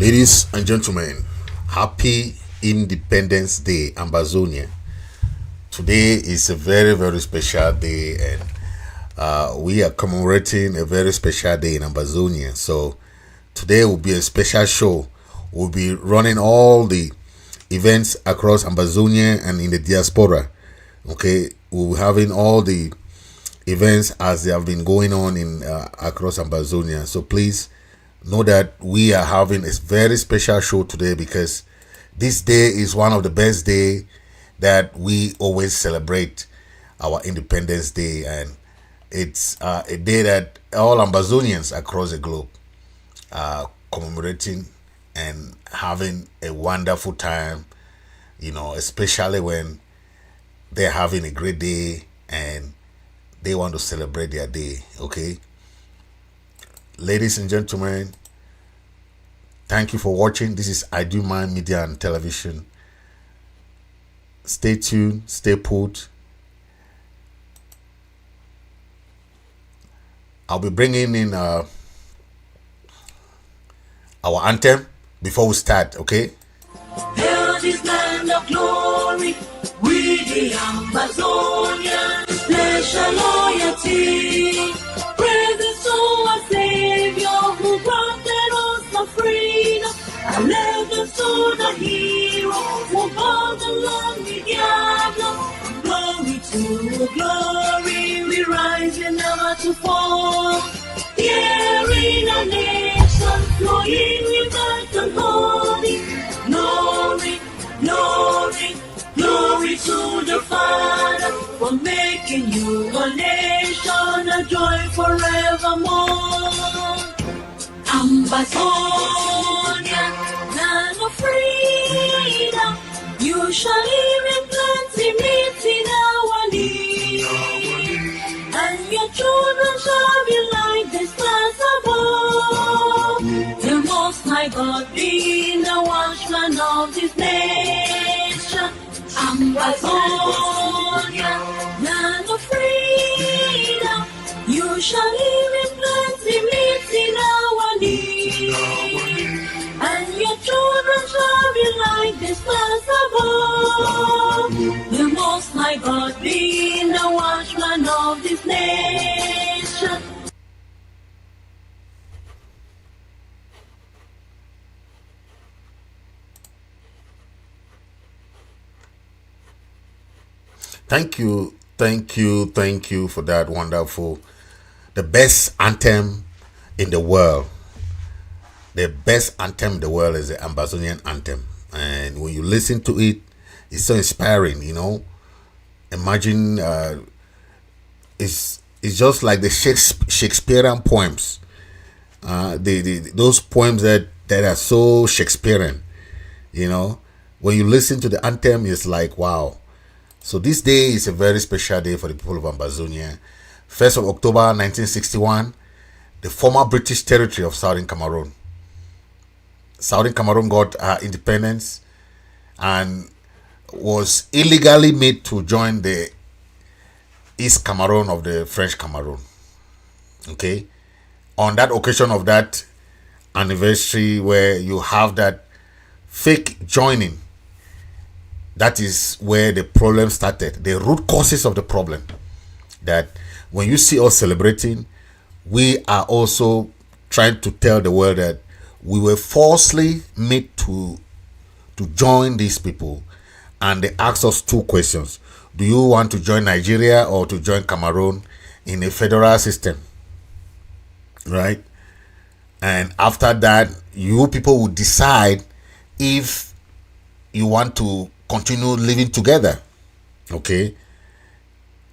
Ladies and gentlemen, happy Independence Day, Ambazonia. Today is a very, very special day, and we are commemorating a very special day in Ambazonia. So, today will be a special show. We'll be running all the events across Ambazonia and in the diaspora. Okay, we'll be having all the events as they have been going on in across Ambazonia. So, please know that we are having a very special show today because this day is one of the best days that we always celebrate our Independence Day, and it's a day that all Ambazonians across the globe are commemorating and having a wonderful time, especially when they're having a great day and they want to celebrate their day. Okay, ladies and gentlemen, thank you for watching. This is IMM Media and Television. Stay tuned, stay put. I'll be bringing in our anthem before we start, okay? Hail this land of glory, we the Ambazonians, pledge our loyalty. Praises to our Savior who granted us the freedom. Allegiance to the hero who bowed the land with Diablo. Glory to glory, we rise and never to fall. Here in a nation, flowing with earth and holy. Glory, glory, glory to the Father for making you a nation, a joy forevermore. Ambazonia, land of freedom, you shall live in plenty, meeting our need. And your children shall be like the stars above. The Most High God being the watchman of this nation. Ambazonia, land of freedom, you shall live in plenty, meeting our need. And your children shall be like the stars above. The Most High God being the watchman of this nation. Thank you for that wonderful, the best anthem in the world. The best anthem in the world is the Ambazonian anthem, and when you listen to it, it's so inspiring. Imagine it's just like the Shakespearean poems, those poems that are so Shakespearean. When you listen to the anthem, it's like wow. So this day is a very special day for the people of Ambazonia. 1st of October 1961, the former British territory of Southern Cameroon. Southern Cameroon got independence and was illegally made to join the East Cameroon of the French Cameroon. Okay? On that occasion of that anniversary where you have that fake joining, that is where the problem started. The root causes of the problem. That when you see us celebrating, we are also trying to tell the world that we were falsely made to join these people. And they asked us two questions. Do you want to join Nigeria or to join Cameroon in a federal system? Right? And after that, you people will decide if you want to continue living together. Okay?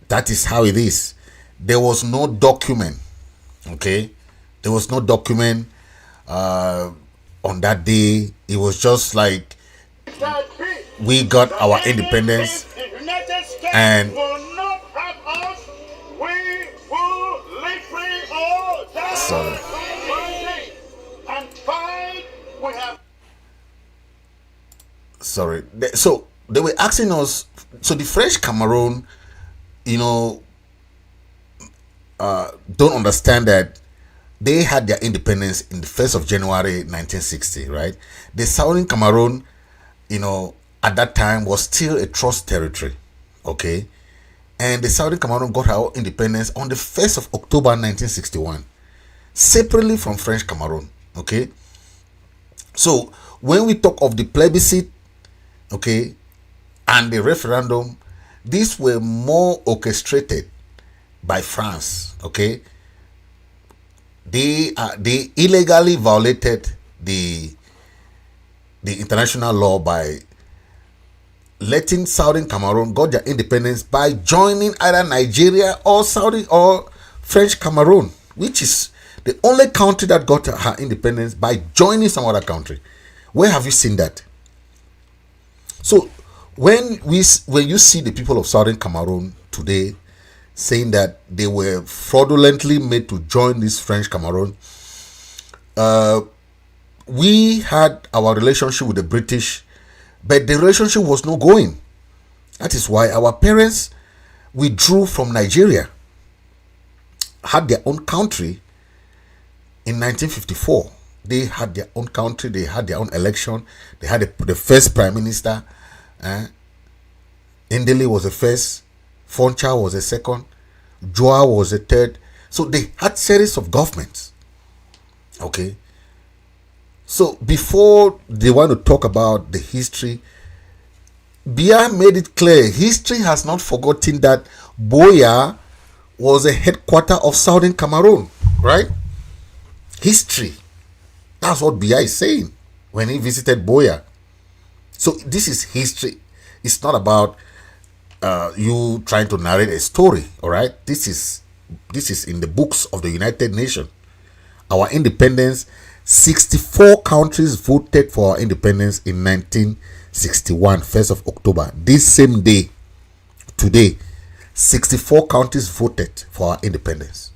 That is how it is. There was no document. Okay? There was no document on that day. It was just like we got our independence and sorry. Sorry. So they were asking us. So the French Cameroon, don't understand that they had their independence in the 1st of January 1960, right? The Southern Cameroon, at that time was still a trust territory, okay? And the Southern Cameroon got our independence on the 1st of October 1961, separately from French Cameroon, okay? So when we talk of the plebiscite, okay, and the referendum, these were more orchestrated by France, okay? They illegally violated the international law by letting Southern Cameroon got their independence by joining either Nigeria or Saudi or French Cameroon, which is the only country that got her independence by joining some other country. Where have you seen that? So when you see the people of Southern Cameroon today saying that they were fraudulently made to join this French Cameroon, we had our relationship with the British, but the relationship was not going. That is why our parents withdrew from Nigeria, had their own country in 1954. They had their own country, they had their own election, they had the first prime minister. Ndele was the first, Foncha was the second, Joa was the third. So they had series of governments. Okay. So before they want to talk about the history, Biya made it clear, history has not forgotten that Boya was a headquarter of Southern Cameroon, right? History. That's what Biya is saying when he visited Boya. So this is history. It's not about you trying to narrate a story, all right? This is in the books of the United Nations. Our independence, 64 countries voted for our independence in 1961, 1st of October. This same day, today, 64 countries voted for our independence.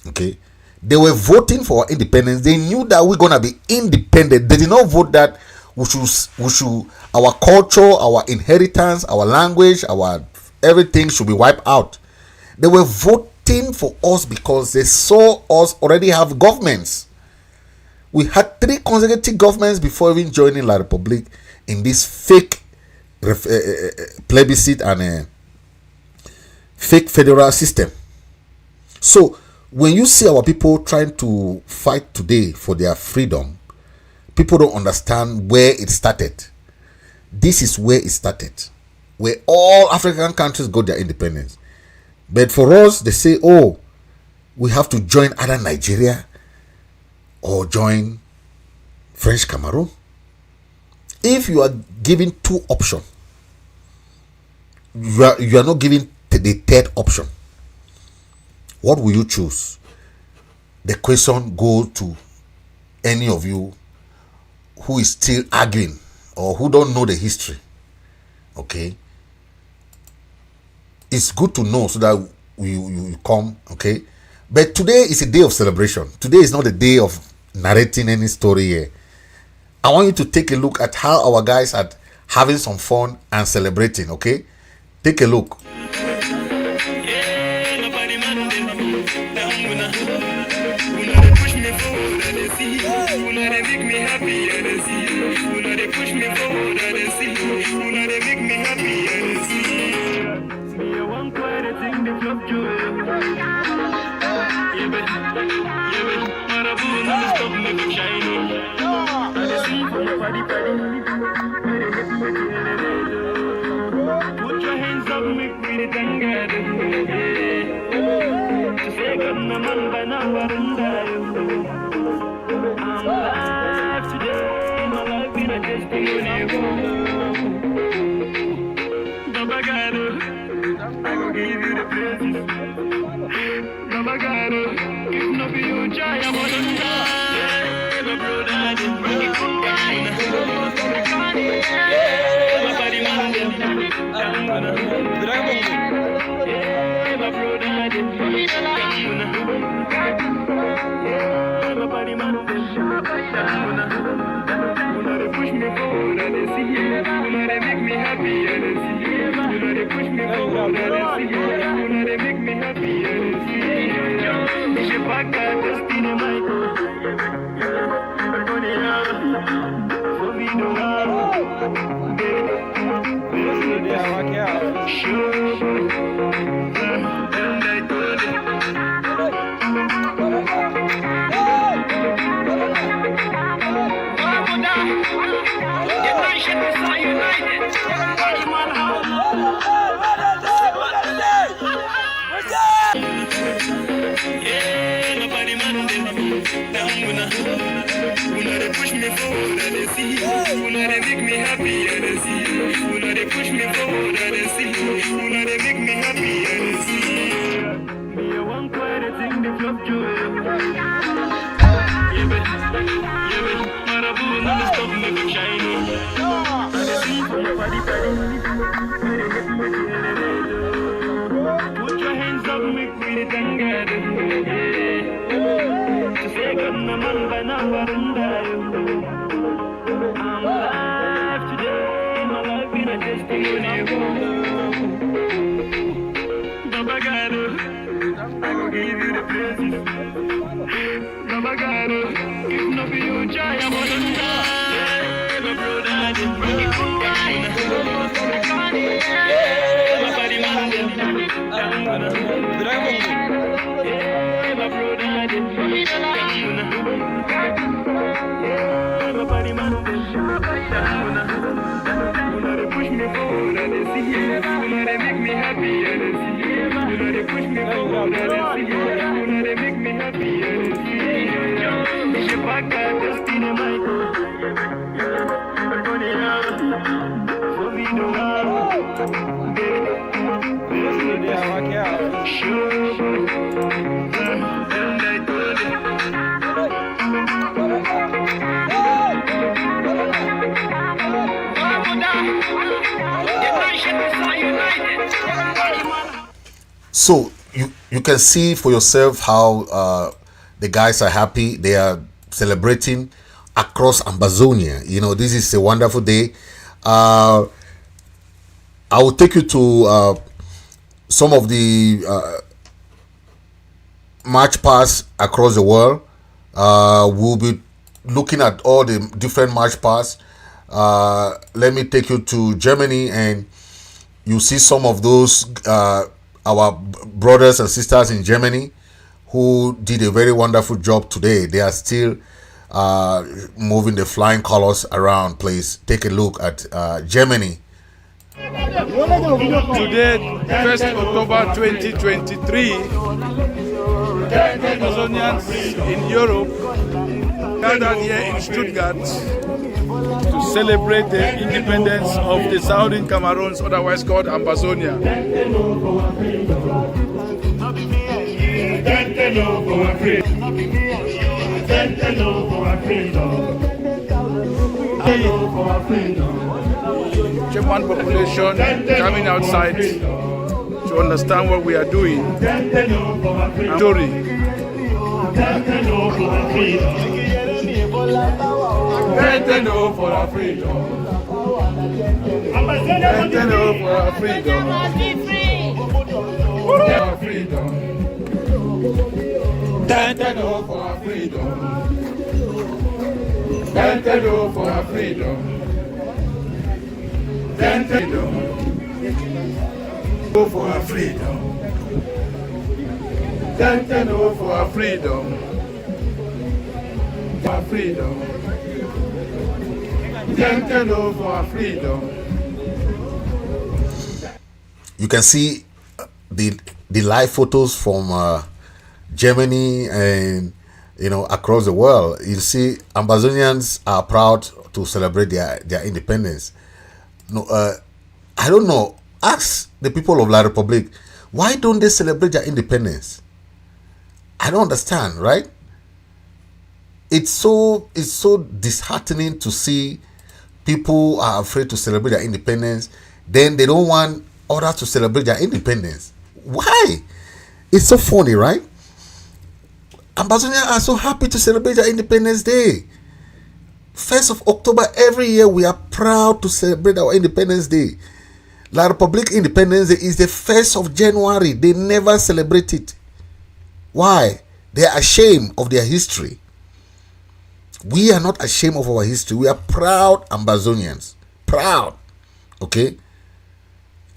Okay? They were voting for our independence. They knew that we're going to be independent. They did not vote that we should, our culture, our inheritance, our language, our everything should be wiped out. They were voting for us because they saw us already have governments. We had 3 consecutive governments before even joining La République in this fake plebiscite and fake federal system. So when you see our people trying to fight today for their freedom, people don't understand where it started. This is where it started, where all African countries got their independence. But for us, they say, oh, we have to join either Nigeria or join French Cameroon. If you are given 2 options, you are not given the 3rd option, what will you choose? The question goes to any of you who is still arguing or who don't know the history. Okay, it's good to know so that you come. Okay, but today is a day of celebration. Today is not a day of narrating any story here. I want you to take a look at how our guys are having some fun and celebrating. Okay, take a look. Put your hands up, make me the I'm alive today, my life in a testimony. Baba God, I go give you the praises. Baba God, if not for you, try, I'm on die. My brother, I didn't bring it from mine. My body man, I'm gonna my brother, I didn't bring it from my body man, they push me forward and they see it. They make me happy and they see it. They push me forward and they see it. They make me happy and they see it. They push me forward and they see. They make me happy and they see. They push me forward and they see. They make me happy and they see. Me, I want quite a thing to flop joy. Yeah, but Marabu, no stop me shining. And they see from your body. Put your hands up, make me the tanga. I'm alive today, my life in a testimony. Baba God, I will give you the praises. Baba God, if not for you, try, I'm on the side. My brother, I didn't bring it from my body, they push me forward and they see. They make me happy and they see. They push me forward and they see. They make me happy and they see. She back at the skin of my coat. For me to have. So you can see for yourself how the guys are happy. They are celebrating across Ambazonia. You know, this is a wonderful day. I will take you to some of the march paths across the world. We'll be looking at all the different march paths. Let me take you to Germany, and you see some of those our brothers and sisters in Germany who did a very wonderful job today. They are still moving the flying colors around. Please take a look at Germany. Today, 1st October 2023, Amazonians in Europe gathered here in Stoodgat to celebrate the independence of the southern Cameroons, otherwise called Ambazonia. German population coming outside to understand what we are doing. Story. For our freedom. For our freedom. For our freedom. For our freedom. For our freedom. Go for our freedom. For our freedom. For our freedom. For our freedom. You can see the live photos from Germany and across the world. You see, Ambazonians are proud to celebrate their independence. No, I don't know. Ask the people of La Republic, why don't they celebrate their independence? I don't understand, right? It's so disheartening to see people are afraid to celebrate their independence. Then they don't want others to celebrate their independence. Why? It's so funny, right? Ambazonians are so happy to celebrate their Independence Day. 1st of October every year, we are proud to celebrate our Independence Day. La Republic Independence Day is the 1st of January. They never celebrate it. Why? They are ashamed of their history. We are not ashamed of our history. We are proud Ambazonians. Proud. Okay?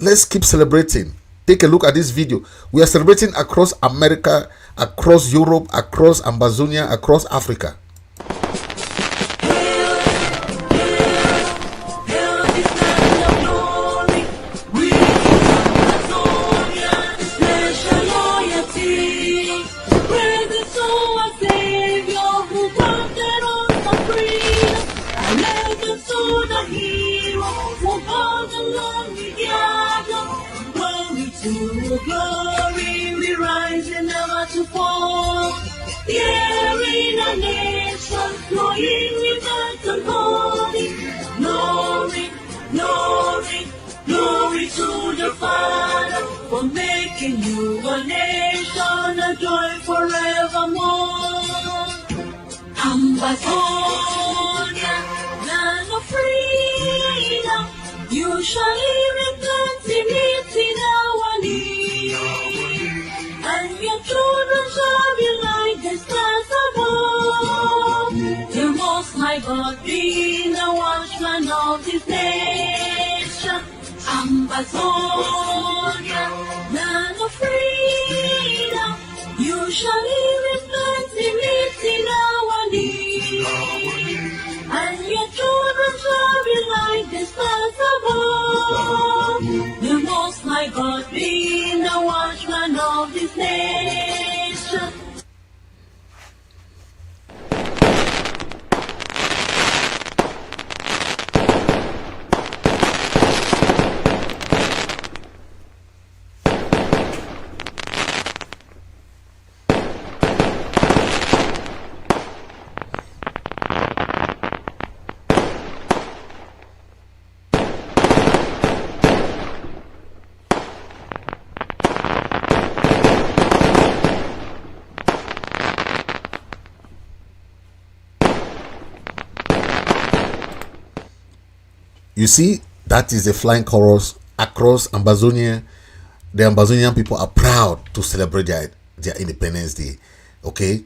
Let's keep celebrating. Take a look at this video. We are celebrating across America, across Europe, across Ambazonia, across Africa. Glory, we rise and never to fall. Here in a nation, flowing with and holy. Glory, glory, glory to the Father for making you a nation, a joy forevermore. Ambazonia, land of freedom, you shall live in plenty, meet in our need, and your children shall be like the stars above. The Most High God being the watchman of this nation. Ambazonia, land of freedom, you shall live in plenty, meet in our need, and your children shall be like the stars above. The Most High God being the watchman of this nation. You see, that is a flying chorus across Ambazonia. The Ambazonian people are proud to celebrate their Independence Day. Okay,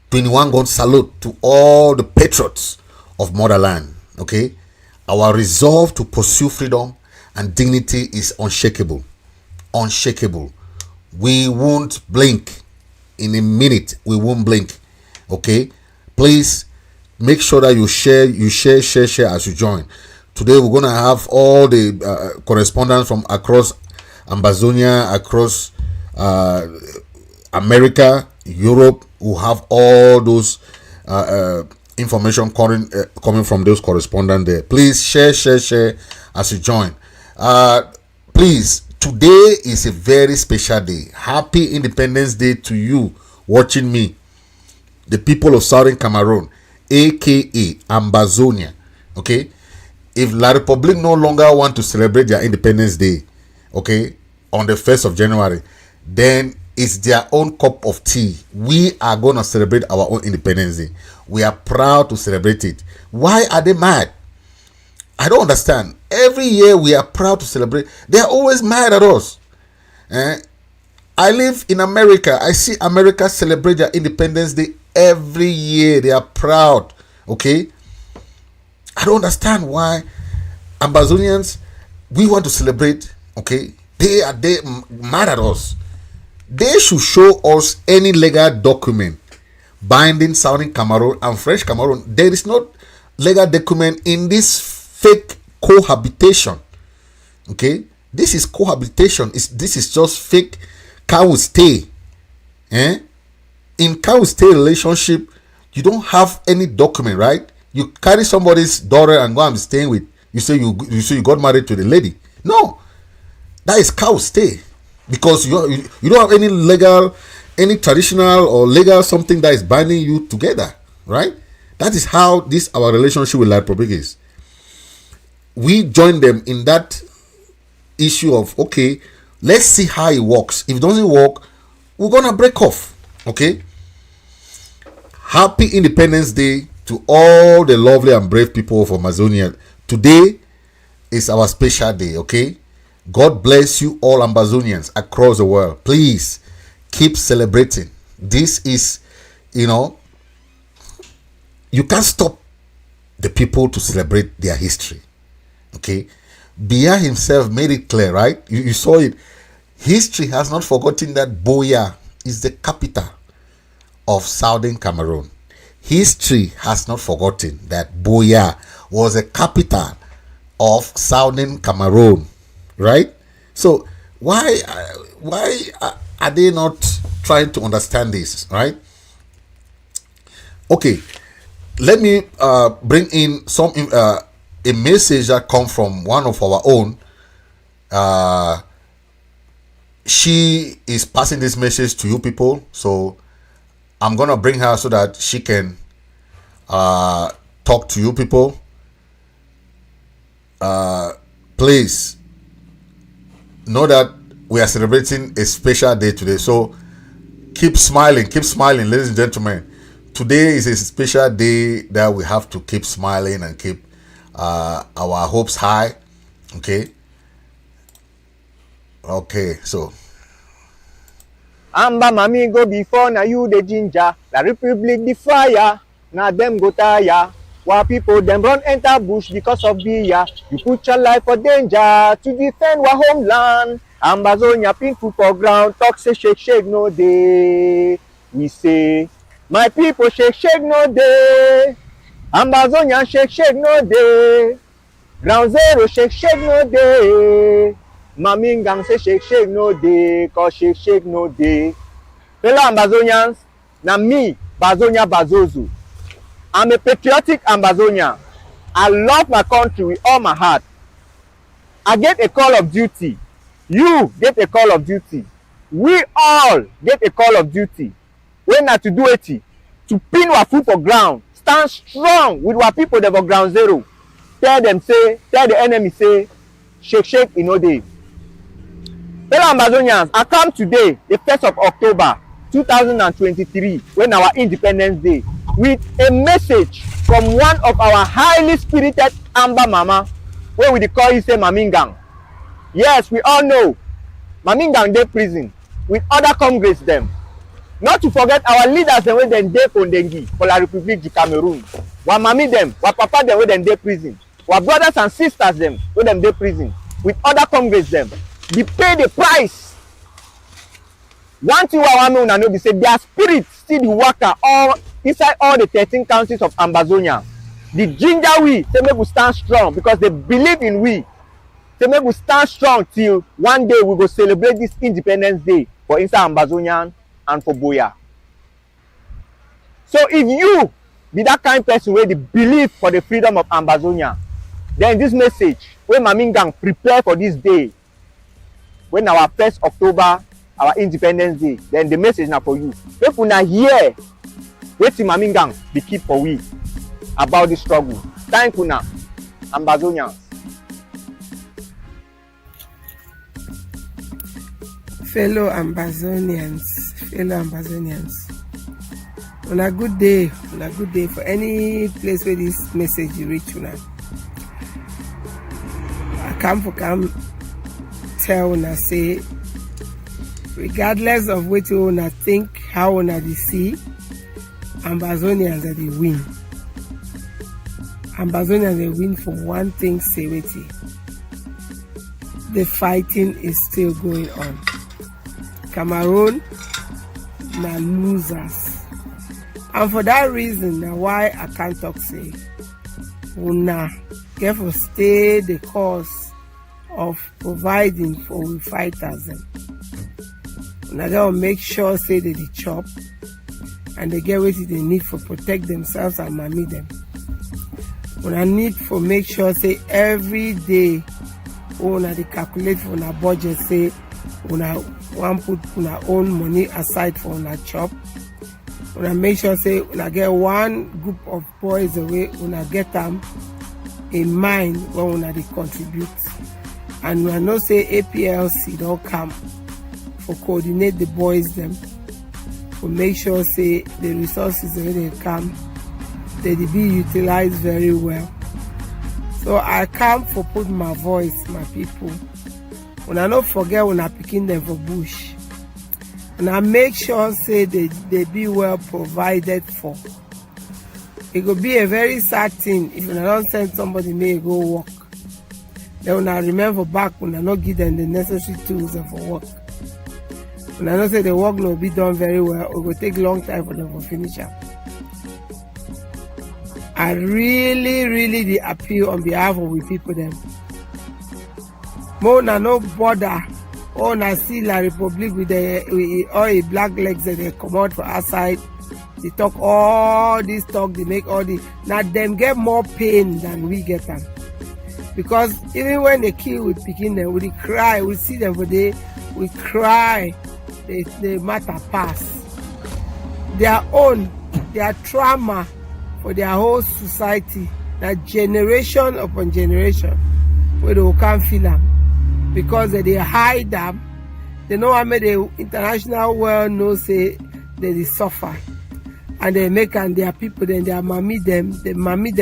21 gun salute to all the patriots of motherland. Okay, our resolve to pursue freedom and dignity is unshakable. Unshakable. We won't blink. In a minute, we won't blink. Okay, please make sure that you share as you join. Today we're going to have all the correspondents from across Ambazonia, across America, Europe, who have all those information coming from those correspondents there. Please share as you join. Please, today is a very special day. Happy Independence Day to you watching me, the people of Southern Cameroon, aka Ambazonia. Okay, if La Republique no longer want to celebrate their Independence Day, okay, on the 1st of January, then it's their own cup of tea. We are going to celebrate our own Independence Day. We are proud to celebrate it. Why are they mad? I don't understand. Every year we are proud to celebrate. They are always mad at us. I live in America. I see America celebrate their Independence Day every year. They are proud. Okay? I don't understand why Ambazonians, we want to celebrate. Okay? They mad at us. They should show us any legal document binding Southern Cameroon and French Cameroon. There is no legal document in this fake cohabitation. Okay, this is cohabitation. This is just fake cow stay. In cow stay relationship, you don't have any document, right? You carry somebody's daughter and go and be staying with. You say you got married to the lady. No, that is cow stay. Because you don't have any legal, any traditional or legal something that is binding you together, right? That is how our relationship with La Republique is. We join them in that issue of, okay, let's see how it works. If it doesn't work, we're gonna break off. Okay. Happy Independence Day to all the lovely and brave people of Amazonia. Today is our special day. Okay. God bless you all Ambazonians across the world. Please keep celebrating. This is you know, you can't stop the people to celebrate their history. Okay, Biya himself made it clear, right? You saw it. History has not forgotten that Buea is the capital of Southern Cameroon. History has not forgotten that Buea was a capital of Southern Cameroon, right? So why are they not trying to understand this, right? Okay, let me bring in some a message that comes from one of our own. She is passing this message to you people, so I'm gonna bring her so that she can talk to you people. Please know that we are celebrating a special day today, so keep smiling, ladies and gentlemen. Today is a special day that we have to keep smiling and keep our hopes high. Okay, so Amba mami go before na you the ginger, la republic the fire, na them go tire. While people them run enter bush because of beer. You put your life for danger to defend our homeland. Ambazonia people for ground, talk say shake no day. We say, my people shake no day. Ambazonia shake no day. Ground zero shake no day. Mamingang say shake no day, cause shake no day. Fellow Ambazonians, na me, Bazonia Bazozu. I'm a patriotic Ambazonian. I love my country with all my heart. I get a call of duty. You get a call of duty. We all get a call of duty. When not to do it, to pin our foot for ground, stand strong with our people that for ground zero. Tell the enemy say, shake in no day. Fellow Ambazonians, I come today, the 1st of October 2023, when our Independence Day, with a message from one of our highly spirited Amba Mama, where we call you say Mamingang. Yes, we all know Mamingang dey prison with other Congress them. Not to forget our leaders them when they dey Kondengi for la Republic du Cameroon. Wa mami them, wa papa them when they dey prison. Wa brothers and sisters them when them dey prison with other Congress them. They pay the price. One thing I want to know is say their spirit still the worker all inside all the 13 counties of Ambazonia. The ginger we say make we stand strong because they believe in we. Say make we stand strong till one day we go celebrate this Independence Day for inside Ambazonia and for Buea. So if you be that kind of person where they believe for the freedom of Ambazonia, then this message when Mamingang prepare for this day, when our 1st October, our Independence Day, then the message now for you. If you not hear wetin Mamingang be keep for we about this struggle. Thank you now, Ambazonians. Fellow Ambazonians, on a good day for any place where this message reach una. I come tell una say, regardless of what you wanna think, how una dey see, Ambazonians are the win. Ambazonians they win for one thing, say wetin. The fighting is still going on. Cameroon na losers. And for that reason, now why I can't talk say, una get for stay the course of providing for we fighters. Una gotta make sure say they chop and they get what they need for protect themselves and mommy them. Una need for make sure say every day una they calculate for una budget say una want put una own money aside for una chop. Una make sure say una get one group of boys away, una get them in mind when una they contribute. And we know say APLC don't come for coordinate the boys them, for make sure say the resources when they come, they be utilized very well. So I come for put my voice, my people. When I not forget when I picking them for bush. Now make sure say they be well provided for. It could be a very sad thing if you don't send somebody may go work. Then when I remember back when I not give them the necessary tools for work. When I don't say the work will be done very well, it will take a long time for them to finish up. I really the appeal on behalf of we people them. More na no border. Oh, na see La Republic with all the black legs that they come out for outside. They talk all this talk, they make all the. Now them get more pain than we get them. Because even when they kill with picking them, we cry, we see them for day, we cry, they matter pass. Their trauma for their whole society, that generation upon generation, where they can't feel them. Because they hide them, they know how many the international world know say they suffer. And they make and their people then they mammy them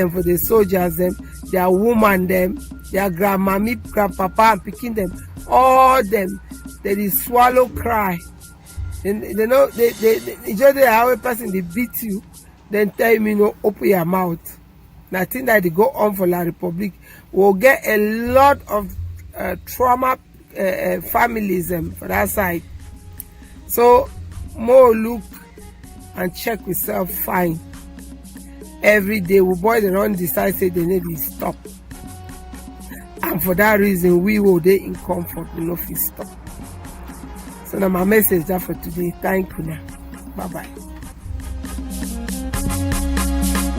for the soldiers them, their woman them, their grandmammy, grandpapa and picking them, all them, they swallow cry. And they know they just how a person they beat you, then tell me no open your mouth. Nothing that they go on for La Republic will get a lot of trauma families for that side. So more look and check yourself fine. Every day we boys they don't decide say they need to stop. And for that reason we will they in comfort we no fit stop. So now my message that for today. Thank you now. Bye bye.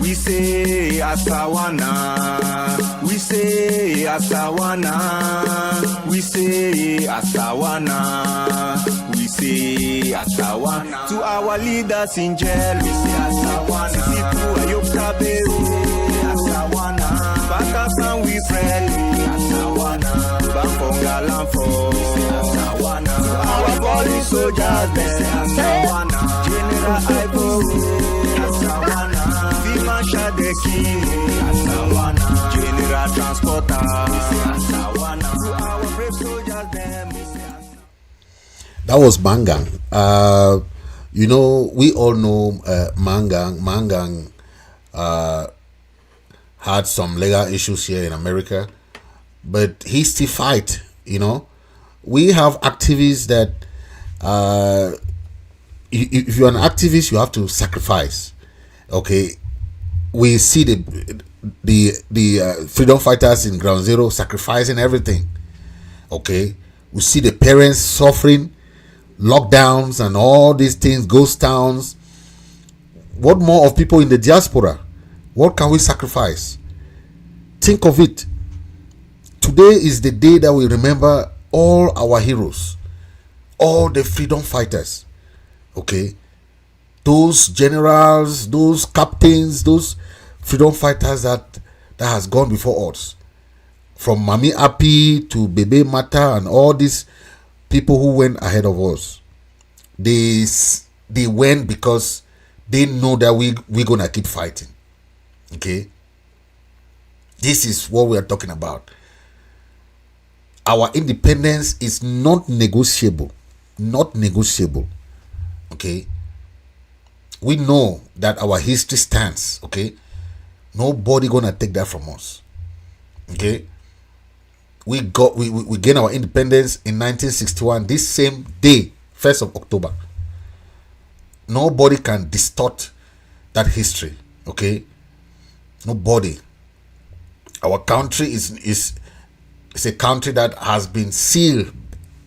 We say Asawana, we say Asawana, we say Asawana, we say Asawana. To our leaders in jail, we say Asawana. Siku Ayukabe, Asawana. Bakasan we friendly, Asawana. Bakonga Lamfo, Asawana. To our police soldiers, Asawana. General Ivo, Asawana. Shadeki, Asawana, General Transporter, Asawana, our brave soldiers, them. That was Mangang. You know, we all know Mangang. Mangang had some legal issues here in America, but he still fight. You know, we have activists that if you're an activist, you have to sacrifice. Okay. We see the freedom fighters in Ground Zero sacrificing everything. Okay, we see the parents suffering, lockdowns and all these things, ghost towns. What more of people in the diaspora? What can we sacrifice? Think of it. Today is the day that we remember all our heroes, all the freedom fighters. Okay. Those generals, those captains, those freedom fighters that has gone before us, from Mami Api to Bebe Mata and all these people who went ahead of us, they went because they know that we're gonna keep fighting. Okay, this is what we are talking about. Our independence is not negotiable, not negotiable. Okay. We know that our history stands, okay? Nobody gonna take that from us, okay? We gained our independence in 1961, this same day, 1st of October. Nobody can distort that history, okay? Nobody. Our country is a country that has been sealed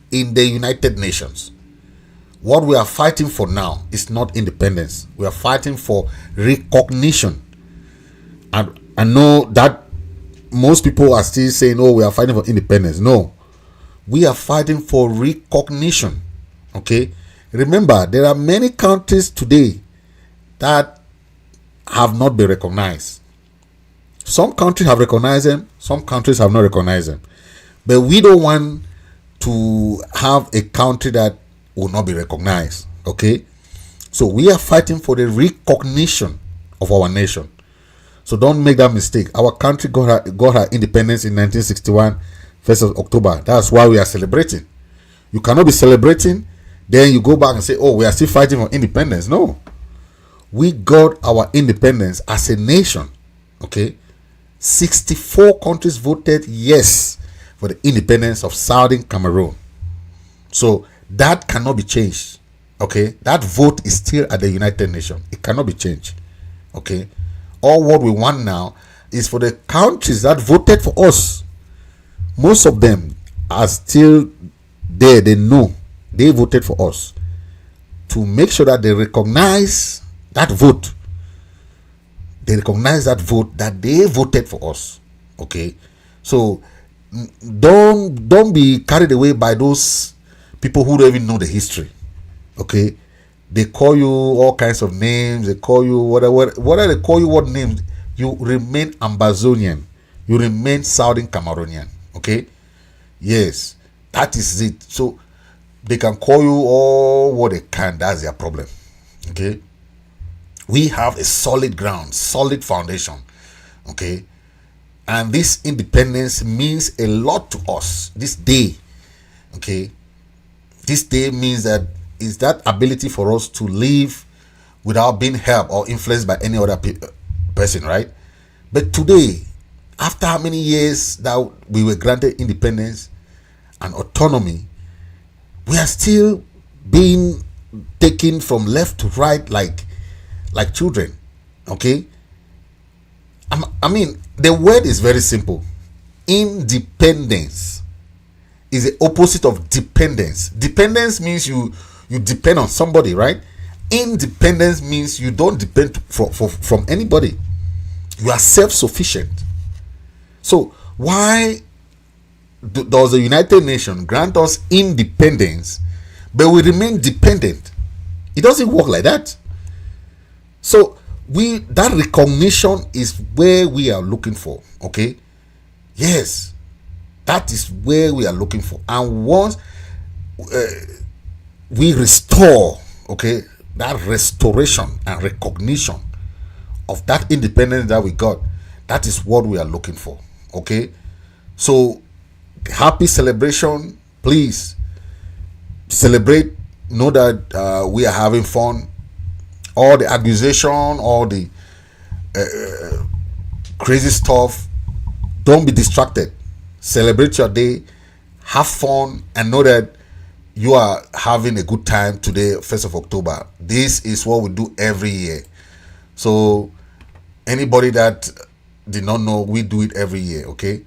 in the United Nations. What we are fighting for now is not independence. We are fighting for recognition. And I know that most people are still saying, oh, we are fighting for independence. No. We are fighting for recognition. Okay? Remember, there are many countries today that have not been recognized. Some countries have recognized them. Some countries have not recognized them. But we don't want to have a country that will not be recognized. Okay, so we are fighting for the recognition of our nation. So don't make that mistake. Our country got her independence in 1961, 1st of October. That's why we are celebrating. You cannot be celebrating then you go back and say, oh, we are still fighting for independence. No, we got our independence as a nation. Okay, 64 countries voted yes for the independence of Southern Cameroon. So that cannot be changed. Okay, that vote is still at the United Nations. It cannot be changed. Okay, all what we want now is for the countries that voted for us. Most of them are still there. They know they voted for us, to make sure that they recognize that vote. They recognize that vote, that they voted for us. Okay, so don't be carried away by those people who don't even know the history. Okay, they call you all kinds of names. They call you whatever they call you, what names. You remain Ambazonian. You remain Southern Cameroonian. Okay, yes, that is it. So they can call you all what they can. That's their problem. Okay, we have a solid ground, solid foundation. Okay, and this independence means a lot to us this day. Okay, this day means that is that ability for us to live without being helped or influenced by any other person, right? But today, after how many years that we were granted independence and autonomy, we are still being taken from left to right like children. Okay, I mean, the word is very simple. Independence is the opposite of dependence. Dependence means you depend on somebody, right? Independence means you don't depend from anybody. You are self-sufficient. So why does the United Nations grant us independence, but we remain dependent? It doesn't work like that. So that recognition is where we are looking for. Okay, yes, that is where we are looking for. And once we restore, okay, that restoration and recognition of that independence that we got, that is what we are looking for. Okay, so happy celebration. Please celebrate. Know that we are having fun. All the accusation, all the crazy stuff, don't be distracted. Celebrate your day, have fun, and know that you are having a good time today, 1st of October. This is what we do every year. So anybody that did not know, we do it every year. Okay,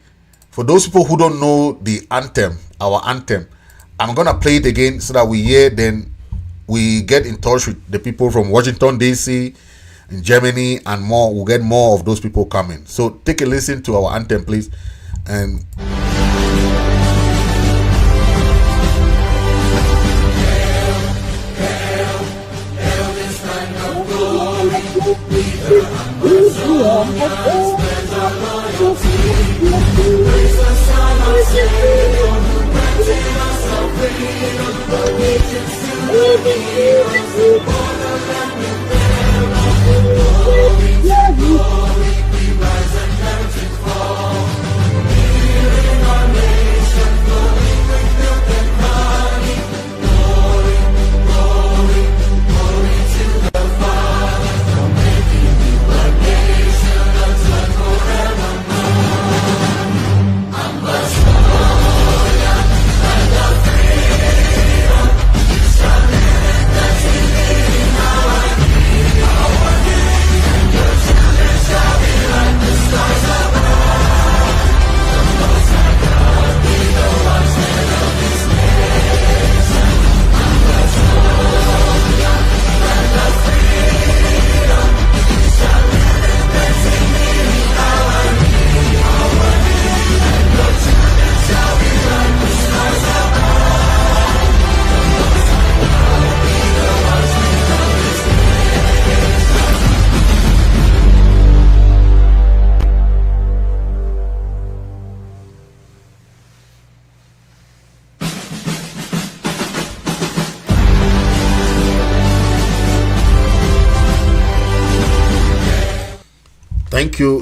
for those people who don't know the anthem, our anthem, I'm gonna play it again so that we hear, then we get in touch with the people from Washington DC, in Germany, and more. We'll get more of those people coming. So take a listen to our anthem, please. And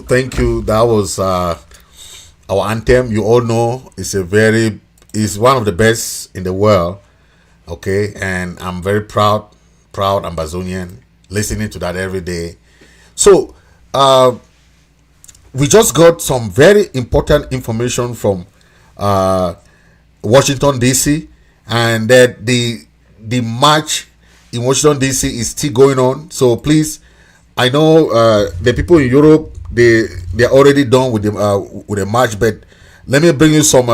thank you. That was our anthem. You all know it's one of the best in the world. Okay, and I'm very proud Ambazonian, listening to that every day. So we just got some very important information from Washington DC, and that the march in Washington DC is still going on. So please, I know the people in Europe, they are already done with the march, but let me bring you some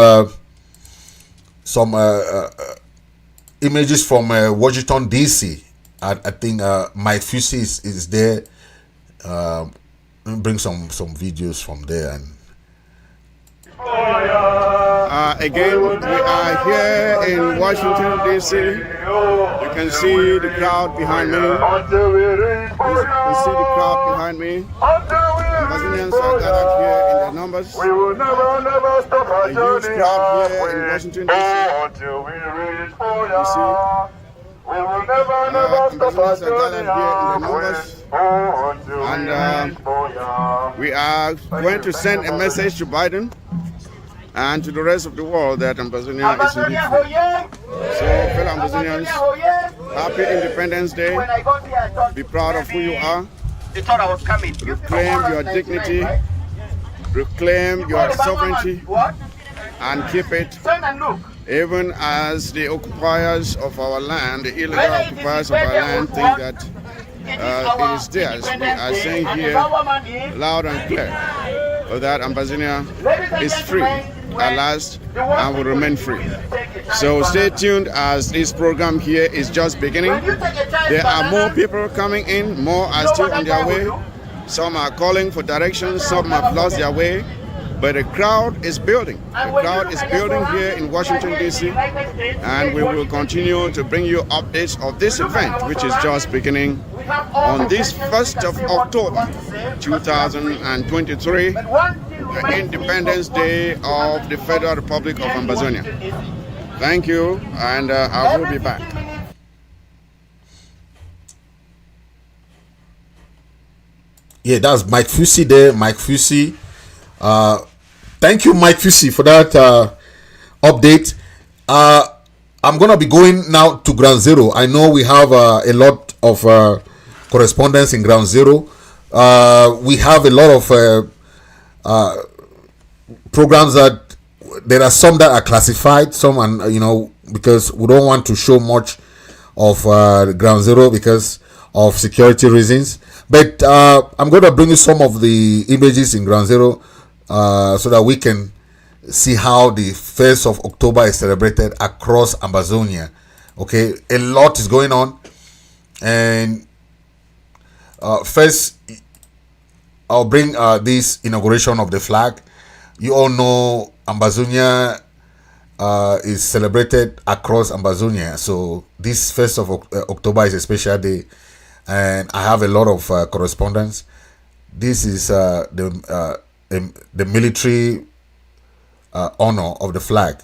images from Washington DC. I think Mike Fusey is there. Let me bring some videos from there. And again, we are here in Washington DC. You can see the crowd behind me. Ambazonians are gathered here in their numbers. A huge crowd here in Washington DC. You see, Ambazonians are gathered here in their numbers. And we are going to send a message to Biden and to the rest of the world that Ambazonia is indeed free. So, fellow Ambazonians, happy Independence Day. Be proud of who you are. Reclaim your dignity. Reclaim your sovereignty. And keep it. Even as the occupiers of our land, the illegal occupiers of our land, think that it is theirs. We are saying here loud and clear that Ambazonia is free at last and will remain free. So stay tuned as this program here is just beginning. There are more people coming in, more are still on their way. Some are calling for directions, some have lost their way. But the crowd is building. The crowd is building here in Washington, D.C. And we will continue to bring you updates of this event, which is just beginning on this 1st of October, 2023, the Independence Day of the Federal Republic of Ambazonia. Thank you, and I will be back. yeah, that's Mike Fusey there. Mike Fusey. Thank you, Mike Fusey, for that update. I'm gonna be going now to Ground Zero. I know we have a lot of correspondence in Ground Zero. We have a lot of programs that there are some that are classified, some and because we don't want to show much of Ground Zero because of security reasons. But I'm gonna bring you some of the images in Ground Zero. So that we can see how the 1st of October is celebrated across Ambazonia. Okay, a lot is going on, and first I'll bring this inauguration of the flag. You all know Ambazonia is celebrated across Ambazonia, so this 1st of October is a special day, and I have a lot of correspondence. This is the military honor of the flag.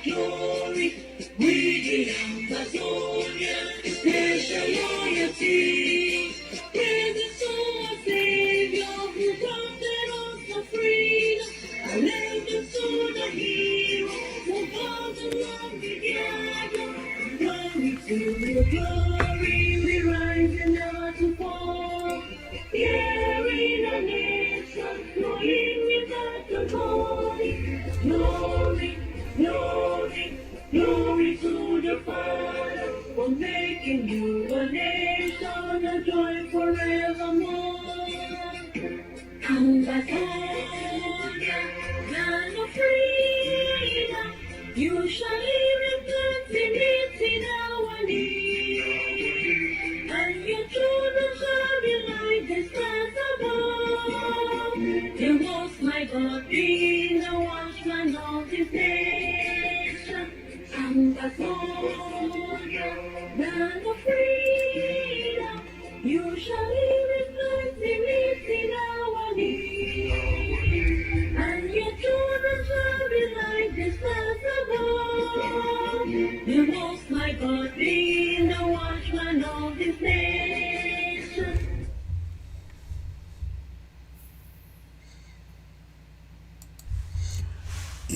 Glory, we the Ambazonians, special loyalty. Praise the soul Savior who granted us the freedom. And let the soul the hero who bows around together. Glory to your glory, we rise and never to fall. Here in a nation, flowing without the glory. Glory, glory, glory to the Father for making you a nation, a joy forevermore. Ambazonia, land of freedom,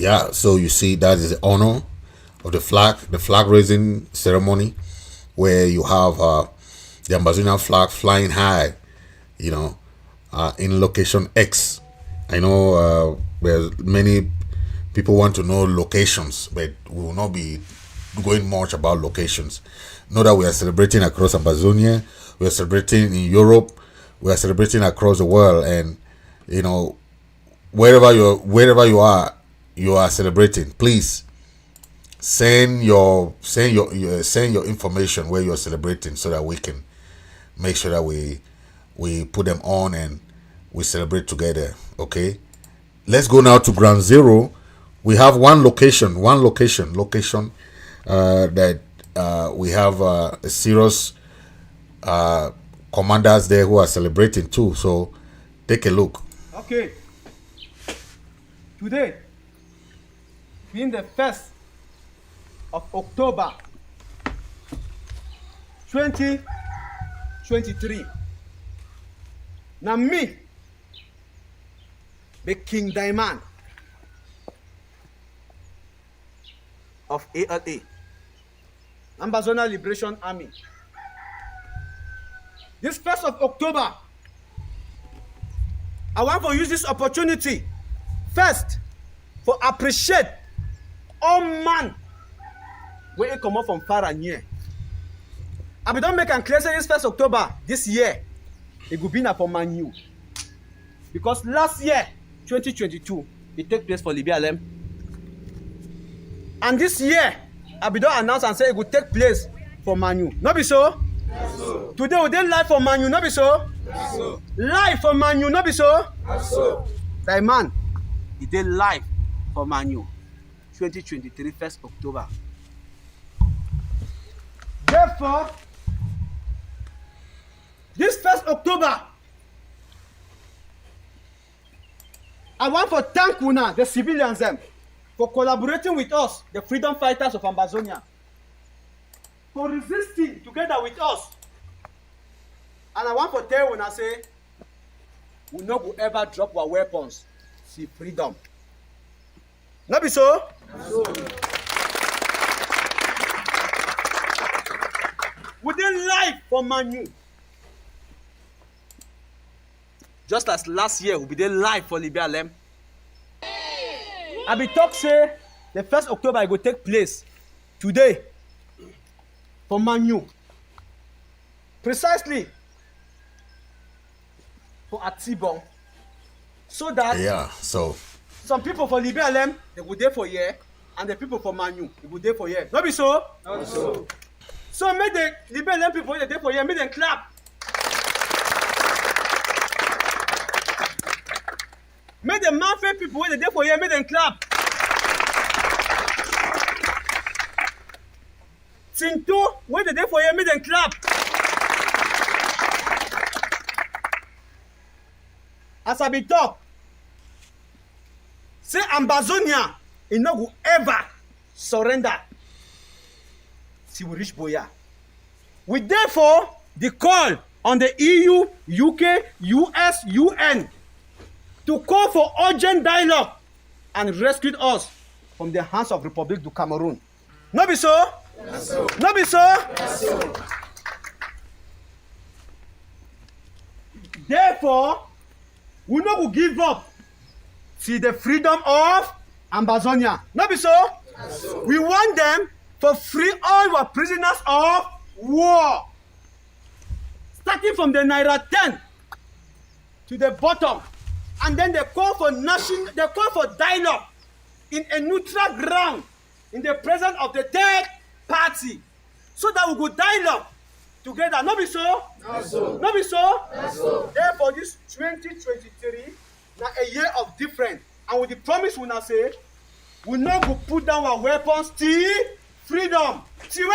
Yeah, so you see that is the honor of the flag raising ceremony, where you have the Ambazonian flag flying high, you know, in location X. I know there's many people want to know locations, but we will not be going much about locations. Know that we are celebrating across Ambazonia, we are celebrating in Europe, we are celebrating across the world, and you know, wherever you are celebrating. Please send your information where you're celebrating, so that we can make sure that we put them on and we celebrate together. Okay, let's go now to ground zero. We have one location that we have a serious commanders there who are celebrating too. So take a look. Okay. Today, being the 1st of October 2023, now me, the King Diamond of ALA, Ambazonia Liberation Army. This 1st of October, I want to use this opportunity first for appreciate all man where it come up from far and near. I don't make and clear say this 1st October this year it will be now for Man U, because last year 2022 it took place for Libya Lem, and this year I don't announce and say it will take place for Man U. Not be so? Yes, so. Today we did live for Man U. Not be so? Yes, so. Live for Man U. Not be so? Yes, so. Diamond, it did live for Man U 2023 1st October. Therefore, this 1st October, I want to thank Una, the civilians, them, for collaborating with us, the freedom fighters of Ambazonia, for resisting together with us. And I want to tell Una, say, we no go ever drop our weapons. See freedom. Not be so? So. We did live for Man U. Just as last year, we did live for Libya Lem. I be talk say the 1st October it will take place today for Man U. Precisely for Atibon. So that so some people for Libya Lem they will there for year, and the people for Man U they will there for year. Not be so? Not so. So make the Libya Lem people they there for year, make them clap. Make the Manfred people wait the day for here, make them clap. Tinto, wait the day for here, make them clap. As I be talk, say Ambazonia, it no go ever surrender till we reach Boya. We therefore the call on the EU, UK, US, UN to call for urgent dialogue and rescue us from the hands of Republic of Cameroon. No be so? Yes, so. No be so? Yes, so. Therefore, we no go give up till the freedom of Ambazonia. No be so? Yes, so. We want them to free all our prisoners of war. Starting from the Naira 10 to the bottom. And then they call for dialogue in a neutral ground in the presence of the third party, so that we could dialogue together. Not be so? Not so. Not be so? Not so. Therefore, this 2023 now a year of difference, and with the promise we now say, we not go put down our weapons till freedom. Till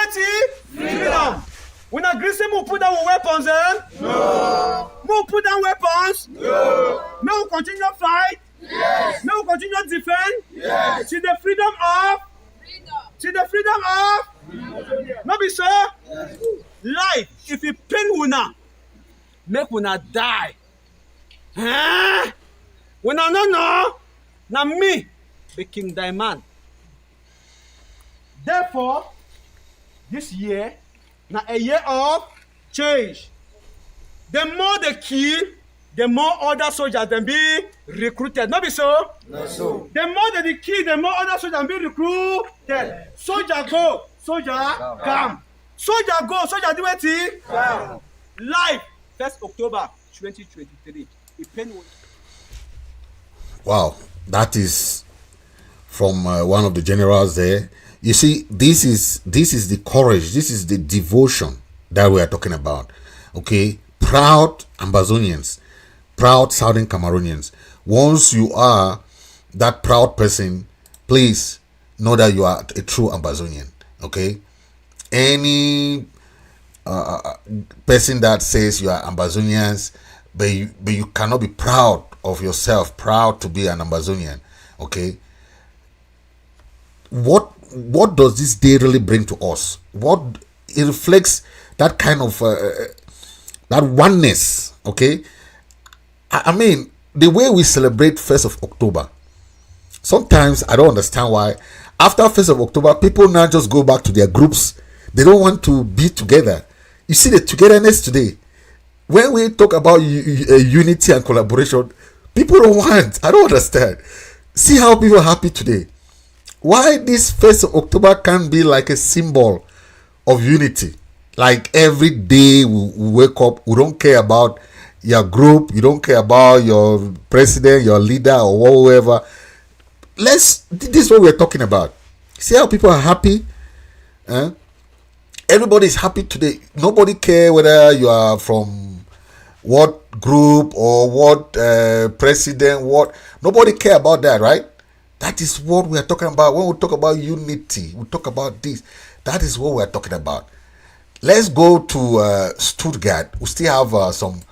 freedom. We not agree say we put down our weapons, eh? No. We put down weapons? No. May we continue to fight? Yes. May we continue to defend? Yes. To the freedom of? Freedom. To the freedom of? Not be so? Yes. Life, if you pain una, make una die. Huh? When I no, now me, be King Diamond. Therefore, this year, now a year of change. The more they kill, the more other soldiers then be recruited. Not be so? Not so. The more they kill, the more other soldiers be recruited. Soldier go, soldier come. Soldier go, soldier do it. Come. Live, 1st October 2023. Wow, that is from one of the generals there. You see, this is the courage, this is the devotion that we are talking about. Okay, proud Ambazonians, proud Southern Cameroonians. Once you are that proud person, please know that you are a true Ambazonian. Okay, any person that says you are Ambazonians, but you cannot be proud of yourself, proud to be an Ambazonian. Okay, what does this day really bring to us? What it reflects, that kind of that oneness. Okay, I mean, the way we celebrate 1st of October, sometimes I don't understand why after 1st of October people now just go back to their groups. They don't want to be together. You see the togetherness today. When we talk about unity and collaboration, people don't want. I don't understand. See how people are happy today. Why this 1st of October can't be like a symbol of unity? Like every day we wake up, we don't care about your group, you don't care about your president, your leader, or whoever. This is what we're talking about. See how people are happy? Everybody is happy today. Nobody care whether you are from what group or what president, what. Nobody care about that, right? That is what we are talking about. When we talk about unity, we talk about this. That is what we are talking about. Let's go to Stoodgat. We still have some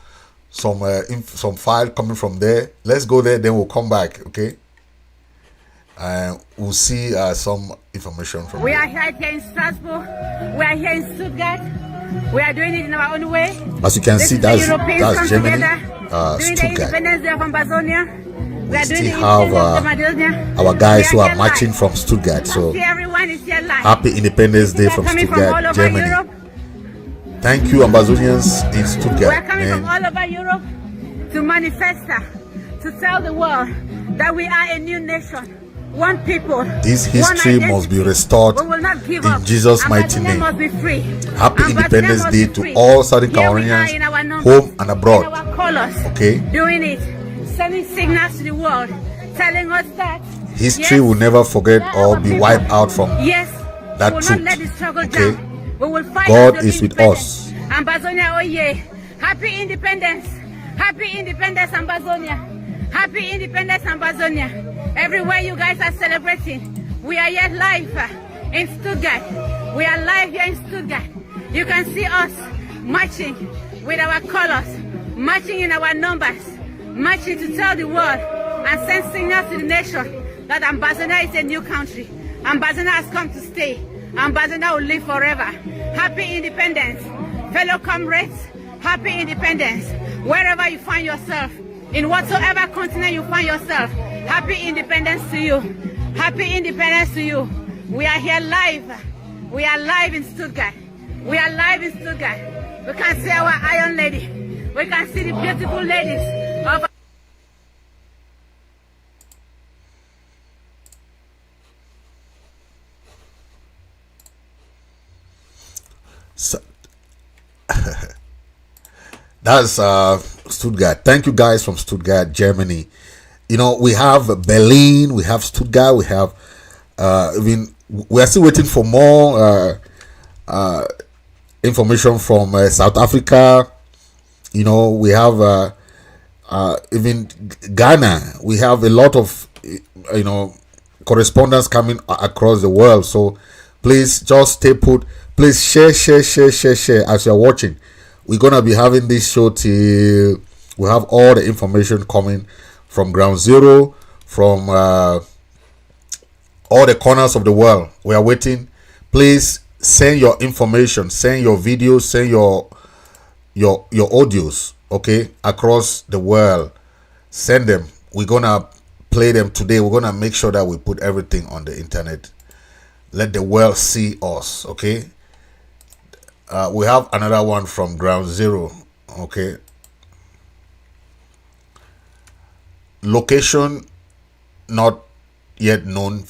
file coming from there. Let's go there, then we'll come back, okay? We'll see some information from We there. are here in Strasbourg. We are here in Stuttgart. We are doing it in our own way. As you can see, The Europeans that's come Germany, together, doing the Stuttgart. Independence Day of Ambazonia. We are doing the Still have Independence Day of Ambazonia. our guys who We are here marching live. from Stuttgart. So See, everyone is here live. happy Independence Day We are from coming from all Stuttgart, over Germany. Europe. Thank you, Ambazonians in We are Stuttgart. coming from Man. all over Europe to manifest, to tell the world that we are a new nation, one people. This one history identity. must be restored We will not give in up. Jesus' mighty Ambazonia name. must be free. Happy Ambazonia Independence must Day be to free. all Southern Here we are Cameroonians, in our numbers, home and abroad. in our colors, Okay? doing it, sending signals to the world, telling us that History yes, will never forget we are or our be people. wiped out from Yes, that we will truth. not let the struggle Okay? down. We will fight God until is with independence. us. Ambazonia, oh yeah. Happy independence. Happy independence, Ambazonia. Happy independence, Ambazonia. Everywhere you guys are celebrating, we are here live in Stuttgart. We are live here in Stuttgart. You can see us marching with our colors, marching in our numbers, marching to tell the world and send signals to the nation that Ambazonia is a new country. Ambazonia has come to stay. Ambazonia will live forever. Happy independence. Fellow comrades, happy independence. Wherever you find yourself, in whatsoever continent you find yourself, happy independence to you. Happy independence to you. We are here live. We are live in Stuttgart. We are live in Stuttgart. We can see our Iron Lady. We can see the beautiful ladies of So, that's Stuttgart. Thank you guys from Stuttgart, Germany. You know, we have Berlin, we have Stuttgart, we have we are still waiting for more information from South Africa. You know, we have even Ghana. We have a lot of correspondence coming across the world. So please just stay put. Please share as you're watching. We're gonna be having this show till we have all the information coming from ground zero, from all the corners of the world. We are waiting. Please send your information, send your videos, send your audios, okay, across the world. Send them. We're gonna play them today. We're gonna make sure that we put everything on the internet. Let the world see us. Okay. We have another one from Ground Zero. Okay. Location not yet known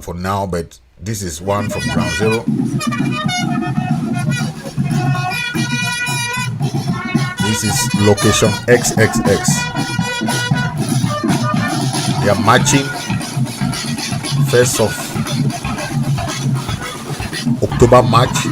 for now, but this is one from Ground Zero. This is location XXX. They are marching 1st of October march.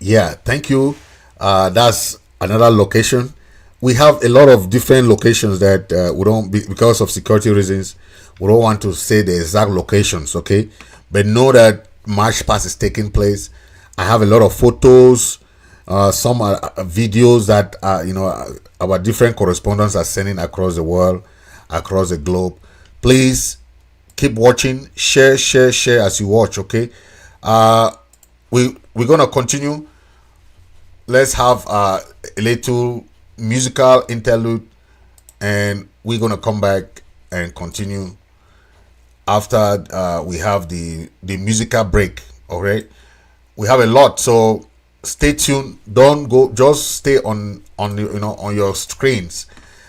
Yeah, thank you. That's another location. We have a lot of different locations that we don't, because of security reasons, we don't want to say the exact locations, okay? But know that march past is taking place. I have a lot of photos, some videos that our different correspondents are sending across the world, across the globe. Please keep watching, share as you watch, okay? We're gonna continue. Let's have a little musical interlude, and we're gonna come back and continue after we have the musical break. All right, we have a lot, so stay tuned. Don't go, just stay on your screens,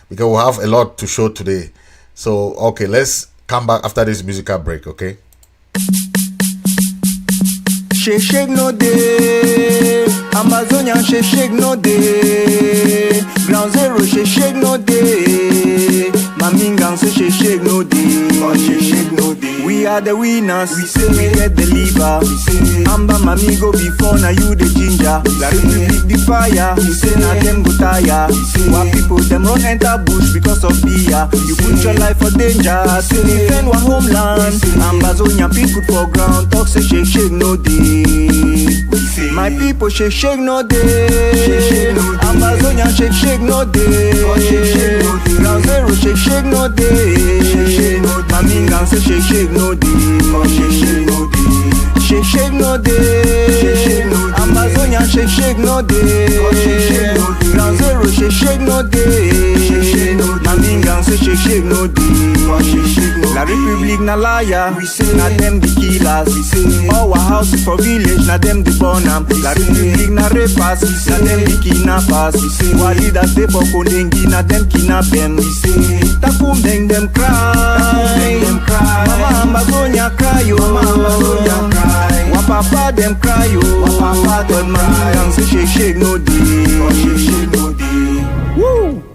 because we'll have a lot to show today. So okay, let's come back after this musical break. Okay. Shake no day, Ambazonian shake no day, Ground Zero shake no day, Mamingang say shake no day, shake no day. We are the winners, we say we get the liver, we say Amba mami go before, now you the ginger, La Republic the fire, we say now them go tire, while people them run enter bush because of beer, you put your life for danger, say defend one homeland, Ambazonia people for ground, talk say shake no day. My people shake no day, Ambazonia shake no day, Ground Zero shake no day, Mamingang say shake no day, shake no day, Ambazonia shake no day, Ground Zero shake no day, Mamingang say shake no day. La Republic na liar, we say na them the killers, we say our houses for village, na them the burn am. La Republic na rapers, we say na them the kidnappers, we say our leaders they for Kondengi, na them kidnap them, we say Takum them cry, Mama Ambazonia cry, yo, Mama Ambazonia cry, Wapapa them cry, yo, Wapapa them cry, say shake no day, shake no day. Woo!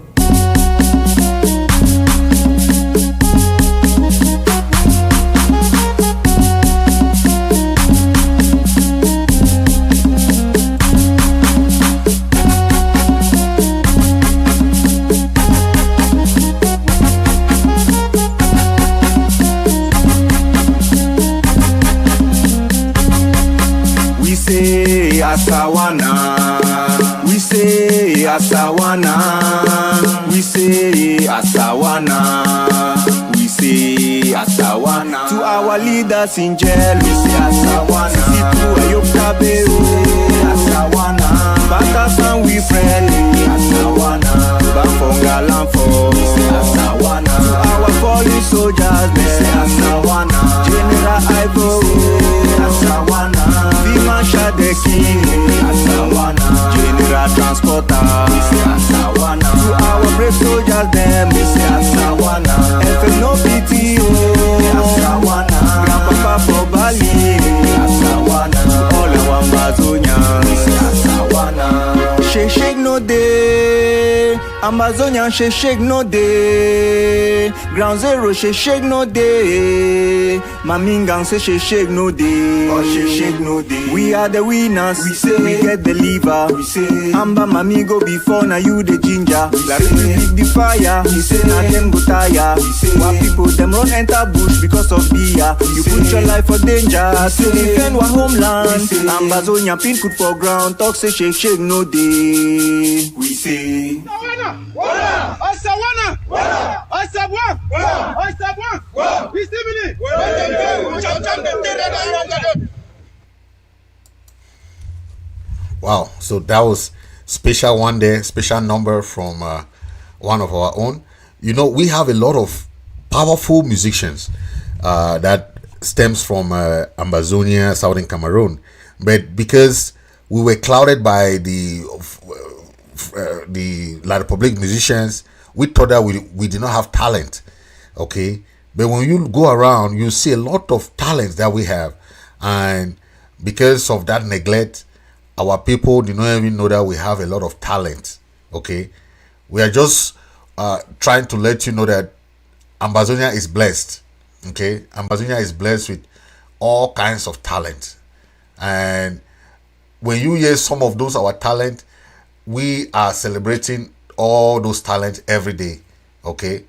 Asawana, we say Asawana, we say Asawana, we say Asawana. To our leaders in jail, we say Asawana. Situ Ayokabe, Asawana. Bakasan we friendly, Asawana. Bafonga Lamfo, we say Asawana. To our police soldiers, we say Asawana. General Ivo, Asawana. Vimasha the King, Asawana. General Transporter, we say Asawana. To our brave soldiers, them, we say Asawana. FNO PTO, Asawana. Grandpapa for Bali, Asawana. Ambazonian shake no day. Ground zero shake no day. Mamingang say shake no day. Oh shake no day. We are the winners. We say we get the liver. We say Amba mami go before now you the ginger. La Republic the fire. We say now them go tire. We say while people them run enter bush because of beer. You put your life for danger to defend our homeland. Ambazonia pin foot for ground. Talk say shake no day. We say wow, so that was special one day, special number from one of our own. You know, we have a lot of powerful musicians that stems from Ambazonia, southern Cameroon, but because we were clouded by the La Republic musicians, we thought that we did not have talent. Okay, but when you go around, you see a lot of talents that we have, and because of that neglect, our people do not even know that we have a lot of talent. Okay, we are just trying to let you know that Ambazonia is blessed. Okay, Ambazonia is blessed with all kinds of talent, and when you hear some of those our talent, we are celebrating all those talents every day. Okay,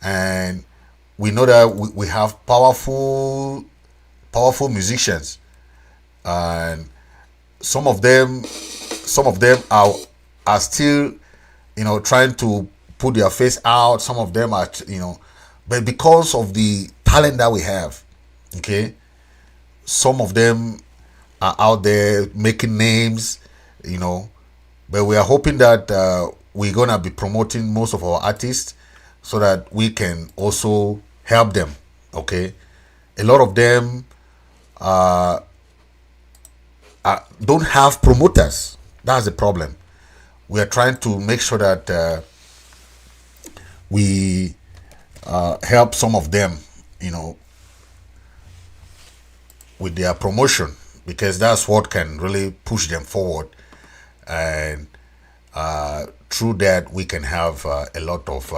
and we know that we have powerful musicians, and some of them are still, you know, trying to put their face out. Some of them are, you know, but because of the talent that we have, okay, some of them are out there making names, you know, but we are hoping that we're gonna be promoting most of our artists so that we can also help them. Okay, a lot of them don't have promoters. That's the problem. We are trying to make sure that we help some of them, you know, with their promotion, because that's what can really push them forward, and through that we can have a lot of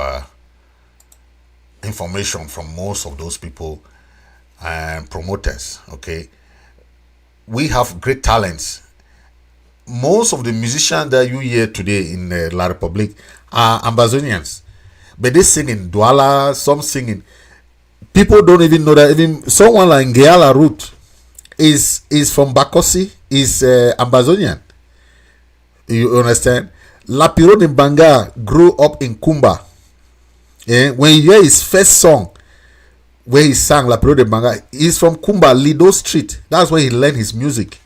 information from most of those people and promoters. Okay, we have great talents. Most of the musicians that you hear today in La Republic are Ambazonians, but they sing in Douala, some singing. People don't even know that even someone like Ngeala Root is from Bakosi, is Ambazonian. You understand? Lapiro Banga grew up in Kumba. When you hear his first song, where he sang Lapiro Banga, he's from Kumba, Lido Street. That's where he learned his music.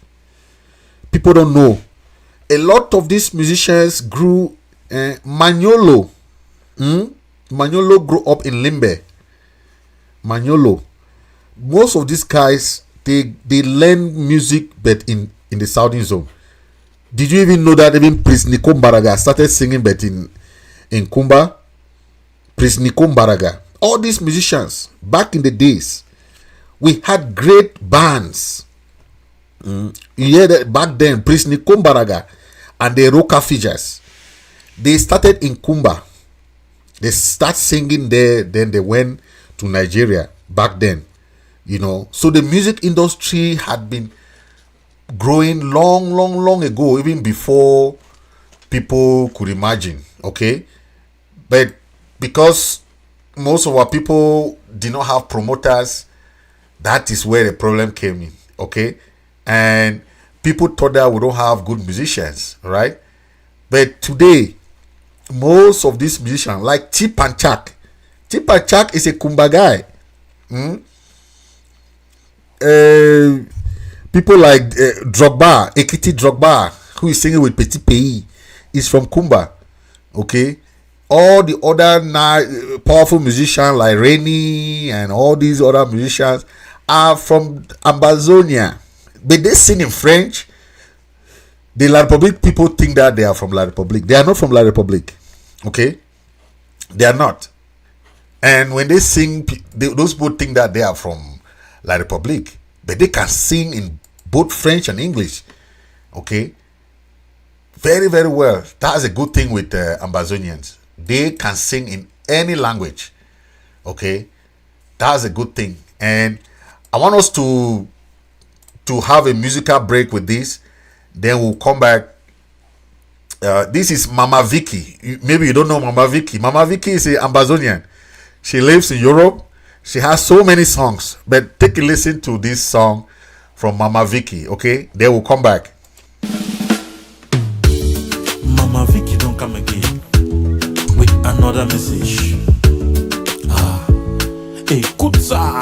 People don't know. A lot of these musicians grew. Manyolo grew up in Limbe. Manyolo. Most of these guys, they learn music, but in the southern zone. Did you even know that even Prince Nico Mbaraga started singing, but in Kumba? Prince Nico Mbaraga. All these musicians, back in the days, we had great bands. You hear that back then, Prince Nico Mbaraga and the Roca Figures, they started in Kumba. They start singing there, then they went to Nigeria back then. You know, so the music industry had been growing long ago, even before people could imagine. Okay, but because most of our people did not have promoters, that is where the problem came in. Okay, and people thought that we don't have good musicians, right? But today, most of these musicians, like Tip and Chak is a Kumba guy. People like Drogba, Ekiti Drogba, who is singing with Petit Pays, is from Kumba. Okay, all the other powerful musicians like Reni and all these other musicians are from Ambazonia, but they sing in French. The La Republic people think that they are from La Republic. They are not from La Republic. Okay, they are not. And when they sing, those people think that they are from La Republic, but they can sing in both French and English. Okay, very well. That's a good thing with Ambazonians. They can sing in any language. Okay, that's a good thing. And I want us to have a musical break with this. Then we'll come back. This is Mama Vicky. Maybe you don't know Mama Vicky. Mama Vicky is an Ambazonian. She lives in Europe. She has so many songs. But take a listen to this song from Mama Vicky. Okay, then we'll come back. Mama Vicky don't come again with another message. Hey, good sir.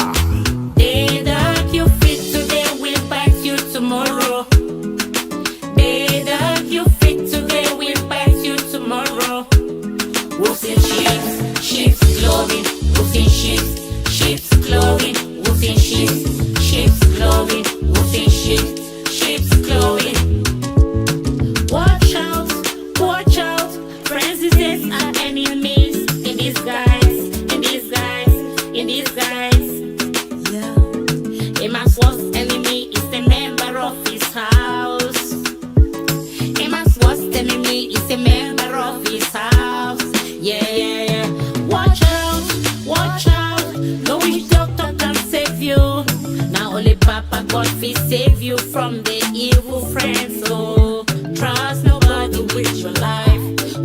Day that you fit today will bite you tomorrow. Day that you fit today will bite you tomorrow. Wolves in sheep's, sheep's clothing. Wolves in sheep's clothing. Wolves in sheep's clothing. Wolves in sheep's clothing. Watch out, friends, disease are enemies in disguise, in disguise, in disguise. Yeah. A man's worst enemy is a member of his house. A man's worst enemy is a member of his house. Yeah, yeah, yeah. Watch out, no which doctor can save you. Now only Papa God will save you from the evil friends. Oh, trust nobody with your life.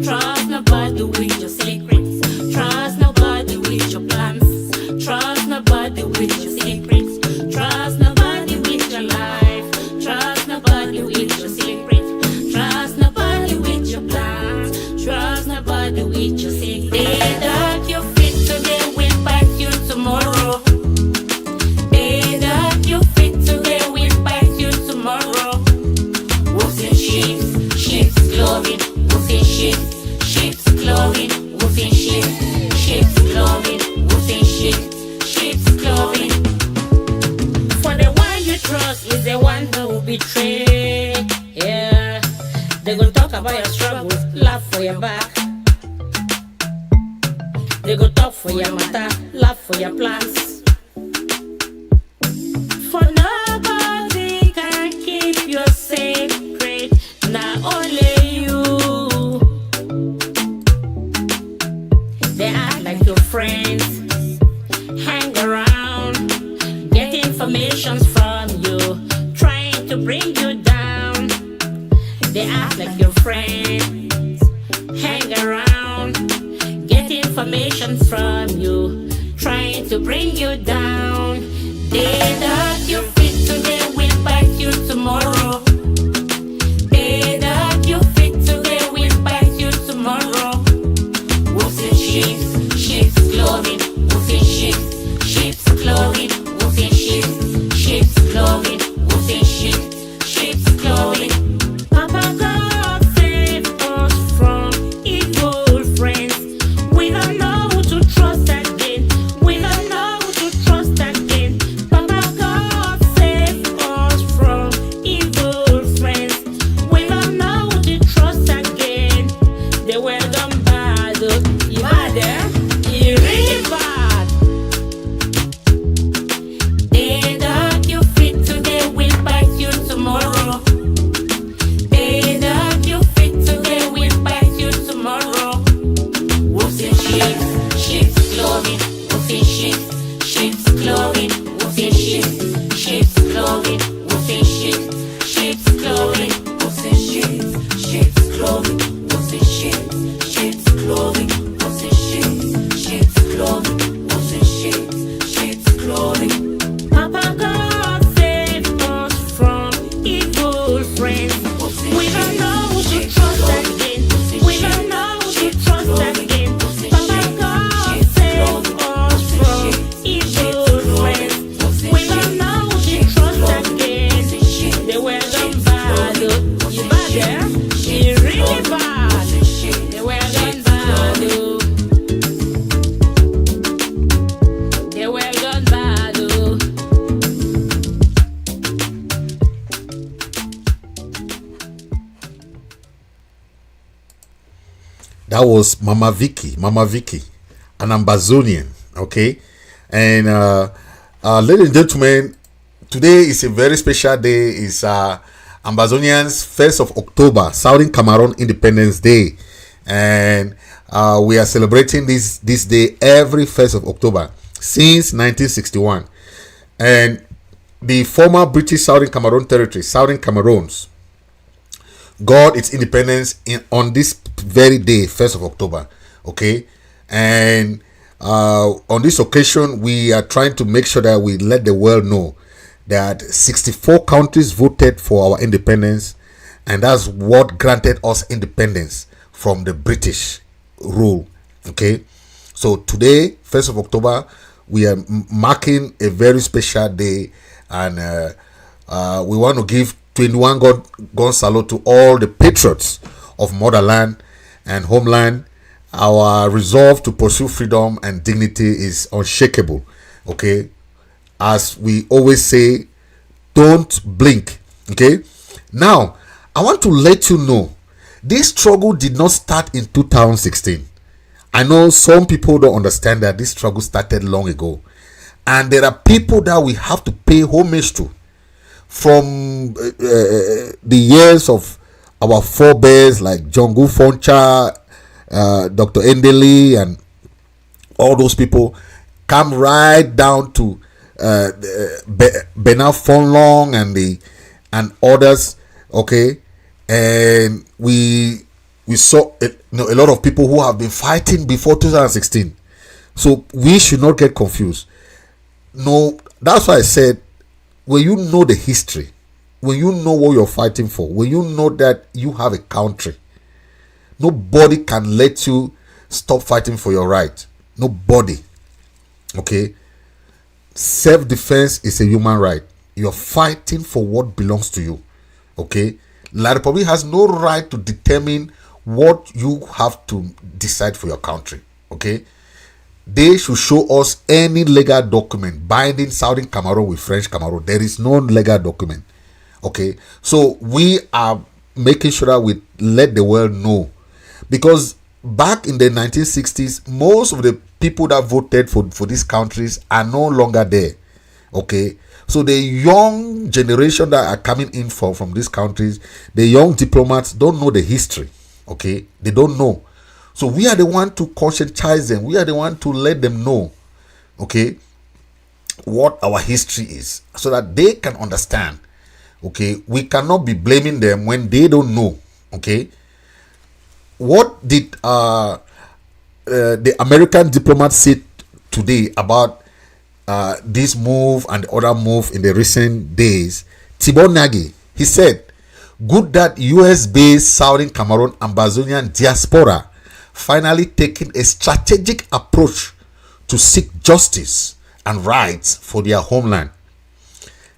Trust nobody with your secrets. Trust nobody with your plans. Trust nobody with your secrets. Trust nobody with your life. Trust nobody with your secrets. Trust nobody with your plans. Trust nobody with your secrets. Day that you fit today will bite you tomorrow. Day that you fit today will bite you tomorrow. Wolves in sheep's clothing. Wolves in sheep's clothing. Wolves in sheep's clothing. Wolves in sheep's clothing. For the one you trust is the one that will betray. Yeah, they go talk about your struggles, laugh for your back. They go talk for your matter, laugh for your plans. For nobody can keep your secret, not only you. They act like your friends, hang around, get information from you, trying to bring you down. They act like your friends, hang around, get information from you, trying to bring you down. Day that you fit today will bite you tomorrow. Day that you fit today will bite you tomorrow. Wolves in sheep's clothing. Wolves in sheep's clothing. Wolves in sheep's clothing. Wolves in sheep's clothing. Papa God save us from evil friends. We don't know who to trust again. We don't know who to trust again. Papa God save us from evil friends. We don't know who to trust again. They were done bad. You bad there? You really bad. Day that you fit today will bite you tomorrow. Day that you fit today will bite you tomorrow. Wolves in sheep's clothing. Wolves in sheep's clothing. Wolves in sheep's clothing. Wolves in sheep's clothing. Wolves in sheep's clothing. Wolves in sheep's clothing. Wolves in sheep's clothing. Wolves in sheep's clothing. Papa God save us from evil friends. We don't know who to trust again. We don't know who to trust again. Papa God save us from evil friends. We don't know who to trust again. They were done bad. You bad there? You really bad. They were done bad. They were done bad. That was Mama Vicky, an Ambazonian. Okay, and ladies and gentlemen, today is a very special day. It's Ambazonians 1st of October, Southern Cameroon Independence Day. and we are celebrating this day every 1st of October since 1961. And the former British Southern Cameroon territory, Southern Cameroons, got its independence on this very day, 1st of October. Okay, and on this occasion, we are trying to make sure that we let the world know that 64 countries voted for our independence, and that's what granted us independence from the British rule. Okay, so today, 1st of October, we are marking a very special day, and we want to give 21 gun salute to all the patriots of motherland and homeland. Our resolve to pursue freedom and dignity is unshakable. Okay, as we always say, don't blink. Okay, now I want to let you know this struggle did not start in 2016. I know some people don't understand that this struggle started long ago, and there are people that we have to pay homage to from the years of our forebears like Jongu Foncha, Dr. Endeli, and all those people, come right down to Bernard Fonlong and others. Okay, and we saw a lot of people who have been fighting before 2016. So we should not get confused. No, that's why I said, when you know the history, when you know what you're fighting for, when you know that you have a country, nobody can let you stop fighting for your right. Nobody. Okay, self-defense is a human right. You're fighting for what belongs to you. Okay, La Republic has no right to determine what you have to decide for your country. Okay, they should show us any legal document binding Southern Cameroon with French Cameroon. There is no legal document. Okay, so we are making sure that we let the world know, because back in the 1960s, most of the people that voted for these countries are no longer there. Okay, so the young generation that are coming in from these countries, the young diplomats don't know the history. Okay, they don't know. So we are the one to conscientize them. We are the one to let them know, okay, what our history is, so that they can understand. Okay, we cannot be blaming them when they don't know. Okay, what did the American diplomat say today about this move and the other move in the recent days? Tibor Nagy, he said, good that US-based Southern Cameroon Ambazonian diaspora finally taking a strategic approach to seek justice and rights for their homeland.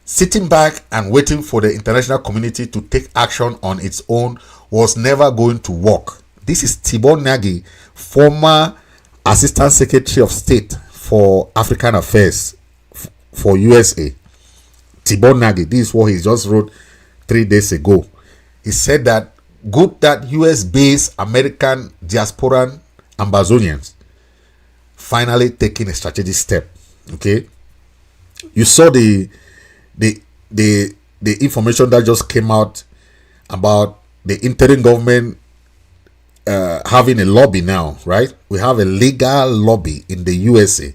Sitting back and waiting for the international community to take action on its own was never going to work. This is Tibor Nagy, former Assistant Secretary of State for African Affairs for USA. Tibor Nagy, this is what he just wrote 3 days ago. He said that good that US-based American diasporan Ambazonians finally taking a strategic step. Okay, you saw the information that just came out about the interim government having a lobby now, right? We have a legal lobby in the USA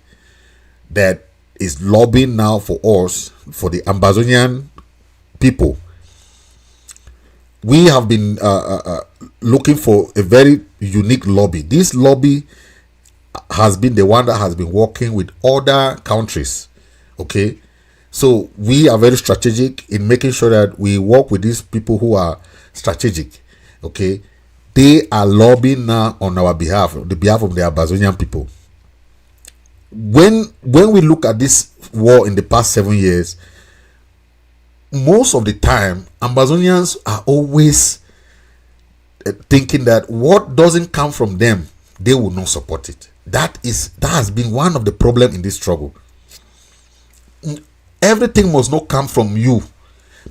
that is lobbying now for us, for the Ambazonian people. We have been looking for a very unique lobby. This lobby has been the one that has been working with other countries. Okay, so we are very strategic in making sure that we work with these people who are strategic. Okay, they are lobbying now on our behalf, on the behalf of the Ambazonian people. When we look at this war in the past 7 years, most of the time Ambazonians are always thinking that what doesn't come from them, they will not support it. That has been one of the problems in this struggle. Everything must not come from you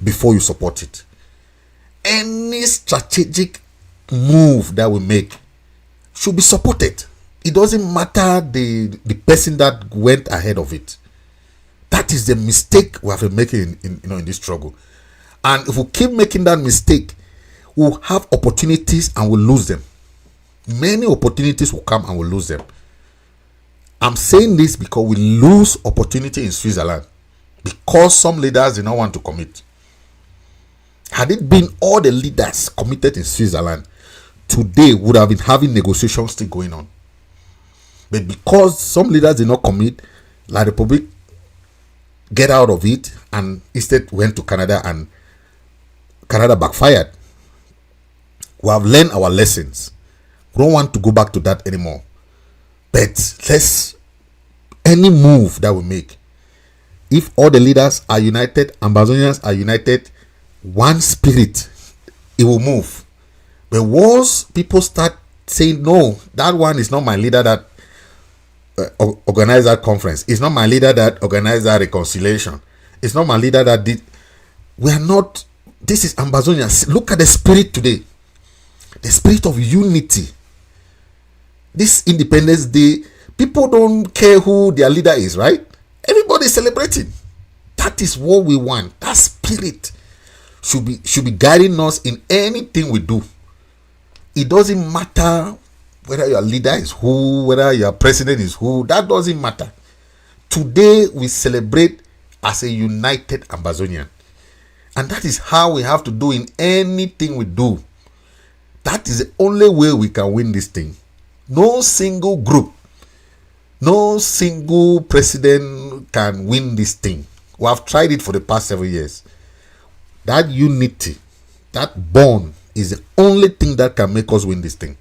before you support it. Any strategic move that we make should be supported. It doesn't matter the person that went ahead of it. That is the mistake we have been making in this struggle. And if we keep making that mistake, we'll have opportunities and we'll lose them. Many opportunities will come and we'll lose them. I'm saying this because we lose opportunity in Switzerland because some leaders did not want to commit. Had it been all the leaders committed in Switzerland, today would have been having negotiations still going on. But because some leaders did not commit, La Republic get out of it and instead went to Canada, and Canada backfired. We have learned our lessons. We don't want to go back to that anymore. But any move that we make, if all the leaders are united, Ambazonians are united, one spirit, it will move. But once people start saying, no, that one is not my leader that organized that conference, it's not my leader that organized that reconciliation, it's not my leader that did, we are not, this is Ambazonia. Look at the spirit today, the spirit of unity. This Independence Day, people don't care who their leader is, right? Everybody is celebrating. That is what we want. That spirit should be guiding us in anything we do. It doesn't matter whether your leader is who, whether your president is who. That doesn't matter. Today we celebrate as a united Ambazonian, and that is how we have to do in anything we do. That is the only way we can win this thing. No single group, no single president can win this thing. We have tried it for the past 7 years. That unity, that bond is the only thing that can make us win this thing.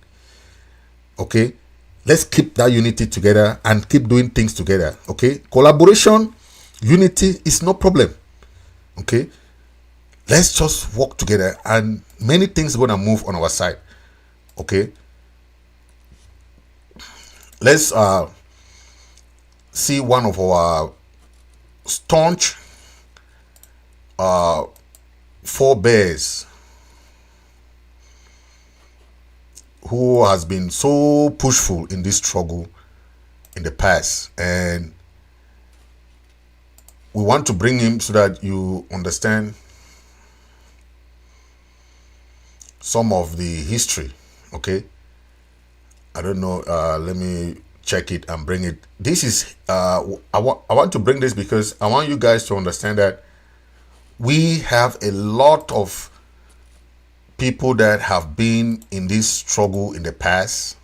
Okay? Let's keep that unity together and keep doing things together. Okay? Collaboration, unity is no problem. Okay? Let's just work together and many things are going to move on our side. Okay? Let's see one of our staunch forebears who has been so pushful in this struggle in the past, and we want to bring him so that you understand some of the history. Okay, I don't know, let me check it and bring it. This is I want to bring this because I want you guys to understand that we have a lot of people that have been in this struggle in the past,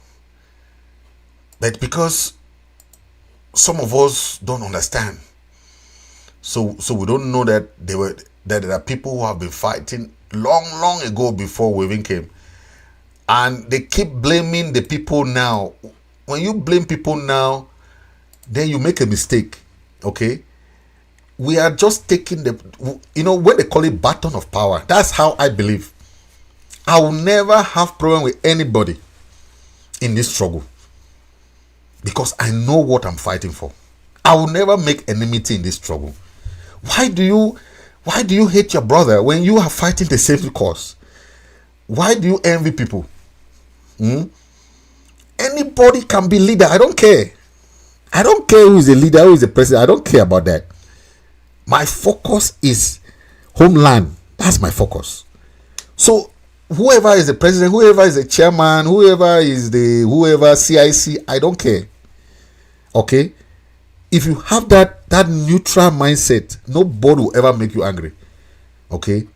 but because some of us don't understand, so we don't know that there are people who have been fighting long ago before we even came, and they keep blaming the people now. When you blame people now, then you make a mistake. Okay, we are just taking the, when they call it baton of power, that's how I believe. I will never have problem with anybody in this struggle because I know what I'm fighting for. I will never make enmity in this struggle. Why do you hate your brother when you are fighting the same cause? Why do you envy people? Anybody can be leader. I don't care. I don't care who is the leader, who is the president. I don't care about that. My focus is homeland. That's my focus. So whoever is the president, whoever is the chairman, whoever CIC, I don't care. Okay? If you have that neutral mindset, nobody will ever make you angry. Okay?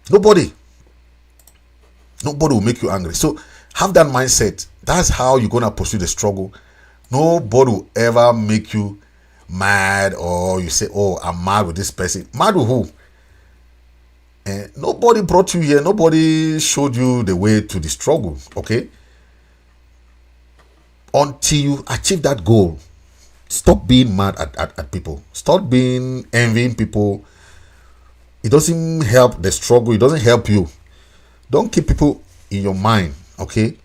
Nobody will make you angry. So have that mindset. That's how you're gonna pursue the struggle. Nobody will ever make you mad, or you say, oh, I'm mad with this person. Mad with who? Nobody brought you here. Nobody showed you the way to the struggle. Okay? Until you achieve that goal, stop being mad at people. Stop being envying people. It doesn't help the struggle. It doesn't help you. Don't keep people in your mind. Okay?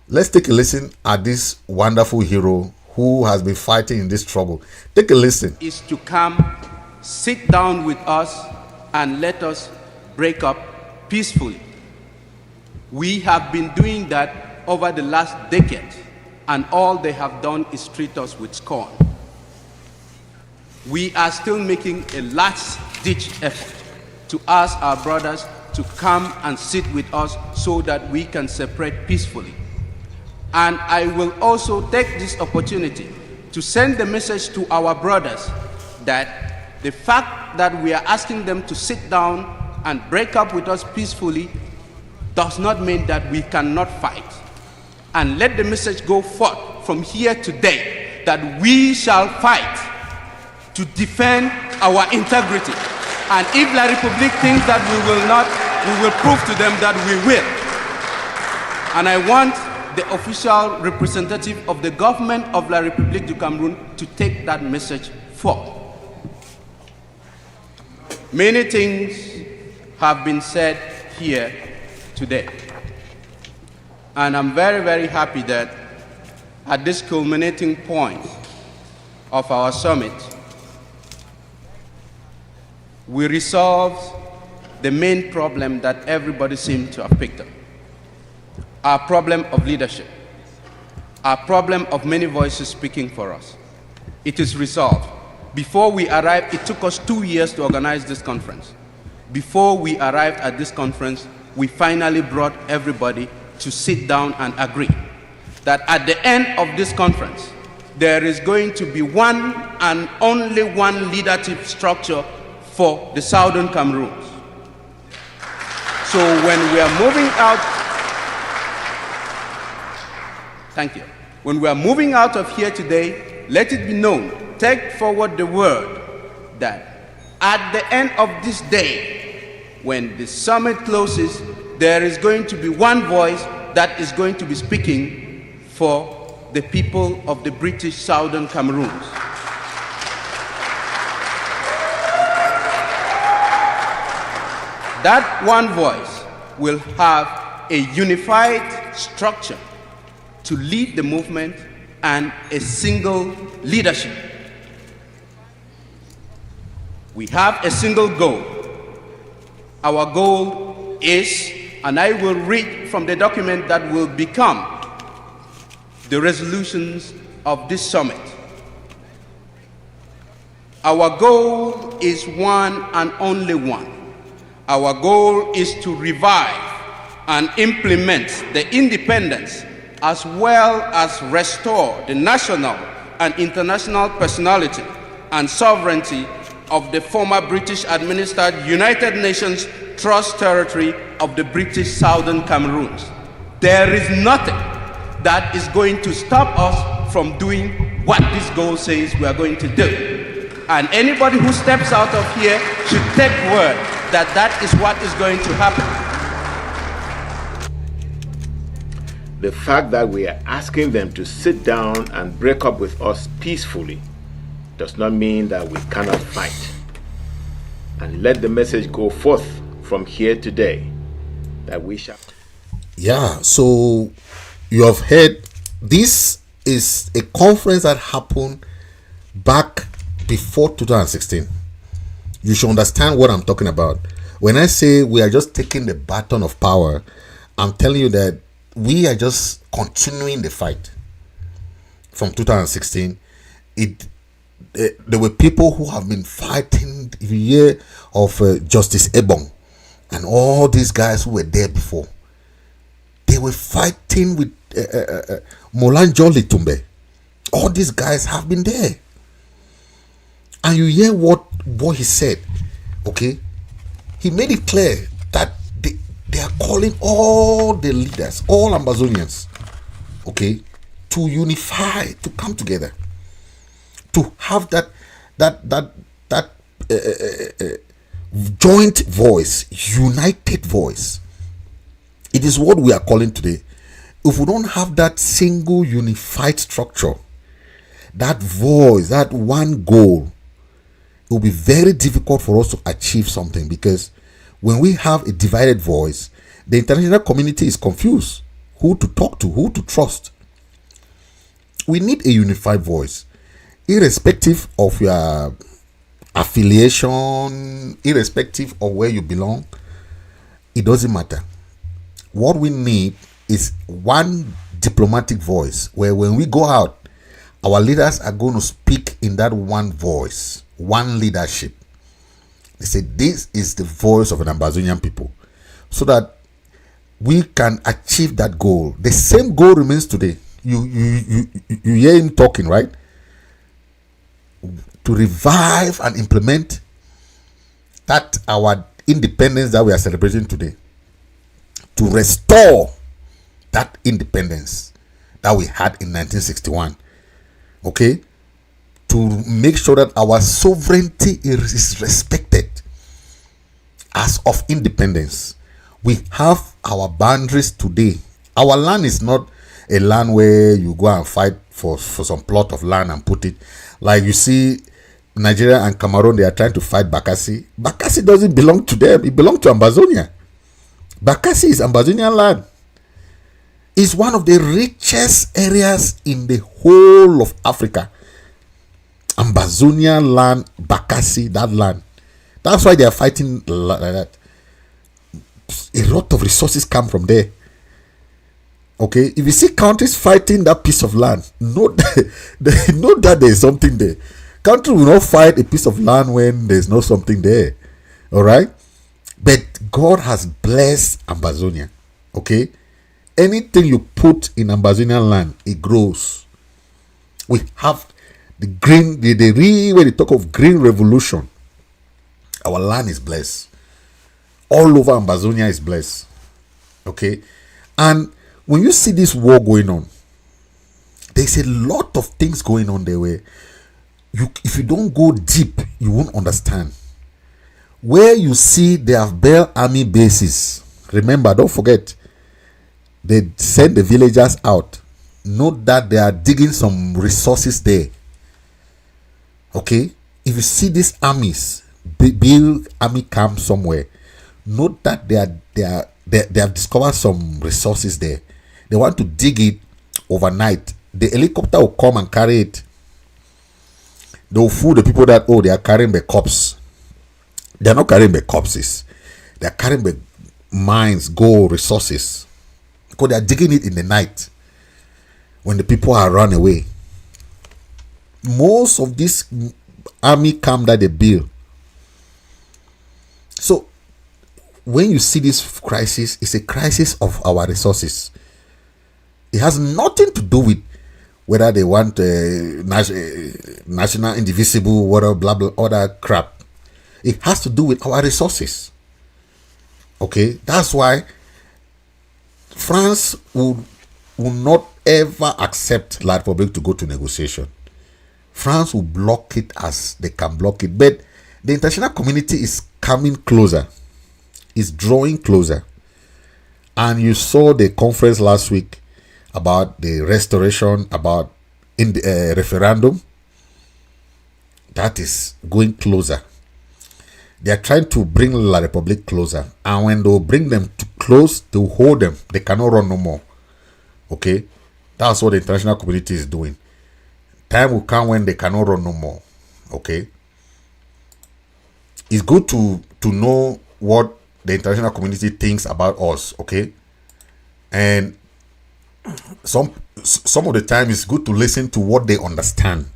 Let's take a listen at this wonderful hero who has been fighting in this struggle. Take a listen. Is to come, sit down with us, and let us break up peacefully. We have been doing that over the last decade, and all they have done is treat us with scorn. We are still making a last-ditch effort to ask our brothers to come and sit with us so that we can separate peacefully. And I will also take this opportunity to send the message to our brothers that the fact that we are asking them to sit down and break up with us peacefully does not mean that we cannot fight. And let the message go forth from here today that we shall fight to defend our integrity. And if La République thinks that we will not, we will prove to them that we will. And I want the official representative of the government of La République du Cameroon to take that message forth. Many things have been said here today. And I'm very, very happy that at this culminating point of our summit, we resolved the main problem that everybody seemed to have picked up. Our problem of leadership, our problem of many voices speaking for us. It is resolved. Before we arrived, it took us 2 years to organize this conference. Before we arrived at this conference, we finally brought everybody to sit down and agree that at the end of this conference, there is going to be one and only one leadership structure for the Southern Cameroons. So when we are moving out, thank you. When we are moving out of here today, let it be known, take forward the word that at the end of this day, when the summit closes, there is going to be one voice that is going to be speaking for the people of the British Southern Cameroons. That one voice will have a unified structure to lead the movement and a single leadership. We have a single goal. Our goal is, and I will read from the document that will become the resolutions of this summit. Our goal is one and only one. Our goal is to revive and implement the independence as well as restore the national and international personality and sovereignty of the former British-administered United Nations Trust Territory of the British Southern Cameroons. There is nothing that is going to stop us from doing what this goal says we are going to do. And anybody who steps out of here should take word that that is what is going to happen. The fact that we are asking them to sit down and break up with us peacefully does not mean that we cannot fight. And let the message go forth from here today that we shall. Yeah, so you have heard, this is a conference that happened back before 2016. You should understand what I'm talking about. When I say we are just taking the baton of power, I'm telling you that we are just continuing the fight from 2016. There were people who have been fighting the year of Justice Ebong and all these guys who were there before. They were fighting with Molanjo Litumbe. All these guys have been there. And you hear what he said, okay? He made it clear that they are calling all the leaders, all Ambazonians, okay, to unify, to come together, to have that joint voice, united voice. It is what we are calling today. If we don't have that single unified structure, that voice, that one goal, it will be very difficult for us to achieve something, because when we have a divided voice, the international community is confused who to talk to, who to trust. We need a unified voice, irrespective of your affiliation, irrespective of where you belong. It doesn't matter. What we need is one diplomatic voice, where when we go out, our leaders are going to speak in that one voice, one leadership. They say this is the voice of an Ambazonian people, so that we can achieve that goal. The same goal remains today. you hear him talking, right? To revive and implement that our independence that we are celebrating today, to restore that independence that we had in 1961, okay, to make sure that our sovereignty is respected as of independence. We have our boundaries today. Our land is not a land where you go and fight for some plot of land and put it, like you see Nigeria and Cameroon, they are trying to fight Bakassi. Bakassi doesn't belong to them. It belongs to Ambazonia. Bakassi is Ambazonian land. It's one of the richest areas in the whole of Africa. Ambazonian land, Bakassi, that land. That's why they are fighting like that. A lot of resources come from there. Okay, if you see countries fighting that piece of land, know that there is something there. Country will not fight a piece of land when there's no something there. All right, but God has blessed Ambazonia. Okay, anything you put in Ambazonian land, it grows. We have the green, when they talk of green revolution, our land is blessed. All over Ambazonia is blessed. Okay, and when you see this war going on, there's a lot of things going on there where if you don't go deep, you won't understand. Where you see they have built army bases, remember, don't forget, they send the villagers out. Note that they are digging some resources there. Okay, if you see these armies build army camp somewhere, note that they have discovered some resources there. They want to dig it overnight. The helicopter will come and carry it. They will fool the people that, oh, they are carrying the corpse. They are not carrying the corpses. They are carrying the mines, gold, resources. Because they are digging it in the night when the people are run away. Most of this army camp that they build. So when you see this crisis, it's a crisis of our resources. It has nothing to do with whether they want national indivisible, whatever, blah, blah, all that crap. It has to do with our resources. Okay, that's why France will not ever accept La Republic to go to negotiation. France will block it as they can block it. But the international community is coming closer. It's drawing closer. And you saw the conference last week about the restoration, about in the referendum. That is going closer. They are trying to bring La Republic closer. And when they bring them to close, they will hold them. They cannot run no more. Okay? That's what the international community is doing. Time will come when they cannot run no more. Okay? It's good to know what the international community thinks about us. Okay? And some of the time it's good to listen to what they understand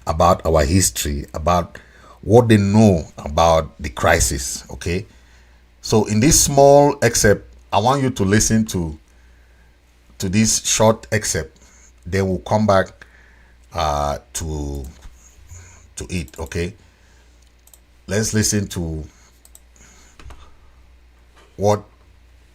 about our history, about what they know about the crisis. Okay, so in this small excerpt, I want you to listen to this short excerpt. Then we'll come back to it. Okay, let's listen to what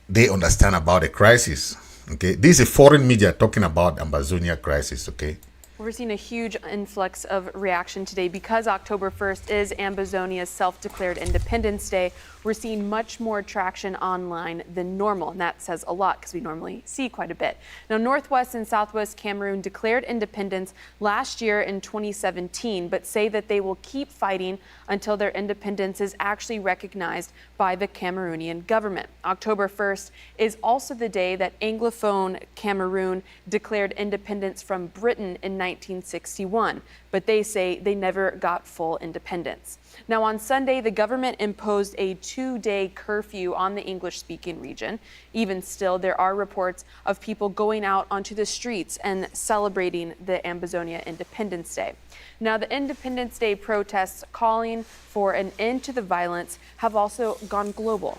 they understand about the crisis. Okay, this is a foreign media talking about Ambazonia crisis. Okay. We're seeing a huge influx of reaction today because October 1st is Ambazonia's self-declared Independence Day. We're seeing much more traction online than normal, and that says a lot because we normally see quite a bit. Now, Northwest and Southwest Cameroon declared independence last year in 2017, but say that they will keep fighting until their independence is actually recognized by the Cameroonian government. October 1st is also the day that Anglophone Cameroon declared independence from Britain in 1961, but they say they never got full independence. Now, on Sunday, the government imposed a 2-day curfew on the English-speaking region. Even still, there are reports of people going out onto the streets and celebrating the Ambazonia Independence Day. Now, the Independence Day protests calling for an end to the violence have also gone global.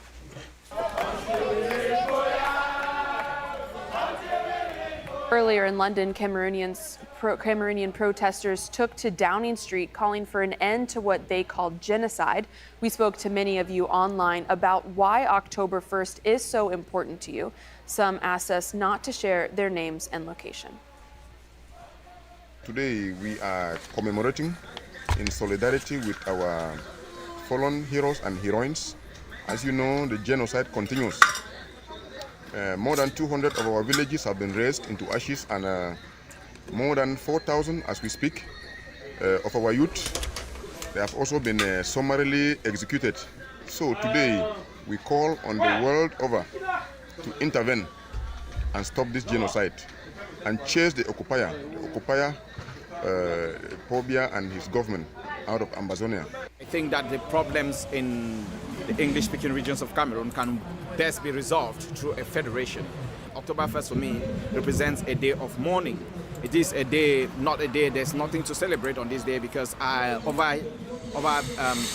Earlier in London, Cameroonian protesters took to Downing Street calling for an end to what they called genocide. We spoke to many of you online about why October 1st is so important to you. Some asked us not to share their names and location. Today we are commemorating in solidarity with our fallen heroes and heroines. As you know, the genocide continues. More than 200 of our villages have been razed into ashes, and more than 4,000 as we speak of our youth, they have also been summarily executed. So today we call on the world over to intervene and stop this genocide and chase the occupier Pobia and his government out of Ambazonia. I think that the problems in the English-speaking regions of Cameroon can best be resolved through a federation. October 1st for me represents a day of mourning. It is a day, not a day, there's nothing to celebrate on this day because over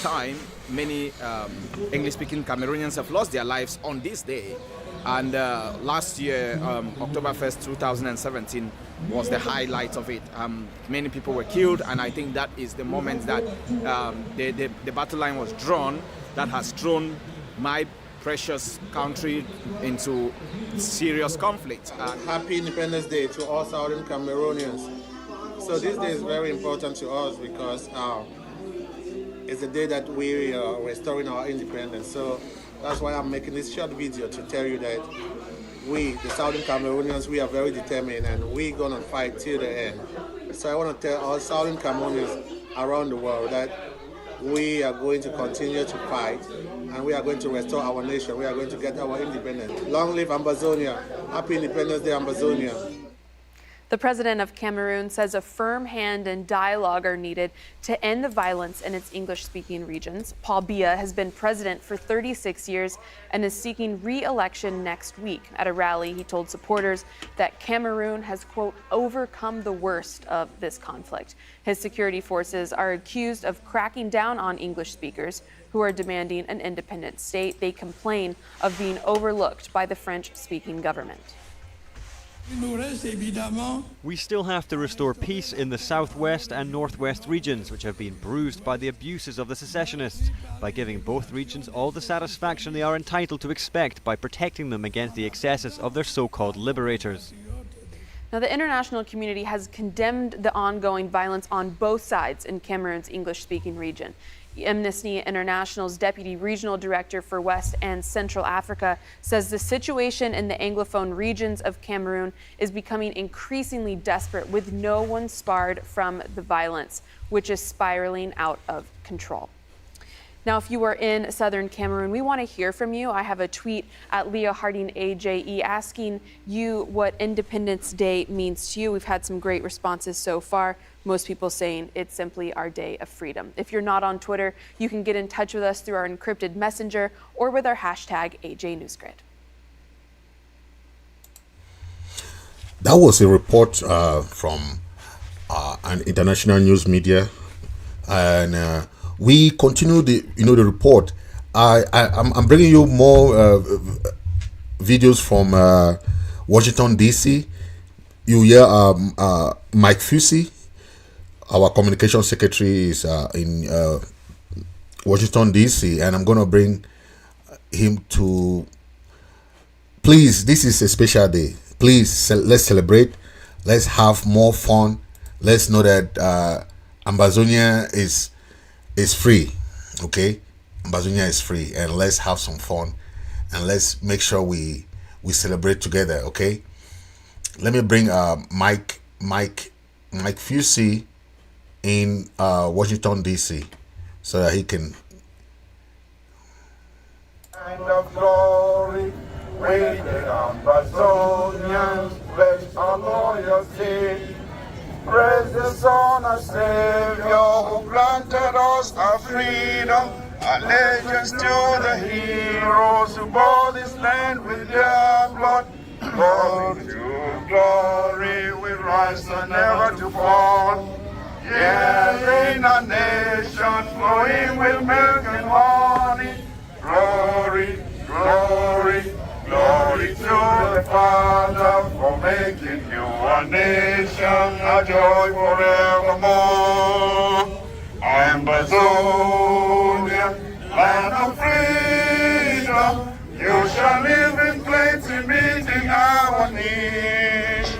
time, many English-speaking Cameroonians have lost their lives on this day. And last year, October 1st, 2017, was the highlight of it. Many people were killed, and I think that is the moment that the battle line was drawn that has thrown my precious country into serious conflict. Happy Independence Day to all Southern Cameroonians. So this day is very important to us because it's the day that we are restoring our independence. So that's why I'm making this short video to tell you that we, the Southern Cameroonians, we are very determined and we're going to fight till the end. So I want to tell all Southern Cameroonians around the world that we are going to continue to fight and we are going to restore our nation. We are going to get our independence. Long live Ambazonia. Happy Independence Day, Ambazonia. The president of Cameroon says a firm hand and dialogue are needed to end the violence in its English-speaking regions. Paul Biya has been president for 36 years and is seeking re-election next week. At a rally, he told supporters that Cameroon has, quote, overcome the worst of this conflict. His security forces are accused of cracking down on English speakers who are demanding an independent state. They complain of being overlooked by the French-speaking government. We still have to restore peace in the southwest and northwest regions, which have been bruised by the abuses of the secessionists, by giving both regions all the satisfaction they are entitled to expect by protecting them against the excesses of their so-called liberators. Now, the international community has condemned the ongoing violence on both sides in Cameroon's English-speaking region. Amnesty International's Deputy Regional Director for West and Central Africa says the situation in the Anglophone regions of Cameroon is becoming increasingly desperate, with no one spared from the violence, which is spiraling out of control. Now, if you are in southern Cameroon, we want to hear from you. I have a tweet at Leah Harding AJE asking you what Independence Day means to you. We've had some great responses so far. Most people saying it's simply our day of freedom. If you're not on Twitter, you can get in touch with us through our encrypted messenger or with our hashtag AJNewsGrid. That was a report from an international news media, and we continue the report. I'm bringing you more videos from Washington D.C. You hear Mike Fusey, our communication secretary, is in Washington D.C. and I'm going to bring him to. Please, this is a special day. Please, let's celebrate. Let's have more fun. Let's know that Ambazonia is free. Okay, Ambazonia is free, and let's have some fun, and let's make sure we celebrate together. Okay, let me bring Mike Fusey in Washington D.C. so that he can. Kind of glory, we the Ambazonians pledge our loyalty. Praise the Son and Savior who granted us our freedom. Allegiance to the heroes who bought this land with their blood. Glory to glory, we rise and never to fall. Yeah, in a nation flowing with milk and honey. Glory, glory, glory to the Father for making you our nation a joy forevermore. Ambazonia, land of freedom, you shall live in plenty, meeting our needs.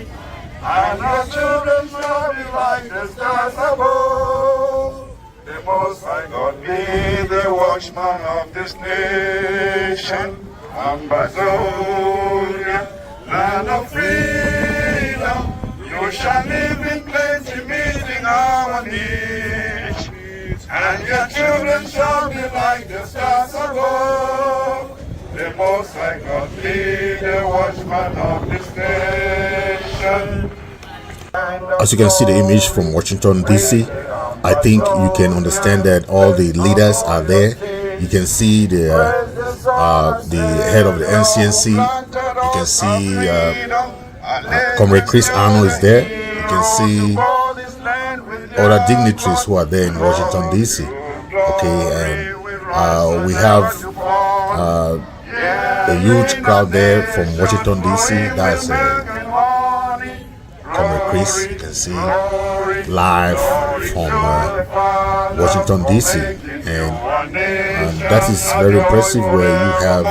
And our children shall be like the stars above. The Most High God be the watchman of this nation. Ambazonia, land of freedom, you shall live in plenty, meeting our needs. And your children shall be like the stars above. The Most High God be the watchman of this nation. As you can see the image from Washington DC, I think you can understand that all the leaders are there. You can see the head of the NCNC. You can see Comrade Chris Arno is there. You can see other dignitaries who are there in Washington DC. Okay, and we have a huge crowd there from Washington DC. That's Comrade Chris, you can see live from Washington DC, and that is very impressive, where you have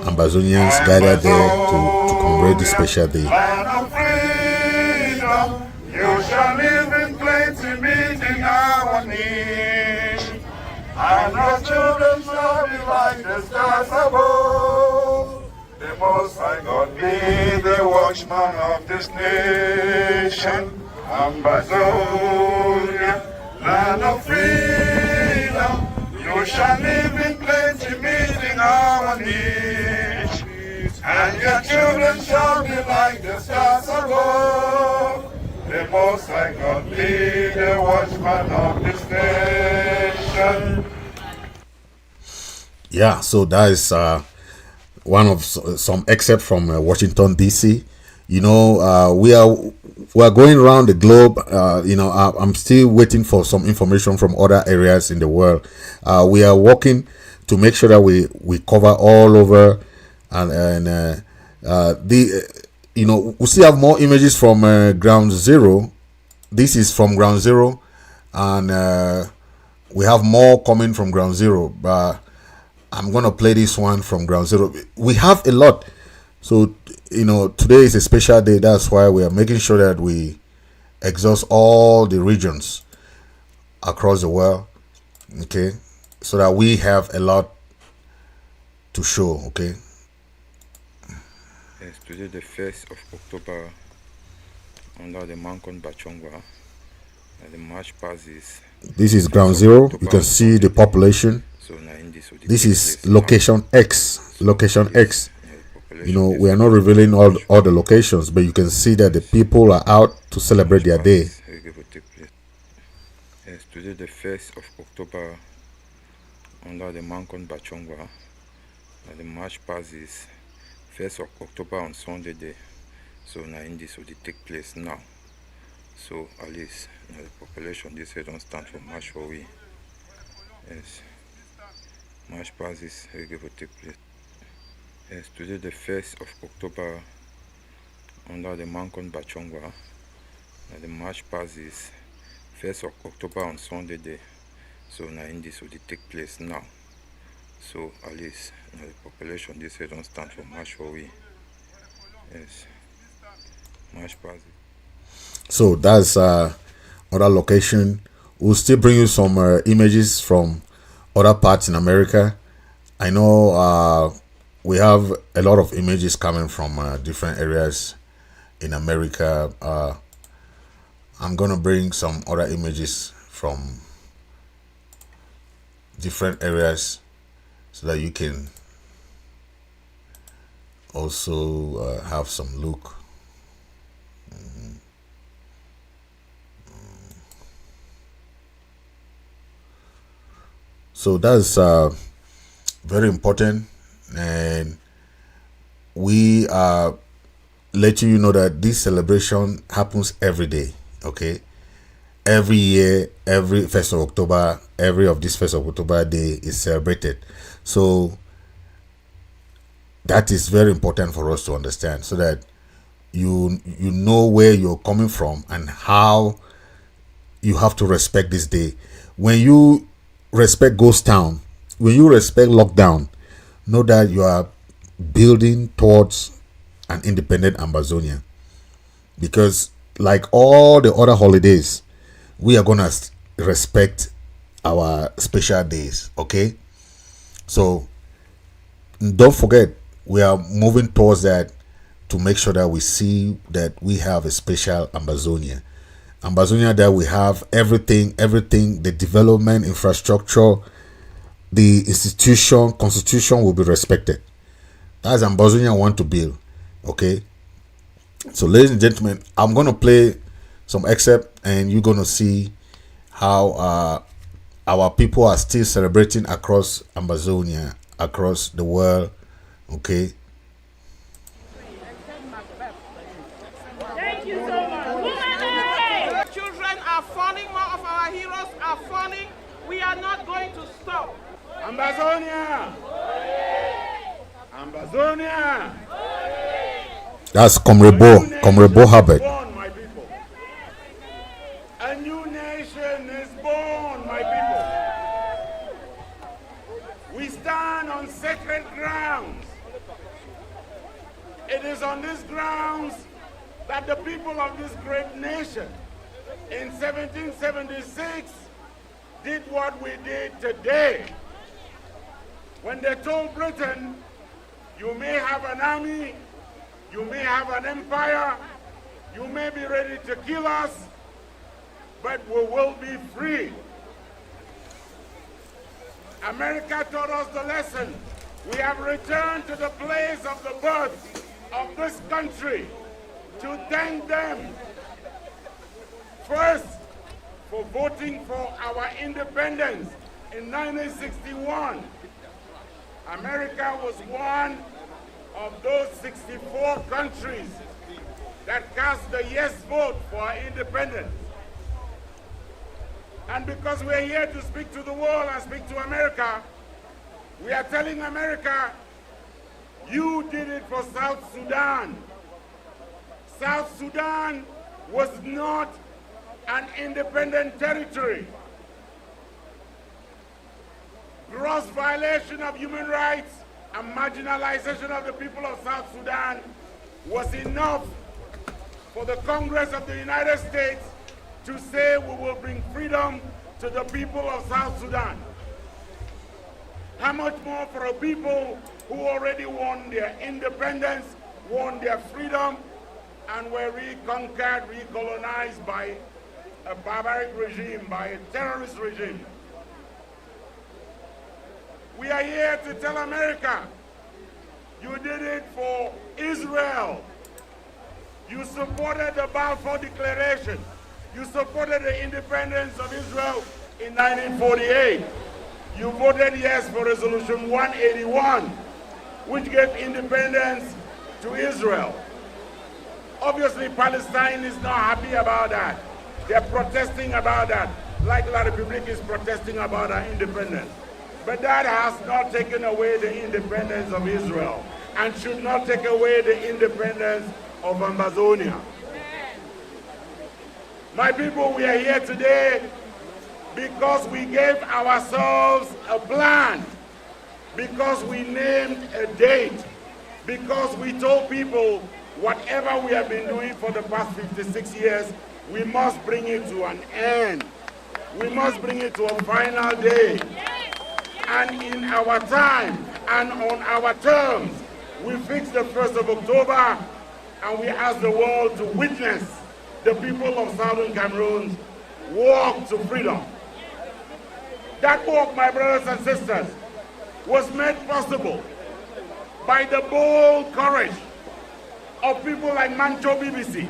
Ambazonians gathered there to commemorate this special day. You shall live in plenty, meeting our needs. And our children shall be like the stars above. The Most High God be the watchman of this nation. Ambazonia, land of freedom, you shall live in plenty, meeting our needs. And your children shall be like the stars above. The Most High God be the watchman of this nation. Yeah, so that is one of some excerpt from Washington DC. You know, we are going around the globe. You know, I'm still waiting for some information from other areas in the world. We are working to make sure that we cover all over, and you know, we still have more images from Ground Zero. This is from Ground Zero, and we have more coming from Ground Zero, but I'm gonna play this one from Ground Zero. We have a lot, so you know, today is a special day. That's why we are making sure that we exhaust all the regions across the world, okay, so that we have a lot to show. Okay, yes, today the 1st of October, under the Mancon Bachongwa, the march passes. This is Ground Zero. You can see the population. This is location X. Location X. You know, we are not revealing all the locations, but you can see that the people are out to celebrate their day. Yes, today the 1st of October, under the Mancon Bachongwa, the march passes 1st of October on Sunday day. So now in this will take place now. So at least the population this way don't stand for march for we. Yes. March passes will take place. Yes, today the 1st of October, under the Mancon Bachongwa, the march passes 1st of October on Sunday day. So now in this will take place now. So at least the population this way don't stand for march for we. Yes. March passes. So that's other location. We'll still bring you some images from other parts in America. I know we have a lot of images coming from different areas in America. I'm gonna bring some other images from different areas so that you can also have some look. So that's very important, and we are letting you know that this celebration happens every day. Okay, every year, every 1st of October, every of this 1st of October day is celebrated. So that is very important for us to understand, so that you know where you're coming from and how you have to respect this day. When you respect ghost town, when you respect lockdown, know that you are building towards an independent Ambazonia. Because like all the other holidays, we are gonna respect our special days. Okay, so don't forget, we are moving towards that to make sure that we see that we have a special Ambazonia. Ambazonia that we have everything, the development, infrastructure, the institution, constitution will be respected. That's Ambazonia want to build. Okay. So ladies and gentlemen, I'm going to play some excerpt and you're going to see how our people are still celebrating across Ambazonia, across the world. Okay. Thank you so much. Children are funny, more of our heroes are funny. We are not going to stop. Ambazonia! Ambazonia! That's Comrade Bo Hubbard. A new nation is born, my people. We stand on sacred grounds. It is on these grounds that the people of this great nation in 1776 did what we did today. When they told Britain, you may have an army, you may have an empire, you may be ready to kill us, but we will be free. America taught us the lesson. We have returned to the place of the birth of this country to thank them first for voting for our independence in 1961. America was one of those 64 countries that cast the yes vote for our independence. And because we're here to speak to the world and speak to America, we are telling America, you did it for South Sudan. South Sudan was not an independent territory. Gross violation of human rights and marginalization of the people of South Sudan was enough for the Congress of the United States to say we will bring freedom to the people of South Sudan. How much more for a people who already won their independence, won their freedom, and were reconquered, recolonized by a barbaric regime, by a terrorist regime. We are here to tell America, you did it for Israel. You supported the Balfour Declaration. You supported the independence of Israel in 1948. You voted yes for Resolution 181, which gave independence to Israel. Obviously, Palestine is not happy about that. They're protesting about that, like La République is protesting about our independence. But that has not taken away the independence of Israel and should not take away the independence of Ambazonia. My people, we are here today because we gave ourselves a plan, because we named a date, because we told people whatever we have been doing for the past 56 years, we must bring it to an end. We must bring it to a final day. And in our time and on our terms, we fixed the 1st of October and we asked the world to witness the people of Southern Cameroon walk to freedom. That walk, my brothers and sisters, was made possible by the bold courage of people like Mancho BBC,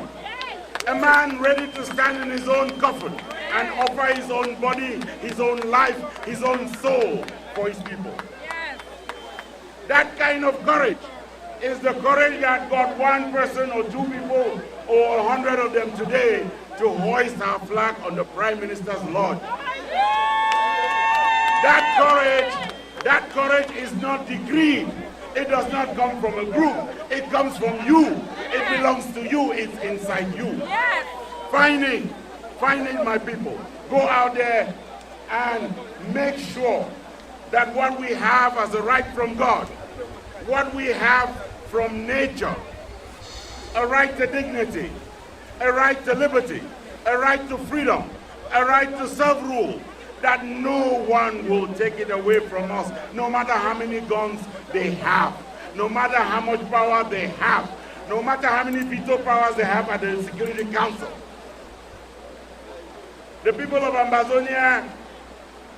a man ready to stand in his own coffin and offer his own body, his own life, his own soul for his people. That kind of courage is the courage that got one person or two people or 100 of them today to hoist our flag on the Prime Minister's lodge. That courage is not decreed. It does not come from a group. It comes from you. It belongs to you. It's inside you. Yes. Finding my people. Go out there and make sure that what we have as a right from God, what we have from nature, a right to dignity, a right to liberty, a right to freedom, a right to self-rule, that no one will take it away from us, no matter how many guns they have, no matter how much power they have, no matter how many veto powers they have at the Security Council. The people of Ambazonia,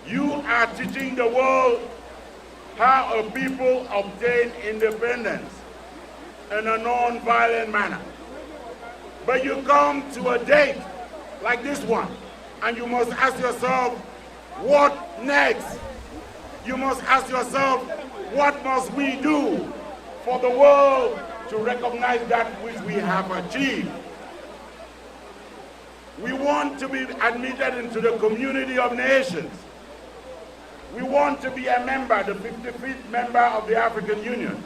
you are teaching the world how a people obtain independence in a non-violent manner. But you come to a date like this one, and you must ask yourself, what next? You must ask yourself, what must we do for the world to recognize that which we have achieved? We want to be admitted into the community of nations. We want to be a member, the 55th member of the African Union.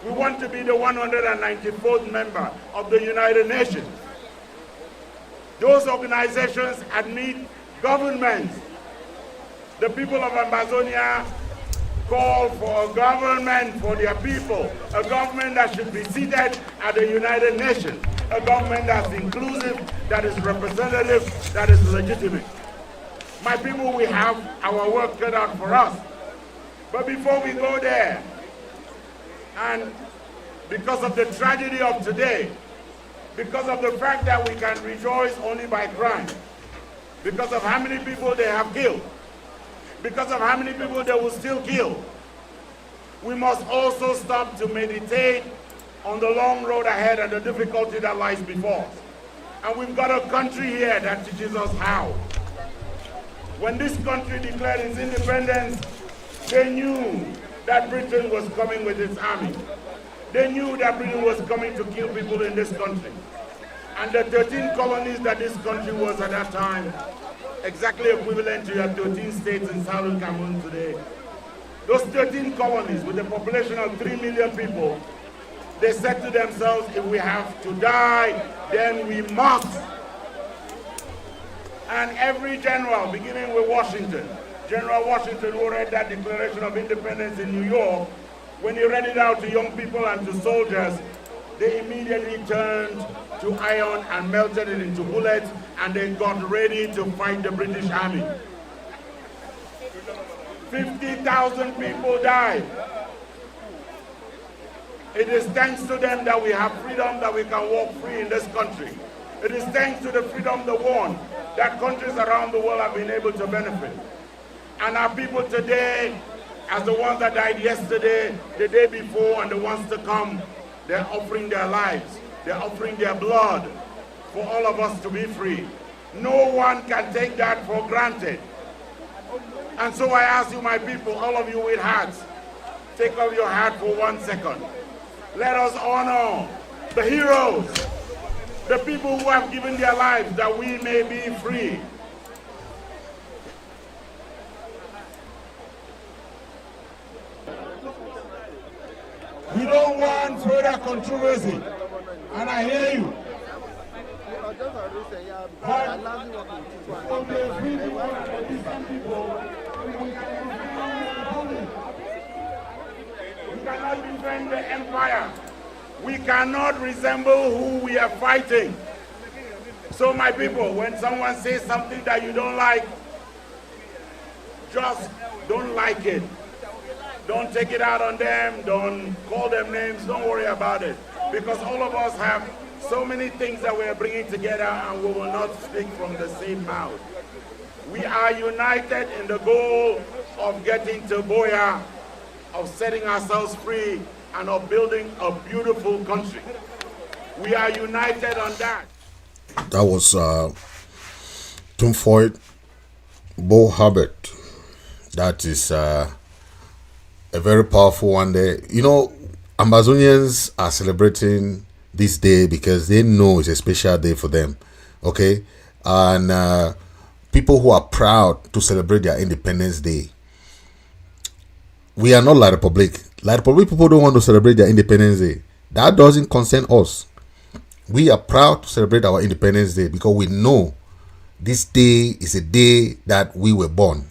We want to be the 194th member of the United Nations. Those organizations admit governments. The people of Ambazonia call for a government for their people, a government that should be seated at the United Nations, a government that's inclusive, that is representative, that is legitimate. My people, we have our work cut out for us. But before we go there, and because of the tragedy of today, because of the fact that we can rejoice only by crime, because of how many people they have killed, because of how many people they will still kill, we must also stop to meditate on the long road ahead and the difficulty that lies before us. And we've got a country here that teaches us how. When this country declared its independence, they knew that Britain was coming with its army. They knew that Britain was coming to kill people in this country. And the 13 colonies that this country was at that time, exactly equivalent to your 13 states in southern Cameroon today. Those 13 colonies with a population of 3 million people, they said to themselves, if we have to die, then we must. And every general, beginning with Washington, General Washington, who read that Declaration of Independence in New York, when he read it out to young people and to soldiers, they immediately turned to iron and melted it into bullets, and they got ready to fight the British Army. 50,000 people died. It is thanks to them that we have freedom, that we can walk free in this country. It is thanks to the freedom they won that countries around the world have been able to benefit. And our people today, as the ones that died yesterday, the day before, and the ones to come, they're offering their lives. They're offering their blood for all of us to be free. No one can take that for granted. And so I ask you, my people, all of you with hats, take off your hat for 1 second. Let us honor the heroes, the people who have given their lives that we may be free. We don't want further controversy, and I hear you. But from the free people and the decent people, we cannot defend the empire. We cannot resemble who we are fighting. So my people, when someone says something that you don't like, just don't like it. Don't take it out on them, don't call them names, don't worry about it. Because all of us have so many things that we are bringing together, and we will not speak from the same mouth. We are united in the goal of getting to Boya, of setting ourselves free, and of building a beautiful country. We are united on that. That was Tom Floyd Bo Herbert. That is a very powerful one there. You know, Ambazonians are celebrating this day because they know it's a special day for them. Okay? And people who are proud to celebrate their Independence Day. We are not La Republique. Like Republic people don't want to celebrate their Independence Day. That doesn't concern us. We are proud to celebrate our Independence Day because we know this day is a day that we were born.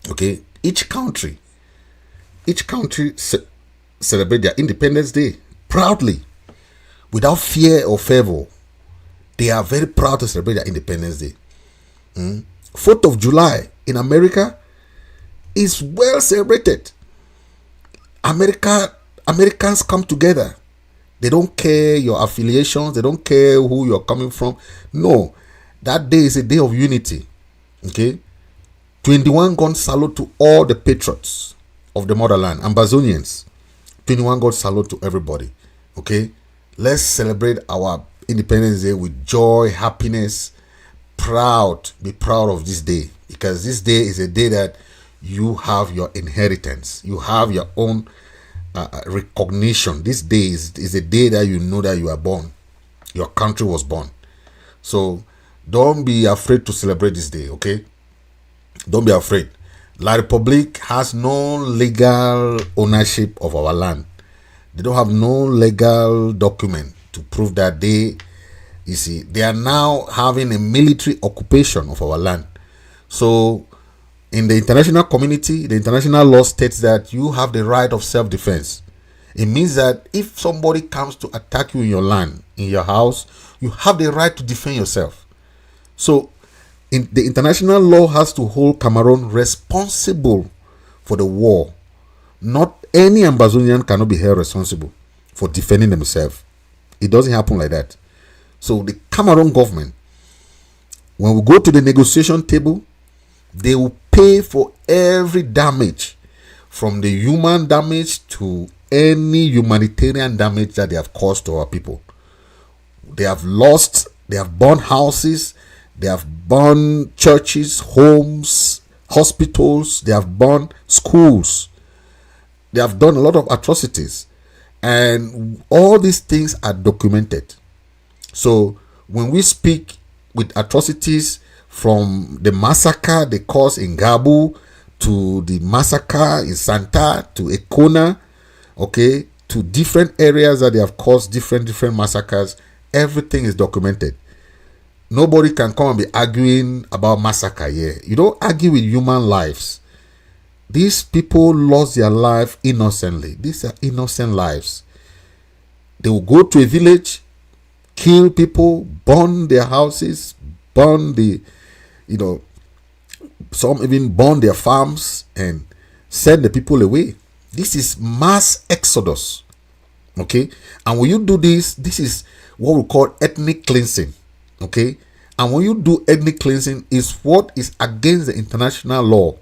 Okay, each country celebrate their Independence Day proudly, without fear or favor. They are very proud to celebrate their Independence Day. 4th of July in America is well celebrated. Americans come together. They don't care your affiliations. They don't care who you're coming from. No, that day is a day of unity. Okay, 21 gun salute to all the patriots of the motherland, Ambazonians. 21 gun salute to everybody. Okay, let's celebrate our Independence Day with joy, happiness, be proud of this day, because this day is a day that you have your inheritance. You have your own recognition. This day is a day that you know that you are born. Your country was born. So don't be afraid to celebrate this day, okay? Don't be afraid. La Republique has no legal ownership of our land. They don't have no legal document to prove that you see, they are now having a military occupation of our land. So in the international community, the international law states that you have the right of self-defense. It means that if somebody comes to attack you in your land, in your house, you have the right to defend yourself. So the international law has to hold Cameroon responsible for the war. Not any Ambazonian cannot be held responsible for defending themselves. It doesn't happen like that. So the Cameroon government, when we go to the negotiation table, they will pay for every damage, from the human damage to any humanitarian damage that they have caused to our people. They have burned houses, they have burned churches, homes, hospitals, they have burned schools. They have done a lot of atrocities, and all these things are documented. So when we speak with atrocities, from the massacre they caused in Gabu, to the massacre in Santa, to Ekona, okay, to different areas that they have caused different massacres, everything is documented. Nobody can come and be arguing about massacre here. You don't argue with human lives. These people lost their life innocently. These are innocent lives. They will go to a village, kill people, burn their houses, burn some even burn their farms and send the people away. This is mass exodus. Okay? And when you do this is what we call ethnic cleansing. Okay? And when you do ethnic cleansing, is what is against the international law.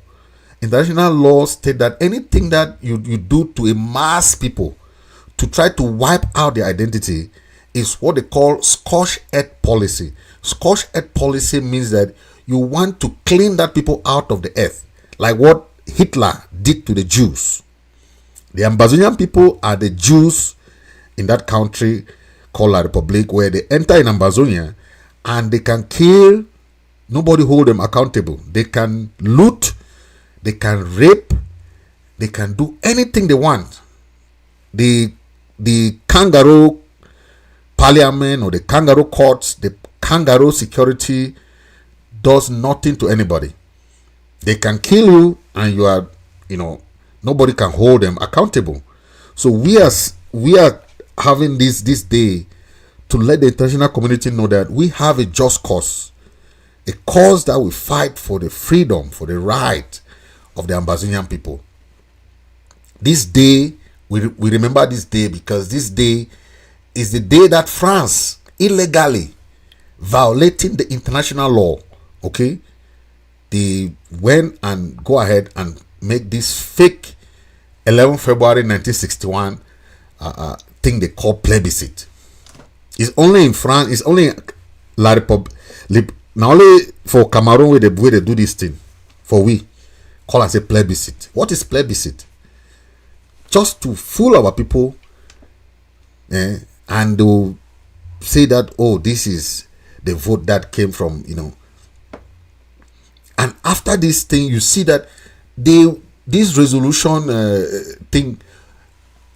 International law state that anything that you do to a mass people to try to wipe out their identity is what they call scorched earth policy. Scorched earth policy means that you want to clean that people out of the earth, like what Hitler did to the Jews. The Ambazonian people are the Jews in that country called La Republique, where they enter in Ambazonia and they can kill. Nobody hold them accountable. They can loot, they can rape, they can do anything they want. The kangaroo parliament or the kangaroo courts, the kangaroo security does nothing to anybody. They can kill you and you are, nobody can hold them accountable. So we are having this day to let the international community know that we have a just cause, a cause that we fight for the freedom, for the right of the Ambazonian people. This day, we remember this day because this day is the day that France illegally, violating the international law, okay, they went and go ahead and make this fake 11 February 1961 thing they call plebiscite. It's only in France, it's only in La Republique, now only for Cameroon where they do this thing, for we call as a plebiscite. What is plebiscite? Just to fool our people, and they'll say that, oh, this is the vote that came from, and after this thing, you see that this resolution thing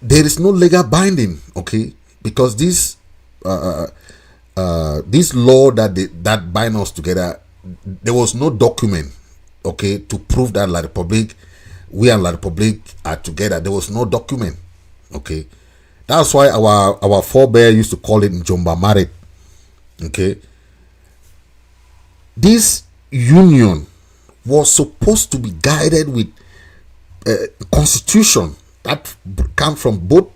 there is no legal binding, okay, because this law that bind us together, there was no document, okay, to prove that La Republique, we and La Republique are together. There was no document, okay. That's why our forebear used to call it Njomba Maret, okay. This union was supposed to be guided with constitution that come from both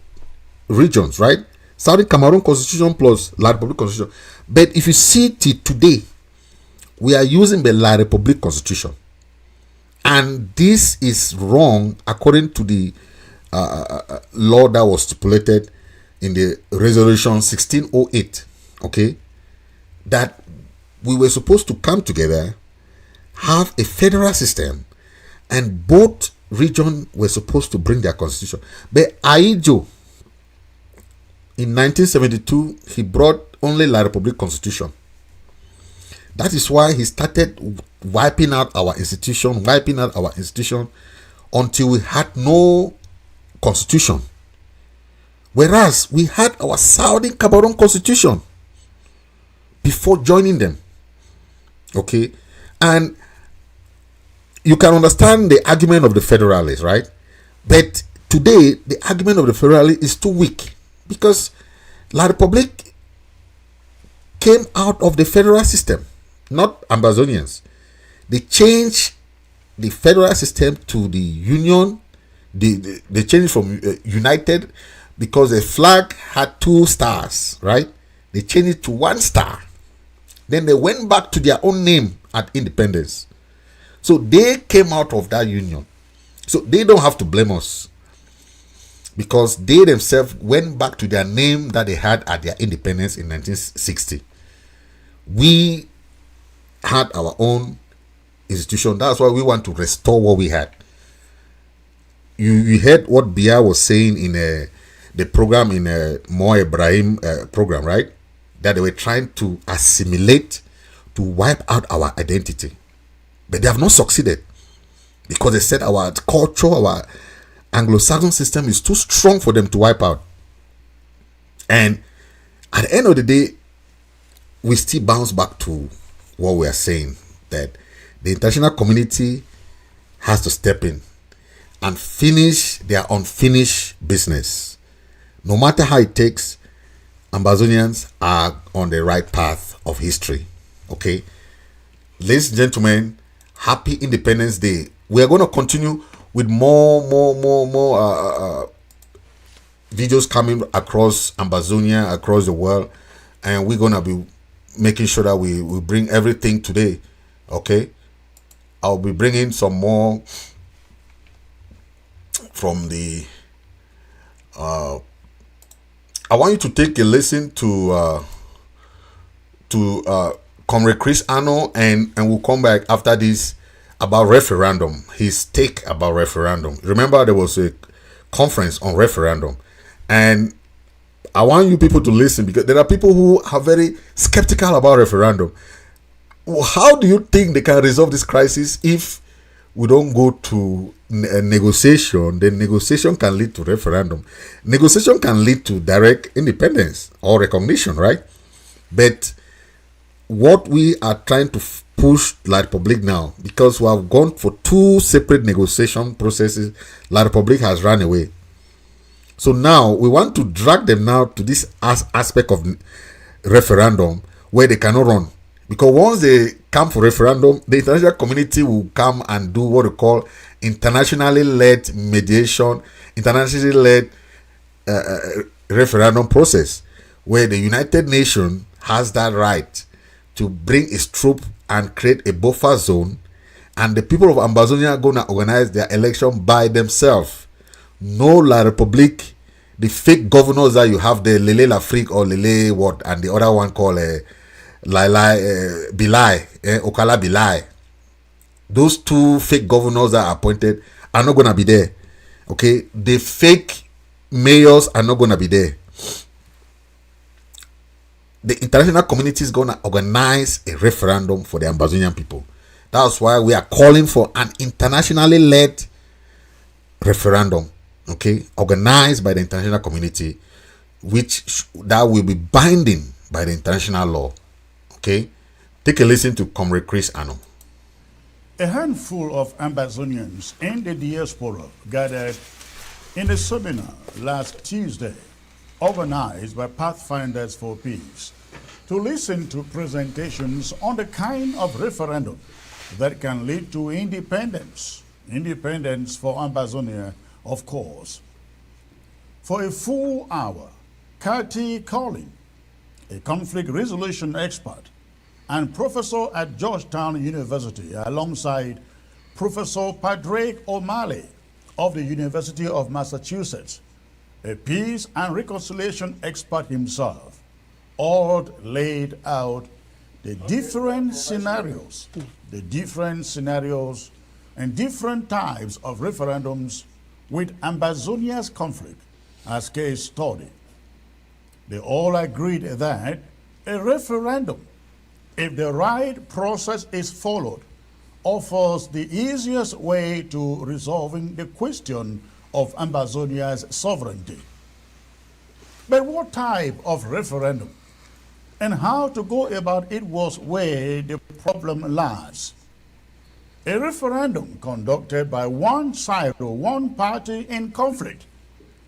regions, right? Southern Cameroon constitution plus La Republique constitution. But if you see till today, we are using the La Republique constitution, and this is wrong according to the law that was stipulated in the resolution 1608, okay, that we were supposed to come together, have a federal system, and both regions were supposed to bring their constitution. But Aijo, in 1972, he brought only La Republique constitution. That is why he started wiping out our institution until we had no constitution. Whereas we had our Southern Cameroon constitution before joining them. Okay, and you can understand the argument of the federalists, right? But today, the argument of the federalists is too weak because La Republique came out of the federal system, not Ambazonians. They changed the federal system to the union. They changed from united because the flag had 2 stars, right? They changed it to 1 star. Then they went back to their own name at independence. So they came out of that union. So they don't have to blame us, because they themselves went back to their name that they had at their independence in 1960. We had our own institution. That's why we want to restore what we had. You heard what Bia was saying in the program, in Mo Ibrahim program, right? That they were trying to assimilate, to wipe out our identity. But they have not succeeded, because they said our culture, our Anglo-Saxon system is too strong for them to wipe out. And at the end of the day, we still bounce back to what we are saying, that the international community has to step in and finish their unfinished business. No matter how it takes, Ambazonians are on the right path of history. Okay, ladies and gentlemen, happy Independence Day. We are going to continue with more videos coming across Ambazonia, across the world, and we're going to be making sure that we bring everything today. Okay, I'll be bringing some more from the I want you to take a listen to Comrade Chris Arno, and we'll come back after this about referendum, his take about referendum. Remember, there was a conference on referendum, and I want you people to listen, because there are people who are very skeptical about referendum. How do you think they can resolve this crisis if we don't go to a negotiation? Then negotiation can lead to referendum. Negotiation can lead to direct independence or recognition, right? But what we are trying to push La Republique now, because we have gone for 2 separate negotiation processes, La Republique has run away. So now we want to drag them now to this aspect of referendum where they cannot run. Because once they come for referendum, the international community will come and do what we call internationally led mediation, internationally led referendum process, where the United Nations has that right to bring its troop and create a buffer zone, and the people of Ambazonia are going to organize their election by themselves. No La Republique, the fake governors that you have, the Lele L'Afrique or Lele what, and the other one called Bilai, Okala Bilai. Those 2 fake governors that are appointed are not going to be there. Okay, the fake mayors are not going to be there. The international community is going to organize a referendum for the Ambazonian people. That's why we are calling for an internationally led referendum. okay, organized by the international community, that will be binding by the international law. Okay, take a listen to Comrade Chris Ano. A handful of Ambazonians in the diaspora gathered in a seminar last Tuesday, organized by Pathfinders for Peace, to listen to presentations on the kind of referendum that can lead to independence. Independence for Ambazonia, of course. For a full hour, Kati Collin, a conflict resolution expert and professor at Georgetown University, alongside Professor Padraig O'Malley of the University of Massachusetts, a peace and reconciliation expert himself, all laid out the different scenarios and different types of referendums with Ambazonia's conflict as case study. They all agreed that a referendum, if the right process is followed, offers the easiest way to resolving the question of Ambazonia's sovereignty. But what type of referendum and how to go about it was where the problem lies. A referendum conducted by one side or one party in conflict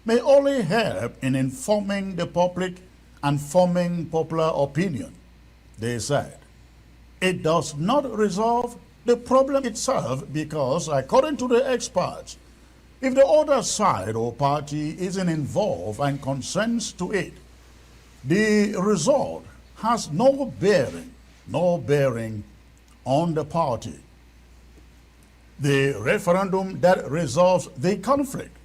may only help in informing the public and forming popular opinion, they said. It does not resolve the problem itself because, according to the experts, if the other side or party isn't involved and consents to it, the result has no bearing on the party. The referendum that resolves the conflict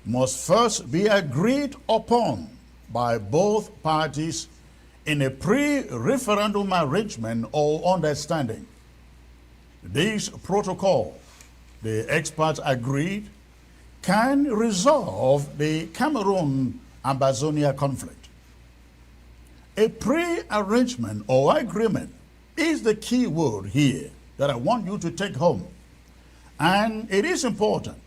must first be agreed upon by both parties in a pre-referendum arrangement or understanding. This protocol, the experts agreed, can resolve the Cameroon-Ambazonia conflict. A pre-arrangement or agreement is the key word here that I want you to take home. And it is important,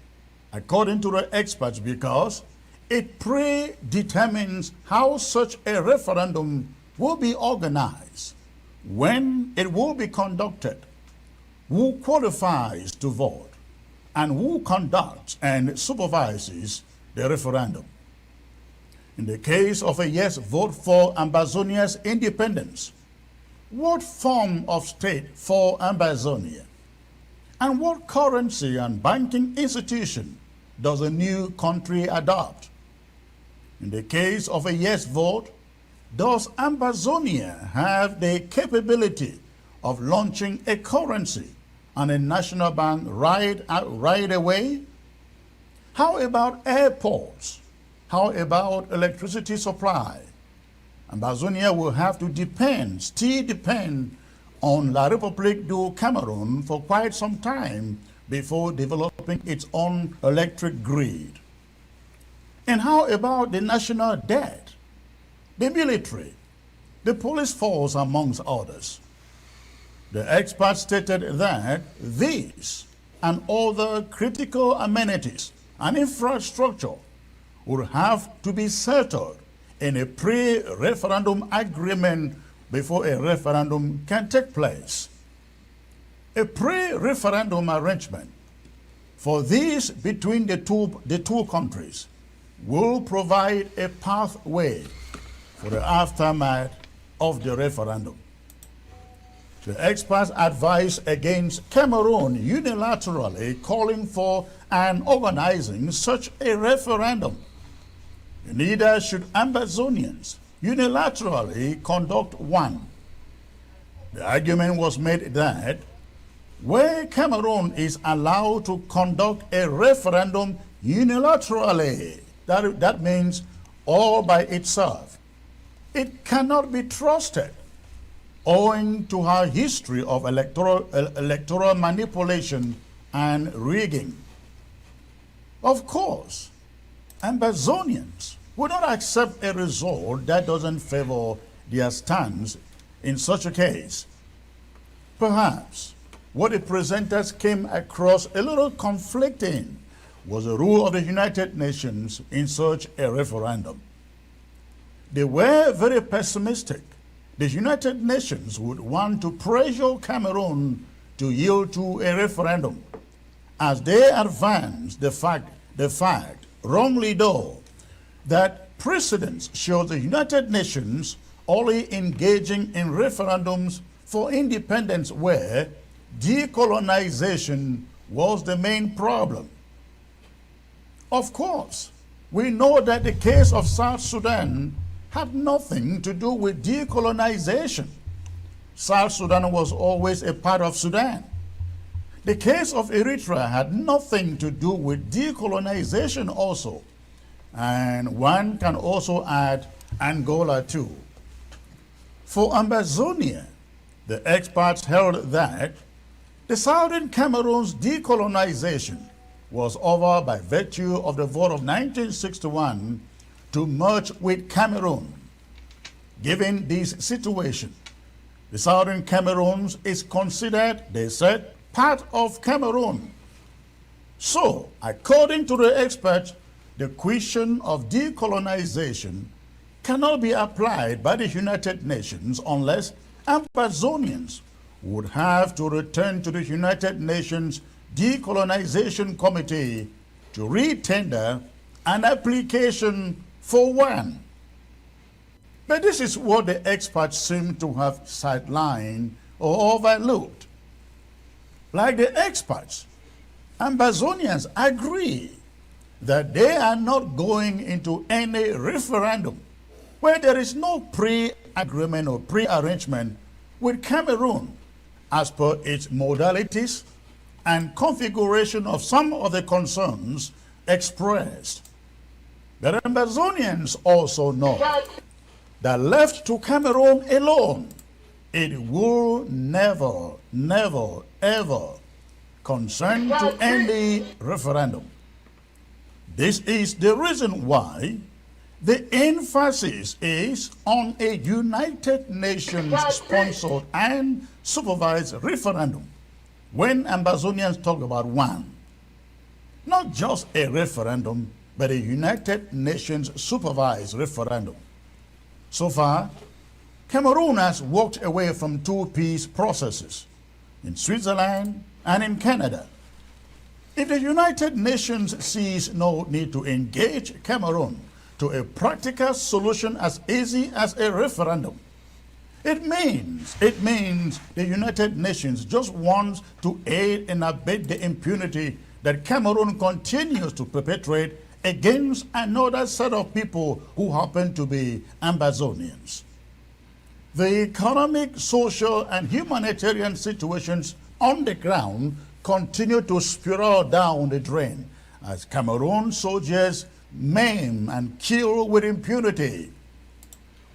according to the experts, because it predetermines how such a referendum will be organized, when it will be conducted, who qualifies to vote, and who conducts and supervises the referendum. In the case of a yes vote for Ambazonia's independence, what form of state for Ambazonia? And what currency and banking institution does a new country adopt? In the case of a yes vote, does Ambazonia have the capability of launching a currency and a national bank right away? How about airports? How about electricity supply? Ambazonia will have to still depend on La République du Cameroon for quite some time before developing its own electric grid. And how about the national debt, the military, the police force, amongst others? The experts stated that these and other critical amenities and infrastructure would have to be settled in a pre-referendum agreement before a referendum can take place. A pre-referendum arrangement for this between the two countries will provide a pathway for the aftermath of the referendum. The experts advise against Cameroon unilaterally calling for and organizing such a referendum. Neither should Ambazonians unilaterally conduct one. The argument was made that where Cameroon is allowed to conduct a referendum unilaterally, that means all by itself, it cannot be trusted owing to her history of electoral manipulation and rigging. Of course, Ambazonians would not accept a result that doesn't favor their stance in such a case. Perhaps what the presenters came across a little conflicting was the rule of the United Nations in such a referendum. They were very pessimistic. The United Nations would want to pressure Cameroon to yield to a referendum, as they advanced the fact, wrongly though, that precedents show the United Nations only engaging in referendums for independence where decolonization was the main problem. Of course, we know that the case of South Sudan had nothing to do with decolonization. South Sudan was always a part of Sudan. The case of Eritrea had nothing to do with decolonization also. And one can also add Angola too. For Ambazonia, the experts held that the Southern Cameroon's decolonization was over by virtue of the vote of 1961 to merge with Cameroon. Given this situation, the Southern Cameroon is considered, they said, part of Cameroon. So, according to the experts, the question of decolonization cannot be applied by the United Nations unless Ambazonians would have to return to the United Nations Decolonization Committee to retender an application for one. But this is what the experts seem to have sidelined or overlooked. Like the experts, Ambazonians agree that they are not going into any referendum where there is no pre-agreement or pre-arrangement with Cameroon as per its modalities and configuration of some of the concerns expressed. The Ambazonians also know that left to Cameroon alone, it will never, ever consent to any referendum. This is the reason why the emphasis is on a United Nations-sponsored and supervised referendum when Ambazonians talk about one. Not just a referendum, but a United Nations-supervised referendum. So far, Cameroon has walked away from two peace processes in Switzerland and in Canada. If the United Nations sees no need to engage Cameroon to a practical solution as easy as a referendum, it means the United Nations just wants to aid and abet the impunity that Cameroon continues to perpetrate against another set of people who happen to be Ambazonians. The economic, social, and humanitarian situations on the ground continue to spiral down the drain as Cameroon soldiers maim and kill with impunity.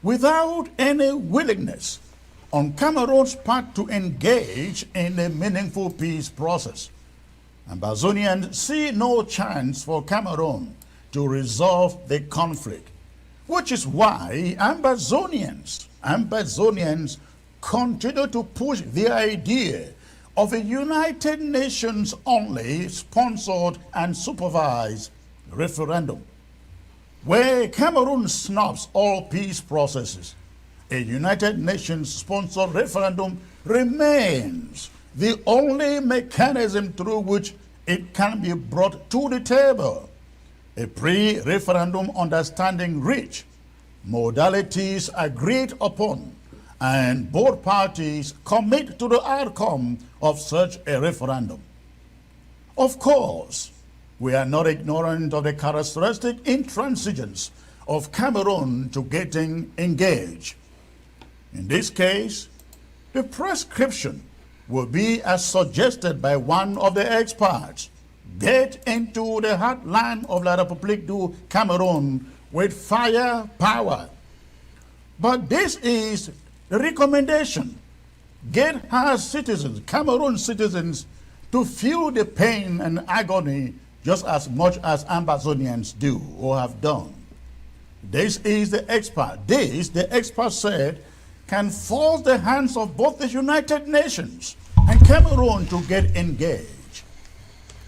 Without any willingness on Cameroon's part to engage in a meaningful peace process, Ambazonians see no chance for Cameroon to resolve the conflict, which is why Ambazonians continue to push the idea of a United Nations only sponsored and supervised referendum. Where Cameroon snubs all peace processes, a United Nations sponsored referendum remains the only mechanism through which it can be brought to the table. A pre-referendum understanding reached, modalities agreed upon, and both parties commit to the outcome of such a referendum. Of course, we are not ignorant of the characteristic intransigence of Cameroon to getting engaged. In this case, the prescription will be as suggested by one of the experts: get into the heartland of La République du Cameroon with firepower. But this is the recommendation. Get her citizens, Cameroon citizens, to feel the pain and agony just as much as Ambazonians do or have done. This is the expert. This, the expert said, can force the hands of both the United Nations and Cameroon to get engaged.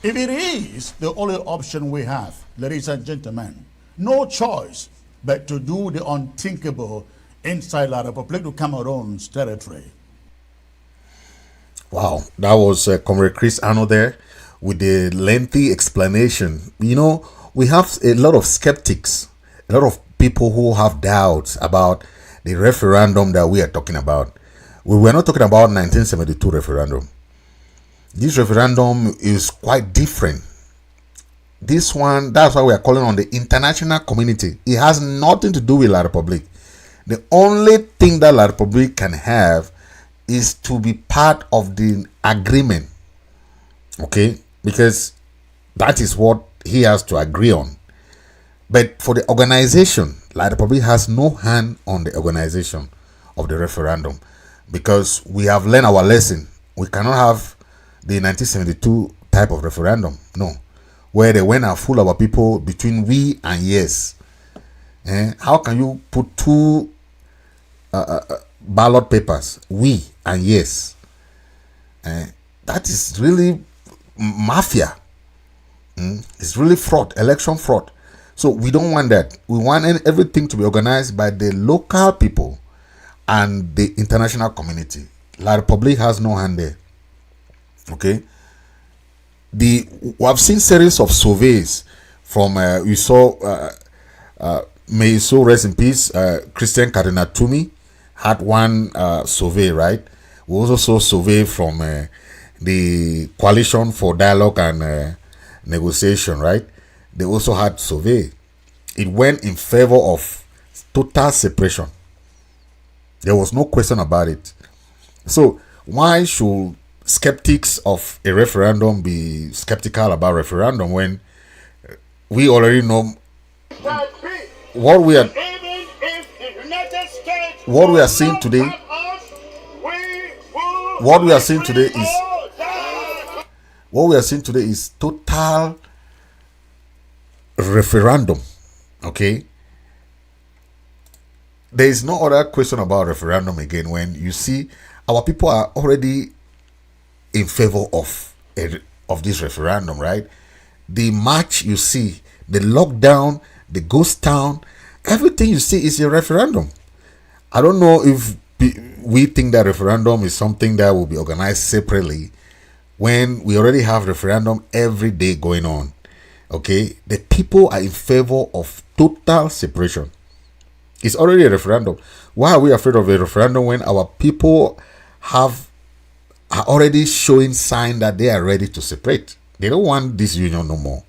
If it is the only option we have, ladies and gentlemen, no choice but to do the unthinkable inside La République du Cameroon's territory. Wow, that was Comrade Chris Arno there with the lengthy explanation. You know, we have a lot of skeptics, a lot of people who have doubts about the referendum that we are talking about. We were not talking about 1972 referendum. This referendum is quite different. This one, that's why we are calling on the international community. It has nothing to do with La République. The only thing that La République can have is to be part of the agreement. Okay? Because that is what he has to agree on. But for the organization, La République has no hand on the organization of the referendum. Because we have learned our lesson. We cannot have the 1972 type of referendum. No. Where they went and fool our people between we and yes. How can you put two ballot papers, we and yes? That is really mafia. It's really fraud, election fraud. So we don't want that. We want everything to be organized by the local people and the international community. La République has no hand there. Okay? We have seen series of surveys from we saw may he so rest in peace, Christian Cardinal Tumi had one survey, right? We also saw survey from the Coalition for Dialogue and Negotiation, right? They also had survey. It went in favor of total separation. There was no question about it. So why should skeptics of a referendum be skeptical about referendum when we already know what we are seeing today? What we are seeing today is total referendum. Okay, there is no other question about referendum again when you see our people are already in favor of this referendum, right? The march you see, the lockdown, the ghost town, everything you see is a referendum. I don't know if we think that referendum is something that will be organized separately when we already have referendum every day going on. Okay, the people are in favor of total separation. It's already a referendum. Why are we afraid of a referendum when our people are already showing sign that they are ready to separate? They don't want this union no more.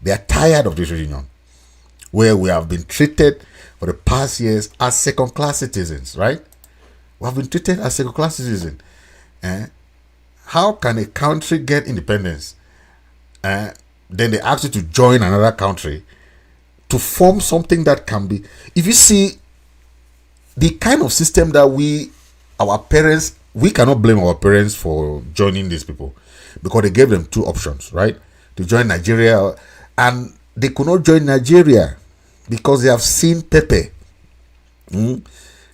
They are tired of this union where we have been treated for the past years as second-class citizens, right? We have been treated as second-class citizens. How can a country get independence? Then they ask you to join another country to form something that can be. If you see the kind of system that our parents, we cannot blame our parents for joining these people because they gave them two options, right? To join Nigeria, and they could not join Nigeria because they have seen Pepe.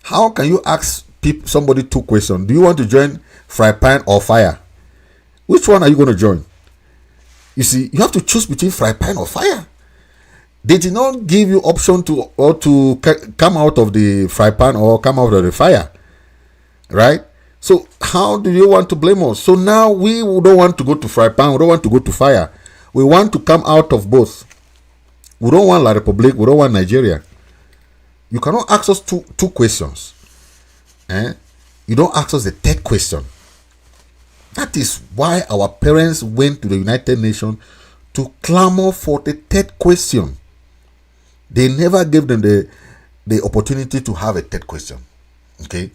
How can you ask somebody two questions? Do you want to join fry pan or fire? Which one are you going to join? You see, you have to choose between fry pan or fire. They did not give you option to come out of the fry pan or come out of the fire, right? So how do you want to blame us? So now we don't want to go to fry pan, we don't want to go to fire. We want to come out of both. We don't want La République, we don't want Nigeria. You cannot ask us two questions. You don't ask us the third question. That is why our parents went to the United Nations to clamor for the third question. They never gave them the opportunity to have a third question. Okay,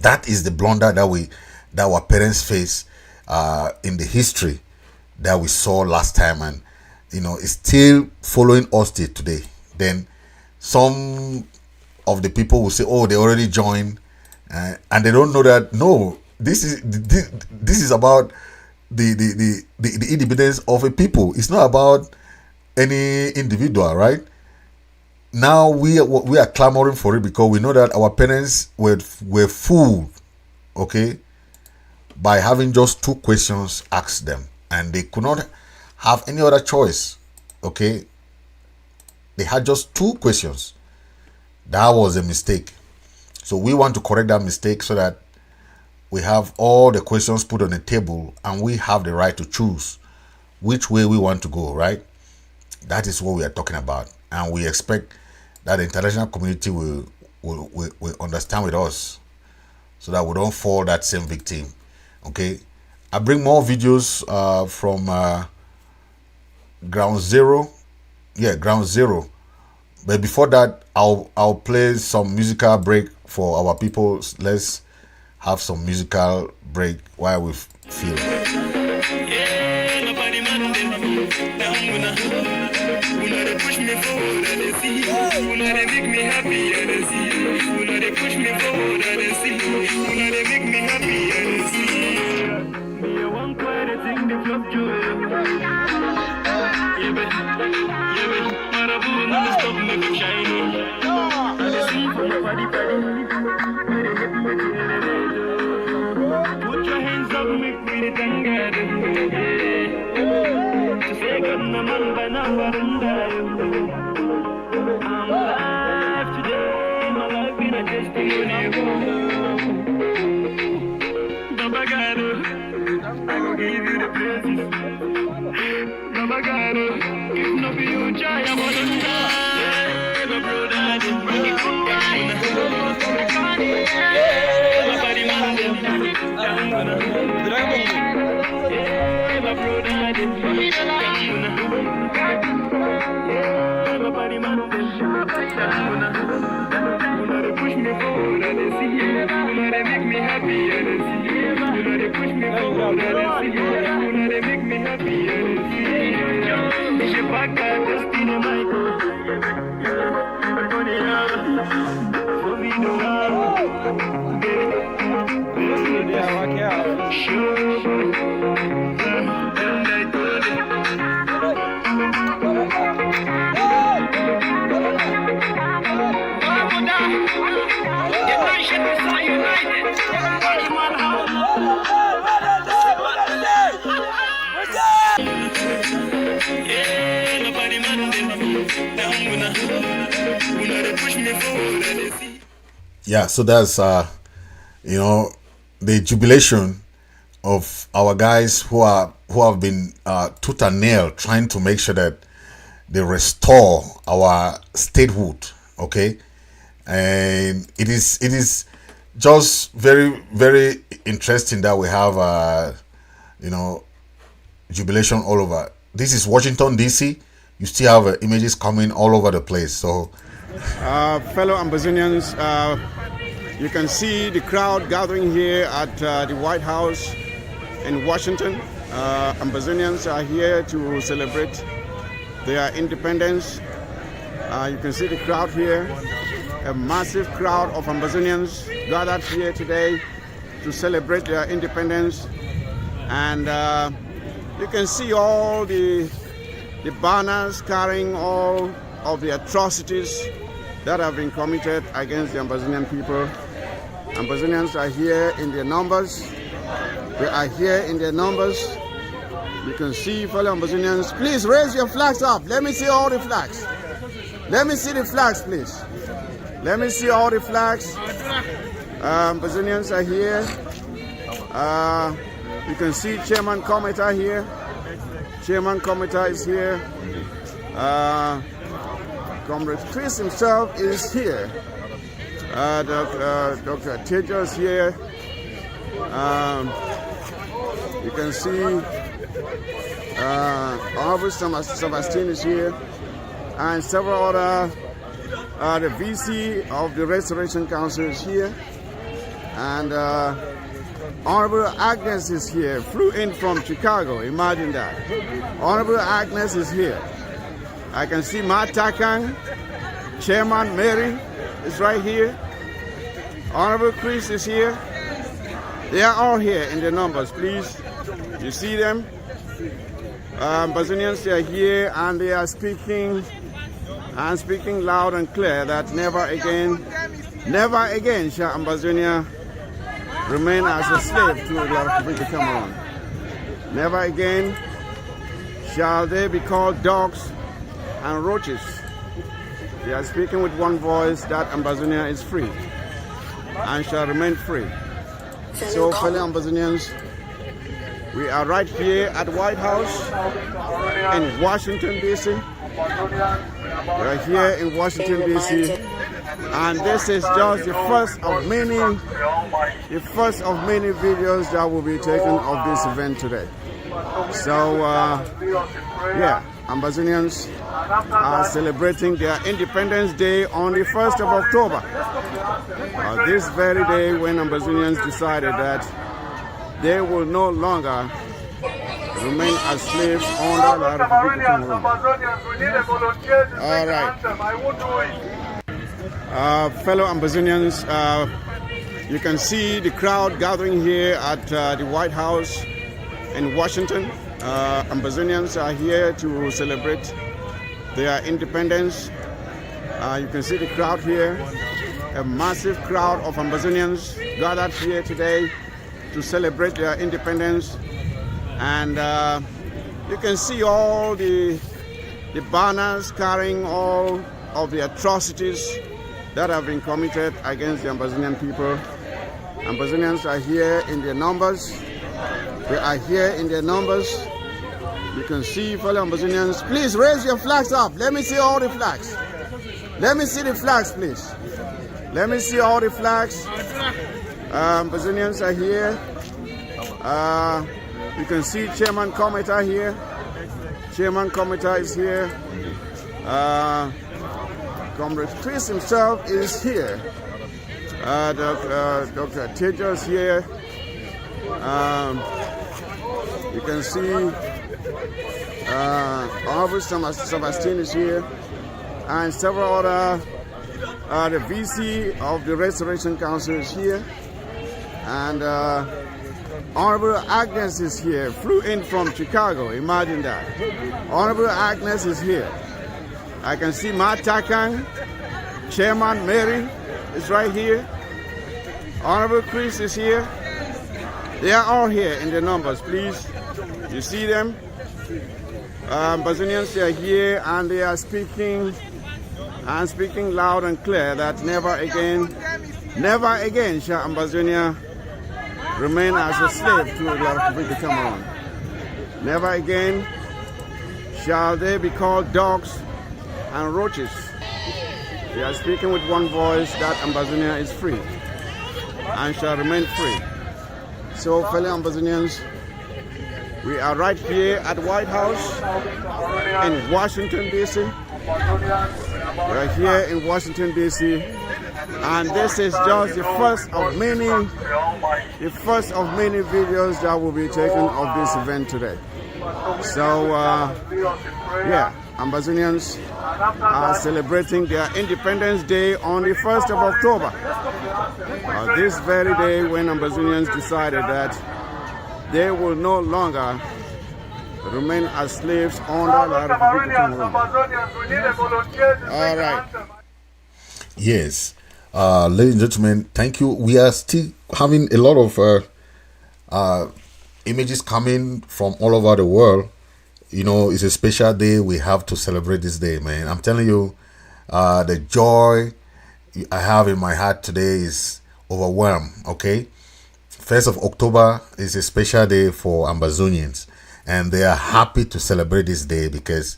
that is the blunder that our parents faced in the history that we saw last time, and it's still following us till today. Then some of the people will say, "Oh, they already joined," and they don't know that no. This is about the independence of a people. It's not about any individual, right? Now we are clamoring for it because we know that our parents were fooled, okay, by having just two questions asked them, and they could not have any other choice. Okay, they had just 2 questions. That was a mistake. So we want to correct that mistake so that we have all the questions put on the table and we have the right to choose which way we want to go, right? That is what we are talking about. And we expect that the international community will understand with us so that we don't fall that same victim. Okay, I bring more videos from Ground Zero. Yeah, Ground Zero. But before that, I'll play some musical break for our people. Let's have some musical break while we feel. Put your hands up, make me the tanga. To say good no man by now, I'm alive today, my life in a testimony. Baba God, I will give you the praises. Baba God, if not for you, Jai, I'm on the side. My brother, didn't bring it from push me forward and they see you. They make me happy and they see you. They push me forward and they see you. They make me happy and they see you. She back at the spin of my Yeah, so that's you know, the jubilation of our guys who have been tooth and nail trying to make sure that they restore our statehood. Okay, and it is just very, very interesting that we have you know, jubilation all over. This is Washington DC. You still have images coming all over the place. So fellow Ambazonians, you can see the crowd gathering here at the White House in Washington. Ambazonians are here to celebrate their independence. You can see the crowd here, a massive crowd of Ambazonians gathered here today to celebrate their independence. And you can see all the banners carrying all of the atrocities that have been committed against the Ambazonian people. Ambazonians are here in their numbers. They are here in their numbers. You can see fellow Ambazonians. Please raise your flags up. Let me see all the flags. Let me see the flags, please. Let me see all the flags. Ambazonians are here. You can see Chairman Cometa here. Chairman Cometa is here. Comrade Chris himself is here. Dr. Tejo is here. You can see Honorable Sebastian is here, and several other. The VC of the Restoration Council is here, and Honorable Agnes is here. Flew in from Chicago. Imagine that. Honorable Agnes is here. I can see Matt Takang, Chairman Mary is right here. Honorable Chris is here. They are all here in their numbers, please. You see them? Ambazonians are here and they are speaking loud and clear that never again shall Ambazonia remain as a slave to the Republic of Cameroon. Never again shall they be called dogs and roaches. They are speaking with one voice that Ambazonia is free and shall remain free. So, fellow Ambazonians, we are right here at White House in Washington, D.C. We are here in Washington, D.C. and this is just the first of many videos that will be taken of this event today. So, yeah, Ambazonians are celebrating their Independence Day on the 1st of October. This very day when Ambazonians decided that they will no longer remain as slaves under the Refugee Cameroon. All right. Fellow Ambazonians, you can see the crowd gathering here at the White House in Washington. Ambazonians are here to celebrate their independence. You can see the crowd here, a massive crowd of Ambazonians gathered here today to celebrate their independence. And you can see all the banners carrying all of the atrocities that have been committed against the Ambazonian people. Ambazonians are here in their numbers. They are here in their numbers. You can see fellow Ambazonians. Please raise your flags up. Let me see all the flags. Let me see the flags, please. Let me see all the flags. Ambazonians are here. You can see Chairman Cometa here. Chairman Cometa is here. Comrade Chris himself is here. Dr. Tejo is here. You can see Honorable Sebastian is here, and several other. The VC of the Restoration Council is here, and Honorable Agnes is here. Flew in from Chicago. Imagine that. Honorable Agnes is here. I can see Matt Takang, Chairman Mary is right here. Honorable Chris is here. They are all here in their numbers, please. You see them? Ambazonians are here and they are speaking loud and clear that never again shall Ambazonia remain as a slave to the Refugee Cameroon. Never again shall they be called dogs and roaches. They are speaking with one voice that Ambazonia is free and shall remain free. So, fellow Ambazonians, we are right here at White House in Washington, D.C. We are here in Washington, D.C. and this is just the first of many videos that will be taken of this event today. So, yeah, Ambazonians are celebrating their Independence Day on the 1st of October. This very day when Ambazonians decided that they will no longer remain as slaves under the Refugee Cameroon. All right. Yes. Ladies and gentlemen, thank you. We are still having a lot of images coming from all over the world. You know, it's a special day. We have to celebrate this day, man. I'm telling you, the joy I have in my heart today is overwhelmed, okay? 1st of October is a special day for Ambazonians, and they are happy to celebrate this day because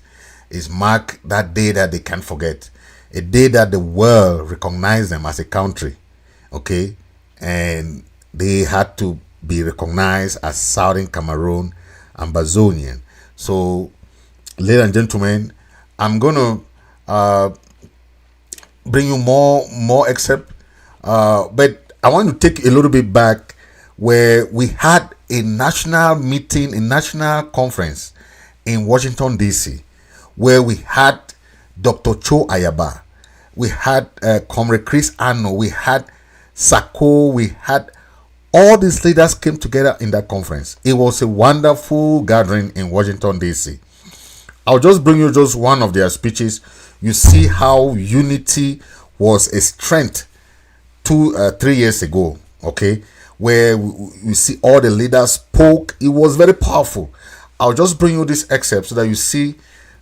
it's marked that day that they can't forget. A day that the world recognized them as a country, okay? And they had to be recognized as Southern Cameroon Ambazonian. So, ladies and gentlemen, I'm going to bring you more excerpt, but I want to take a little bit back where we had a national meeting, a national conference in Washington, D.C., where we had Dr. Cho Ayaba, we had Comrade Chris Anno, we had Sako, we had all these leaders came together in that conference. It was a wonderful gathering in Washington, D.C. I'll just bring you just one of their speeches. You see how unity was a strength 3 years ago, okay, where we see all the leaders spoke. It was very powerful. I'll just bring you this excerpt so that you see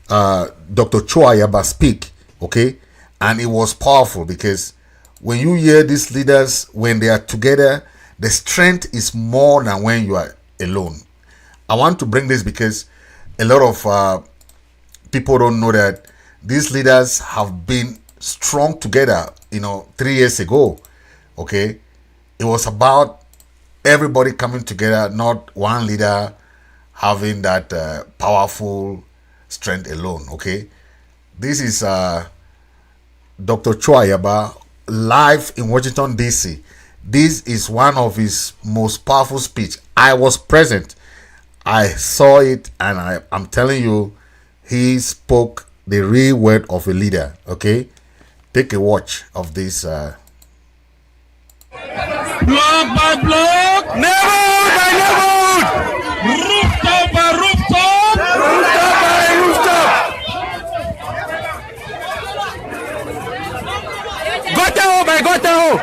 Dr. Ayaba speak, okay? And it was powerful because when you hear these leaders, when they are together, the strength is more than when you are alone. I want to bring this because a lot of people don't know that these leaders have been strong together, 3 years ago, okay? It was about everybody coming together, not one leader having that powerful strength alone, okay? This is Dr. Ayaba live in Washington, D.C. This is one of his most powerful speech. I was present. I saw it, and I'm telling you, he spoke the real word of a leader, okay? Take a watch of this. Block by block, neighborhood by neighborhood, rooftop by rooftop, rooftop by rooftop. Gotao by Gotao.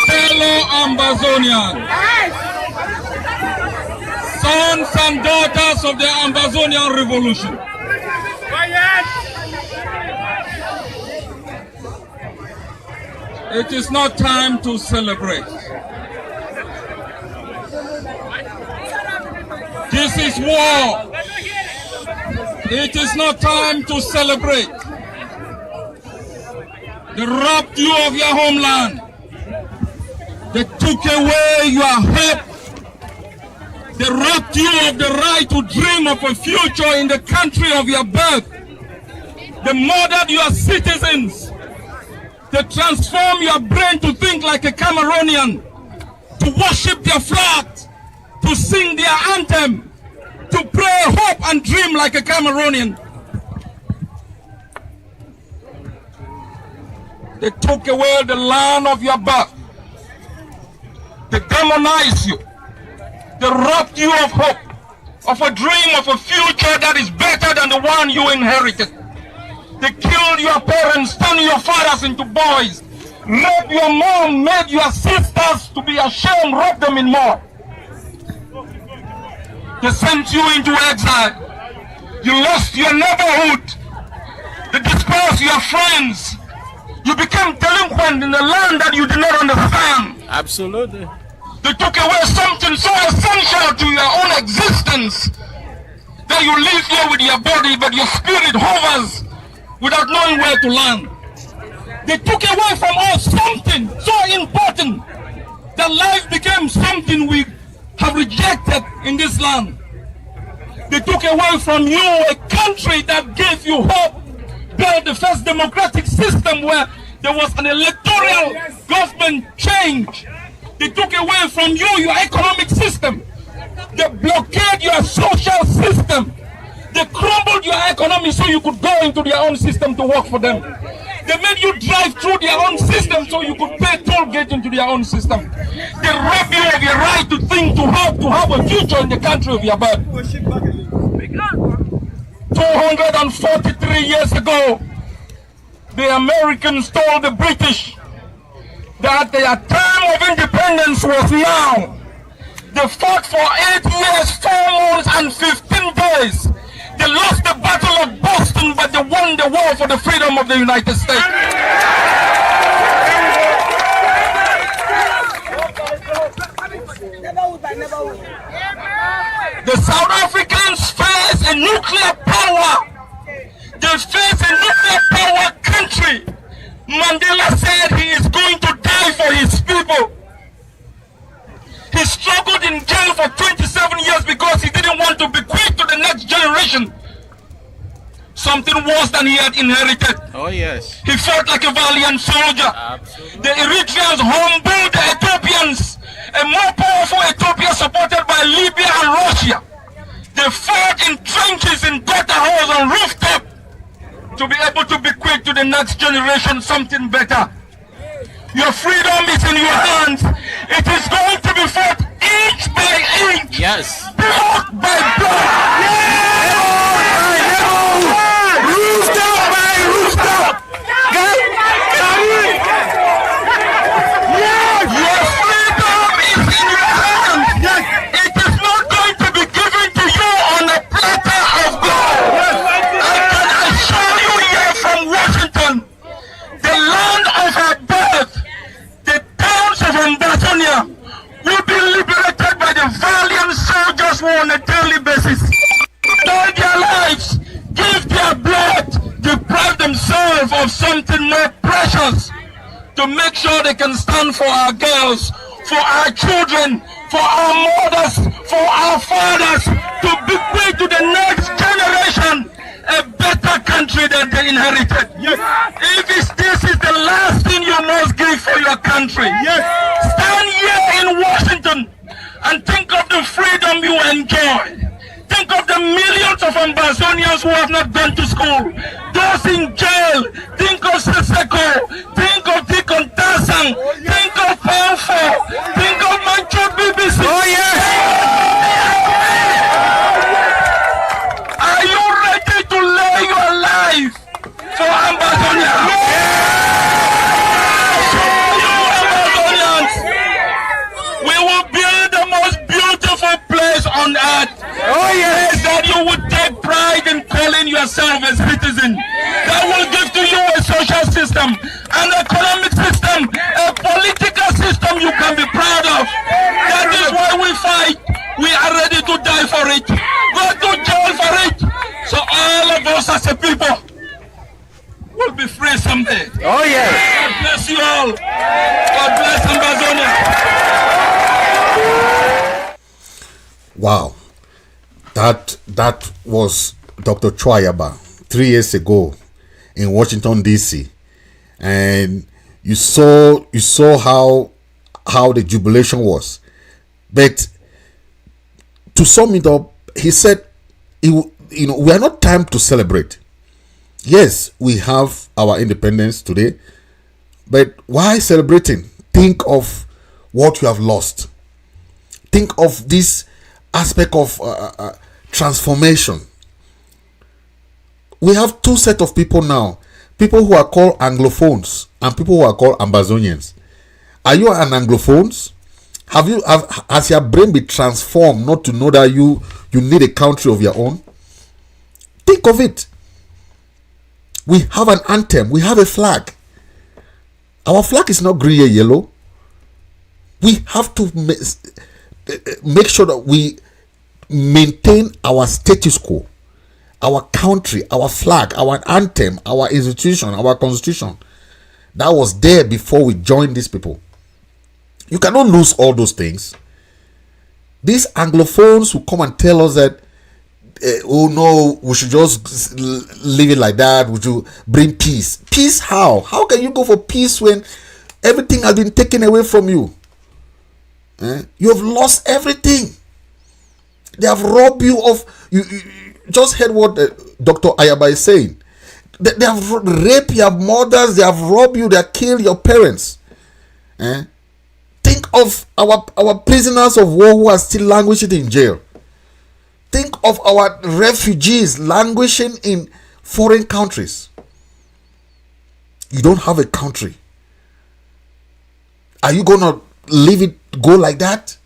Fellow Ambazonians, sons and daughters of the Ambazonian Revolution. It is not time to celebrate. This is war. It is not time to celebrate. They robbed you of your homeland. They took away your hope. They robbed you of the right to dream of a future in the country of your birth. They murdered your citizens. They transform your brain to think like a Cameroonian, to worship their flag, to sing their anthem, to pray, hope, and dream like a Cameroonian. They took away the land of your birth. They demonized you. They robbed you of hope, of a dream of a future that is better than the one you inherited. They killed your parents, turned your fathers into boys, raped your mom, made your sisters to be ashamed, robbed them in more. They sent you into exile. You lost your neighborhood. They dispersed your friends. You became delinquent in a land that you did not understand. Absolutely. They took away something so essential to your own existence that you live here with your body, but your spirit hovers without knowing where to land. They took away from us something so important that life became something we have rejected in this land. They took away from you a country that gave you hope, built the first democratic system where there was an electoral government change. They took away from you your economic system. They blockade your social system. They crumbled your economy so you could go into their own system to work for them. They made you drive through their own system so you could pay toll gate into their own system. They robbed you of your right to think, to hope, to have a future in the country of your birth. 243 years ago, the Americans told the British that their time of independence was now. They fought for 8 years, 4 months, and 15 days. They lost the Battle of Boston, but they won the war for the freedom of the United States. The South Africans face a nuclear power. They face a nuclear power country. Mandela said he is going to die for his people. He struggled in jail for 27 years because he didn't want to bequeath to the next generation something worse than he had inherited. Oh yes. He fought like a valiant soldier. Absolutely. The Eritreans humbled the Ethiopians, a more powerful Ethiopia supported by Libya and Russia. They fought in trenches, in gutter holes and rooftop to be able to bequeath to the next generation something better. Your freedom is in your hands. It is going to be fought inch by inch. Yes. Block by block. Rooftop by rooftop. Your freedom is in your hands. It is not going to be something more precious to make sure they can stand for our girls, for our children, for our mothers, for our fathers, to bequeath to the next generation a better country than they inherited. Yes. If this is the last thing you must give for your country, yes, stand here in Washington and think of the freedom you enjoy. Think of the millions of Ambazonians who have not gone to school, those in jail. Think of Seseko, think of Deacon Tasang, think of Panfo, think of Manchot BBC. Oh yes! Are you ready to lay your life for Ambazonia? Ambazonians, we will build the most beautiful place on earth. Oh yes, that you would take pride in calling yourself a citizen. That will give to you a social system, an economic system, a political system you can be proud of. That is why we fight. We are ready to die for it. Go to jail for it. So all of us as a people will be free someday. Oh yes. God bless you all. God bless Ambazonia. Wow. That was Dr. Ayaba 3 years ago in Washington DC, and you saw how the jubilation was. But to sum it up, he said, we are not time to celebrate. Yes, we have our independence today, but why celebrating? Think of what you have lost. Think of this aspect of transformation. We have two sets of people now: people who are called Anglophones and people who are called Ambazonians. Are you an Anglophones? Has your brain been transformed not to know that you need a country of your own? Think of it. We have an anthem. We have a flag. Our flag is not green or yellow. We have to make sure that we maintain our status quo, our country, our flag, our anthem, our institution, our constitution that was there before we joined these people. You cannot lose all those things. These Anglophones who come and tell us that oh no, we should just leave it like that, we should bring peace. Peace how? How can you go for peace when everything has been taken away from you? You have lost everything. They have robbed you of. You just heard what Dr. Ayaba is saying. They have raped your mothers. They have robbed you. They have killed your parents. Think of our prisoners of war who are still languishing in jail. Think of our refugees languishing in foreign countries. You don't have a country. Are you gonna leave it go like that?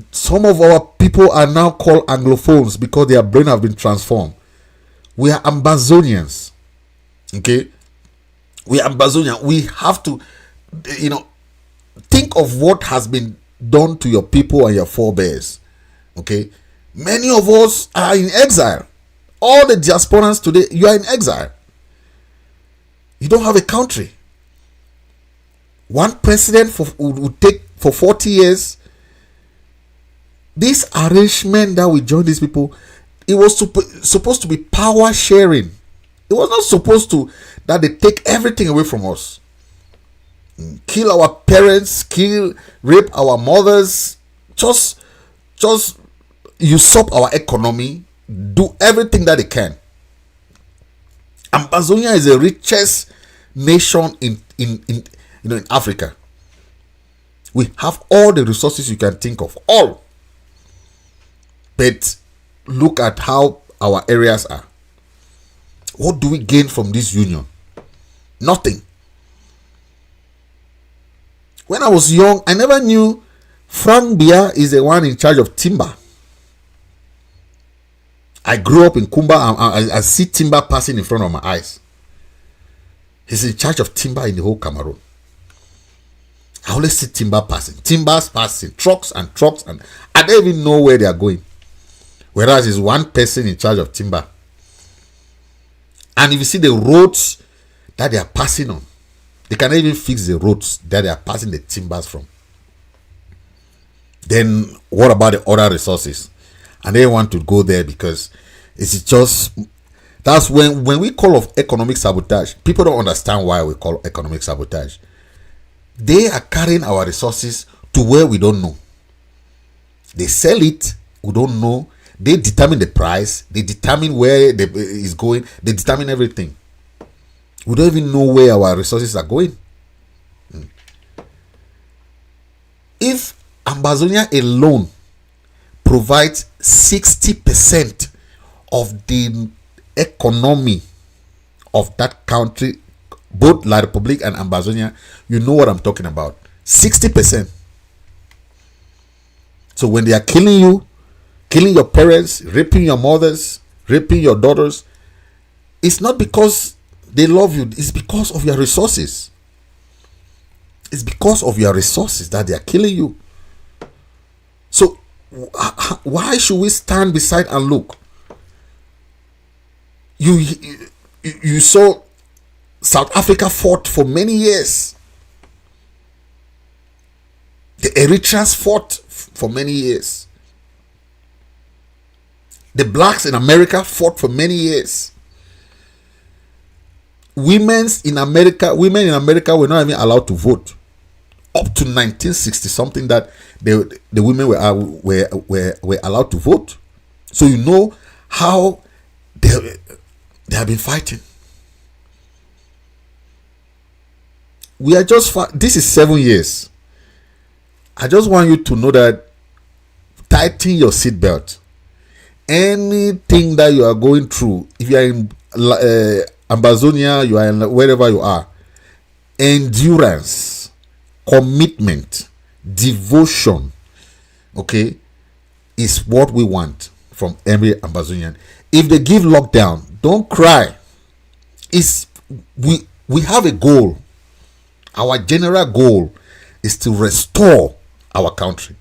Some of our people are now called Anglophones because their brain have been transformed. We are Ambazonians. Okay? We are Ambazonians. We have to, think of what has been done to your people and your forebears. Okay? Many of us are in exile. All the diasporans today, you are in exile. You don't have a country. One president would take for 40 years. This arrangement that we joined these people, it was supposed to be power sharing. It was not supposed to that they take everything away from us. Kill our parents, rape our mothers, just usurp our economy, do everything that they can. Ambazonia is the richest nation in Africa. We have all the resources you can think of, all. But look at how our areas are. What do we gain from this union? Nothing. When I was young, I never knew Frank Biya is the one in charge of timber. I grew up in Kumba. I see timber passing in front of my eyes. He's in charge of timber in the whole Cameroon. I always see timber passing. Timbers passing. Trucks, and I don't even know where they are going. Whereas there's one person in charge of timber. And if you see the roads that they are passing on, they cannot even fix the roads that they are passing the timbers from. Then what about the other resources? And they want to go there because it's just, that's when we call of economic sabotage, people don't understand why we call economic sabotage. They are carrying our resources to where we don't know. They sell it, we don't know. They determine the price, they determine where it is going, they determine everything. We don't even know where our resources are going. If Ambazonia alone provides 60% of the economy of that country, both La Republique and Ambazonia, you know what I'm talking about. 60%. So when they are killing you, killing your parents, raping your mothers, raping your daughters, it's not because they love you, it's because of your resources. It's because of your resources that they are killing you. So why should we stand beside and look? You saw South Africa fought for many years. The Eritreans fought for many years. The blacks in America fought for many years. Women in America were not even allowed to vote up to 1960 something, that the women were allowed to vote. So you know how they have been fighting. We are just this is 7 years. I just want you to know that tighten your seatbelt. Anything that you are going through, if you are in Ambazonia, you are in wherever you are, endurance, commitment, devotion, okay, is what we want from every Ambazonian. If they give lockdown, don't cry. We have a goal. Our general goal is to restore our country.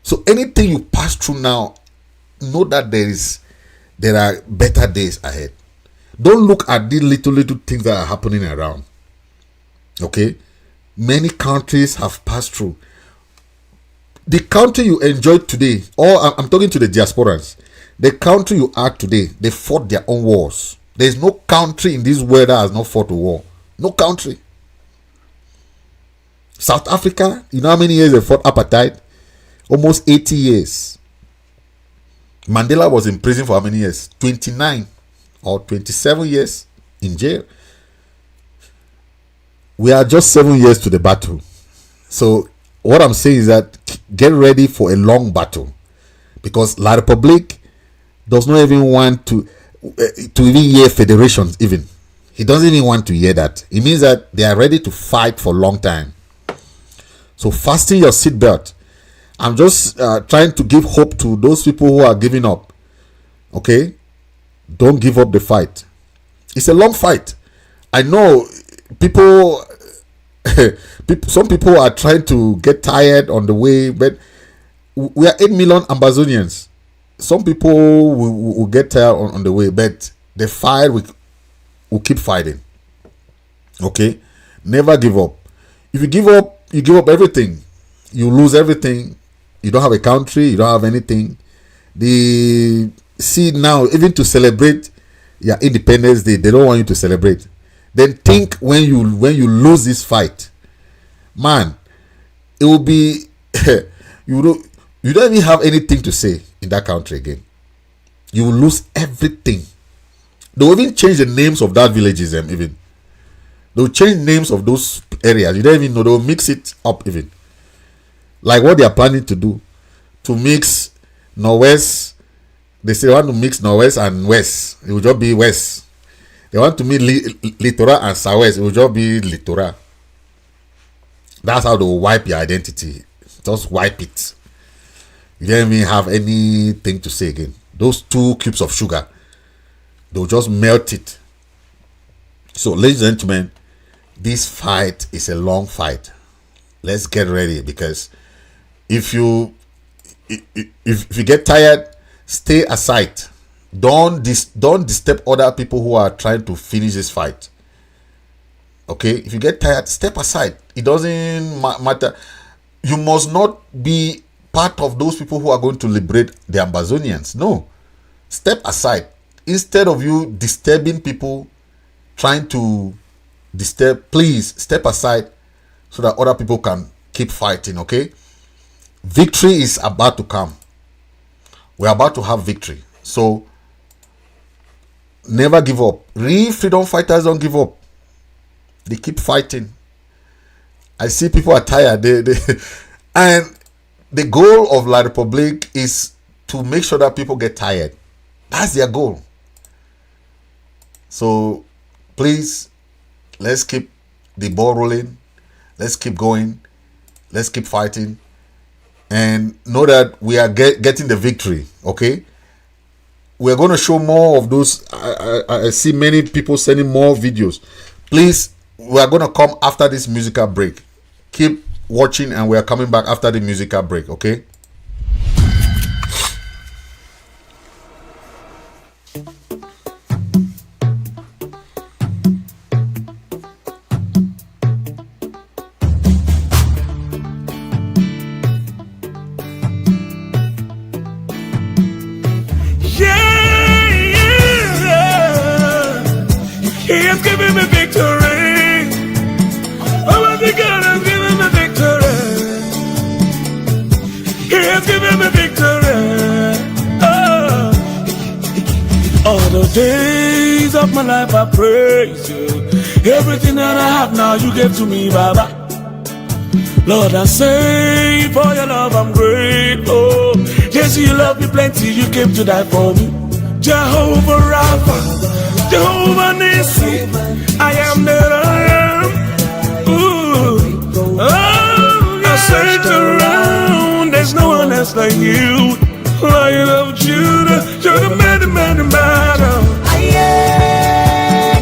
So anything you pass through now, know that there are better days ahead. Don't look at these little things that are happening around. Okay, many countries have passed through. The country you enjoy today, or I'm talking to the diasporans, the country you are today, they fought their own wars. There is no country in this world that has not fought a war. No country. South Africa, you know how many years they fought apartheid? Almost 80 years. Mandela was in prison for how many years? 29 or 27 years in jail. We are just 7 years to the battle. So what I'm saying is that get ready for a long battle, because La Republique does not even want to even hear federations. Even he doesn't even want to hear that. It means that they are ready to fight for a long time. So fasten your seatbelt. I'm just trying to give hope to those people who are giving up. Okay, don't give up the fight. It's a long fight. I know people. Some people are trying to get tired on the way, but we are 8 million Ambazonians. Some people will get tired on the way, but the fight will keep fighting. Okay, never give up. If you give up, you give up everything. You lose everything. You don't have a country. You don't have anything. See now, even to celebrate your Independence Day, they don't want you to celebrate. Then think when you lose this fight, man, it will be you don't even have anything to say in that country again. You will lose everything. They will even change the names of that villages. Even they will change names of those areas. You don't even know. They will mix it up even. Like what they are planning to do, to mix Northwest. They say they want to mix Northwest and West. It will just be West. They want to meet Littoral and Southwest. It will just be Littoral. That's how they will wipe your identity. Just wipe it. You don't even have anything to say again. Those 2 cubes of sugar, they'll just melt it. So, ladies and gentlemen, this fight is a long fight. Let's get ready, because if you get tired, stay aside. Don't disturb other people who are trying to finish this fight. Okay, if you get tired, step aside. It doesn't matter. You must not be part of those people who are going to liberate the Ambazonians. No, step aside. Instead of you disturbing people, trying to disturb, please step aside so that other people can keep fighting. Okay, victory is about to come. We're about to have victory. So never give up. Real freedom fighters don't give up. They keep fighting. I see people are tired. And the goal of La Republique is to make sure that people get tired. That's their goal. So please, let's keep the ball rolling. Let's keep going. Let's keep fighting. And know that we are getting the victory. Okay? We're going to show more of those. I see many people sending more videos. Please, we are going to come after this musical break. Keep watching, and we are coming back after the musical break. Okay? Days of my life I praise you. Everything that I have now you gave to me, Baba. Lord, I say for your love I'm grateful. Yes, you love me plenty, you came to die for me. Jehovah Rapha, Jehovah Nissi, I am that I am. Ooh. Oh, I searched around, there's no one else like you. Lion of Judah, you're the man.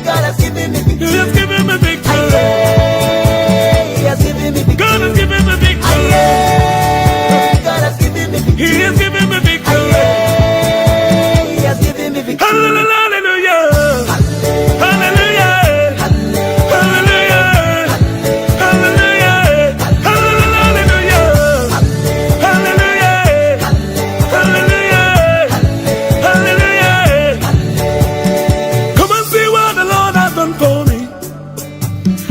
God has given me victory. He has given me victory. He has given me victory. God has given me victory. God has given me victory. He has given me victory. He has given me victory. Hallelujah. Hallelujah.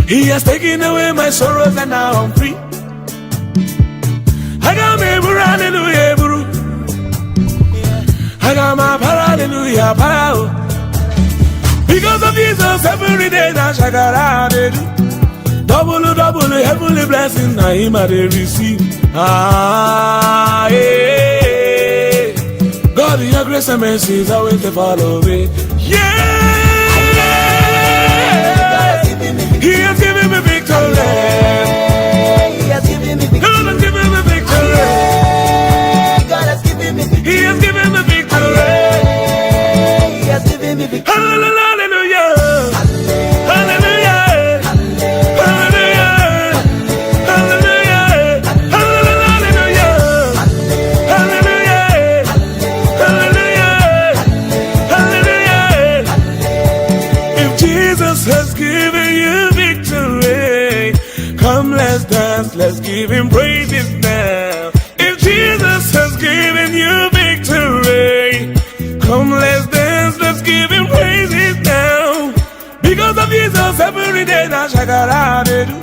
He has taken away my sorrows and now I'm free. I got me hallelujah, bro. I got my hallelujah, power. Because of Jesus, every day that I got out of double heavenly blessing, now him I receive. God, your grace and mercy is always to follow me. He has given me victory. He has given me victory. God has given me victory. God has given me victory. He has given me victory. He has given me victory. Hallelujah. Hallelujah. Hallelujah. Hallelujah. Hallelujah. Hallelujah. Hallelujah. If Jesus has given you victory, come let's dance, let's give him praises now. If Jesus has given you victory, come let's dance, let's give him praises now. Because of Jesus, every day that I got out to do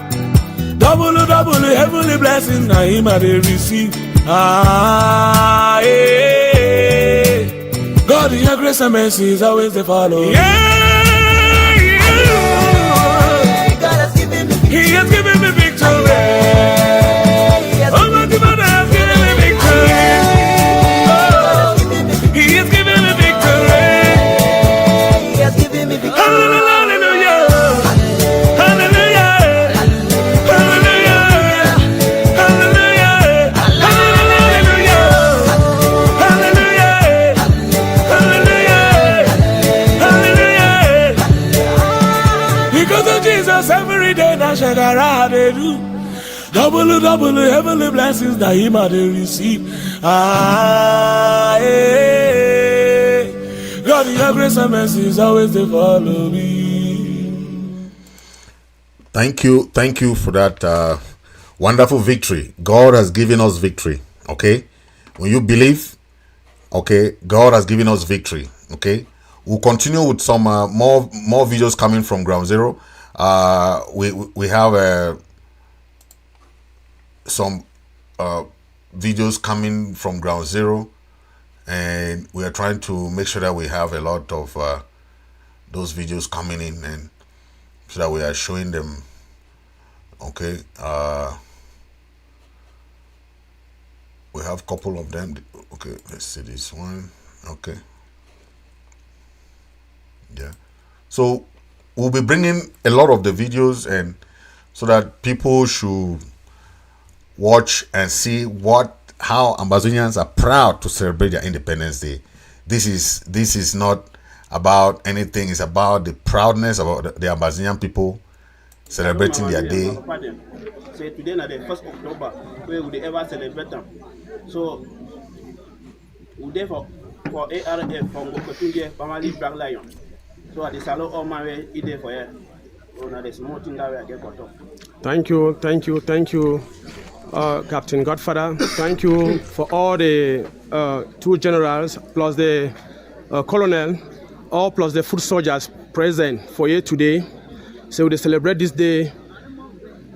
double heavenly blessing, now him I receive. God, your grace and mercy is always to follow. He has given me victory. Almighty Father has given me victory. He has given me victory. He has given me victory. Hallelujah. Hallelujah. Hallelujah. Hallelujah. Hallelujah. Hallelujah. Hallelujah. Because of Jesus, every day that I do double heavenly blessings that he might receive. God God, your grace and mercy is always to follow me. Thank you for that wonderful victory. God has given us victory. Okay, when you believe, okay, God has given us victory. Okay, we'll continue with some more videos coming from Ground Zero. We have some videos coming from Ground Zero, and we are trying to make sure that we have a lot of those videos coming in, and so that we are showing them. Okay, we have a couple of them. Okay, let's see this one. Okay, yeah, so we'll be bringing a lot of the videos, and so that people should watch and see how Ambazonians are proud to celebrate their Independence Day. This is not about anything. It's about the proudness about the Ambazonian people celebrating their day. Say today na the 1st October where would they ever celebrate them. So we there for ARF from Okotunge family Black Lion. So at the salon all my way ide for here. So now the small thing that we get got up. Thank you, Captain Godfather. Thank you for all the 2 generals plus the colonel, all plus the foot soldiers present for here today. So they celebrate this day.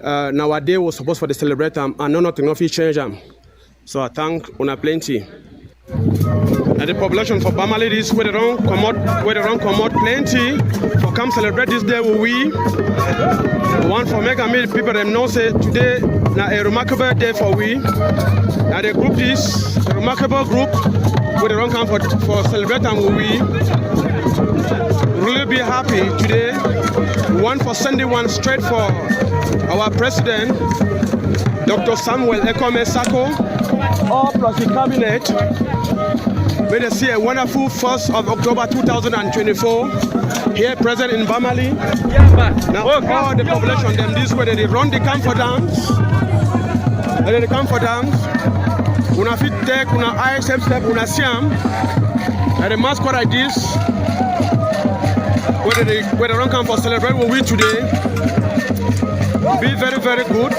Now our day was supposed for the celebrate them, and nothing of it change them. So I thank una plenty. And the population for Bamali this where they don't come out plenty for come celebrate this day with we. One for make and make people them know say today now a remarkable day for we. Now the group is a remarkable group where they don't come for celebrate and with we. Really be happy today. One for Sunday, one straight for our president, Dr. Samuel Ekome Sako, all plus the cabinet. We will see a wonderful 1st of October 2024 here present in Bamali. Now all the population them this way they run the camp for dance. And then they come for dance. Una fit take una eye step una siam. And the masquerade like this. Where they don't come for celebrate what we today. Be very, very good.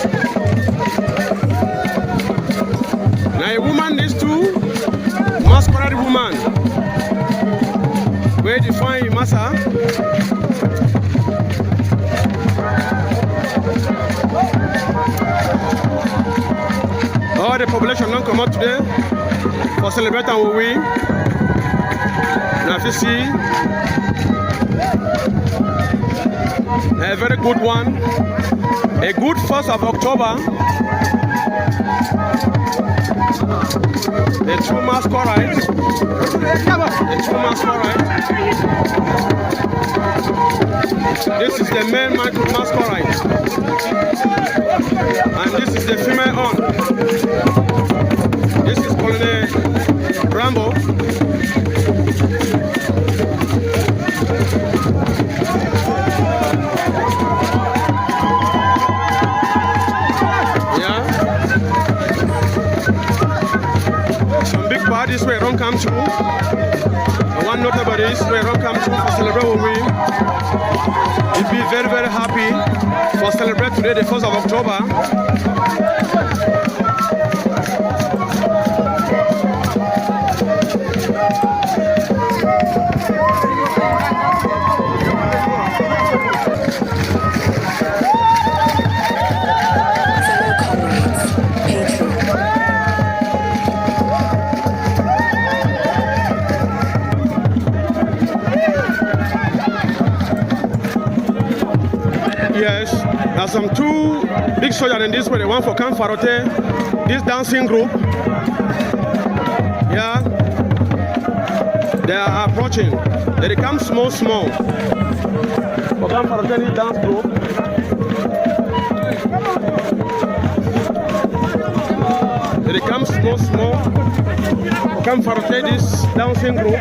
Now a woman needs to masquerade woman. Where define massa. All the population don't come out today for celebrating what we. Now if you see a very good one, a good 1st of October, a true masquerade, This is the male masquerade, and this is the female on. This is Colonel Rambo. This way don't come through. One notable is where don't come through for celebrate with we. We'll be very, very happy for celebrate today, the 1st of October. Yes, there's some 2 big soldiers in this way. The one for Camp Farote, this dancing group. Yeah, they are approaching. They come small. For Camp Farote, this dance group. They come small. For Camp Farote, this dancing group.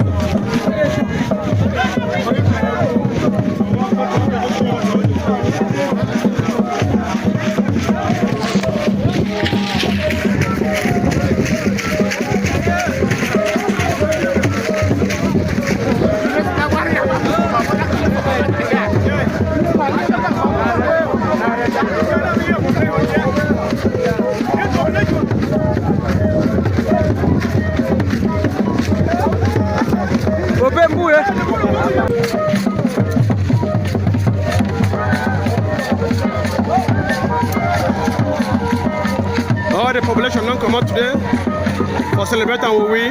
the population don't come out today for celebrating with we.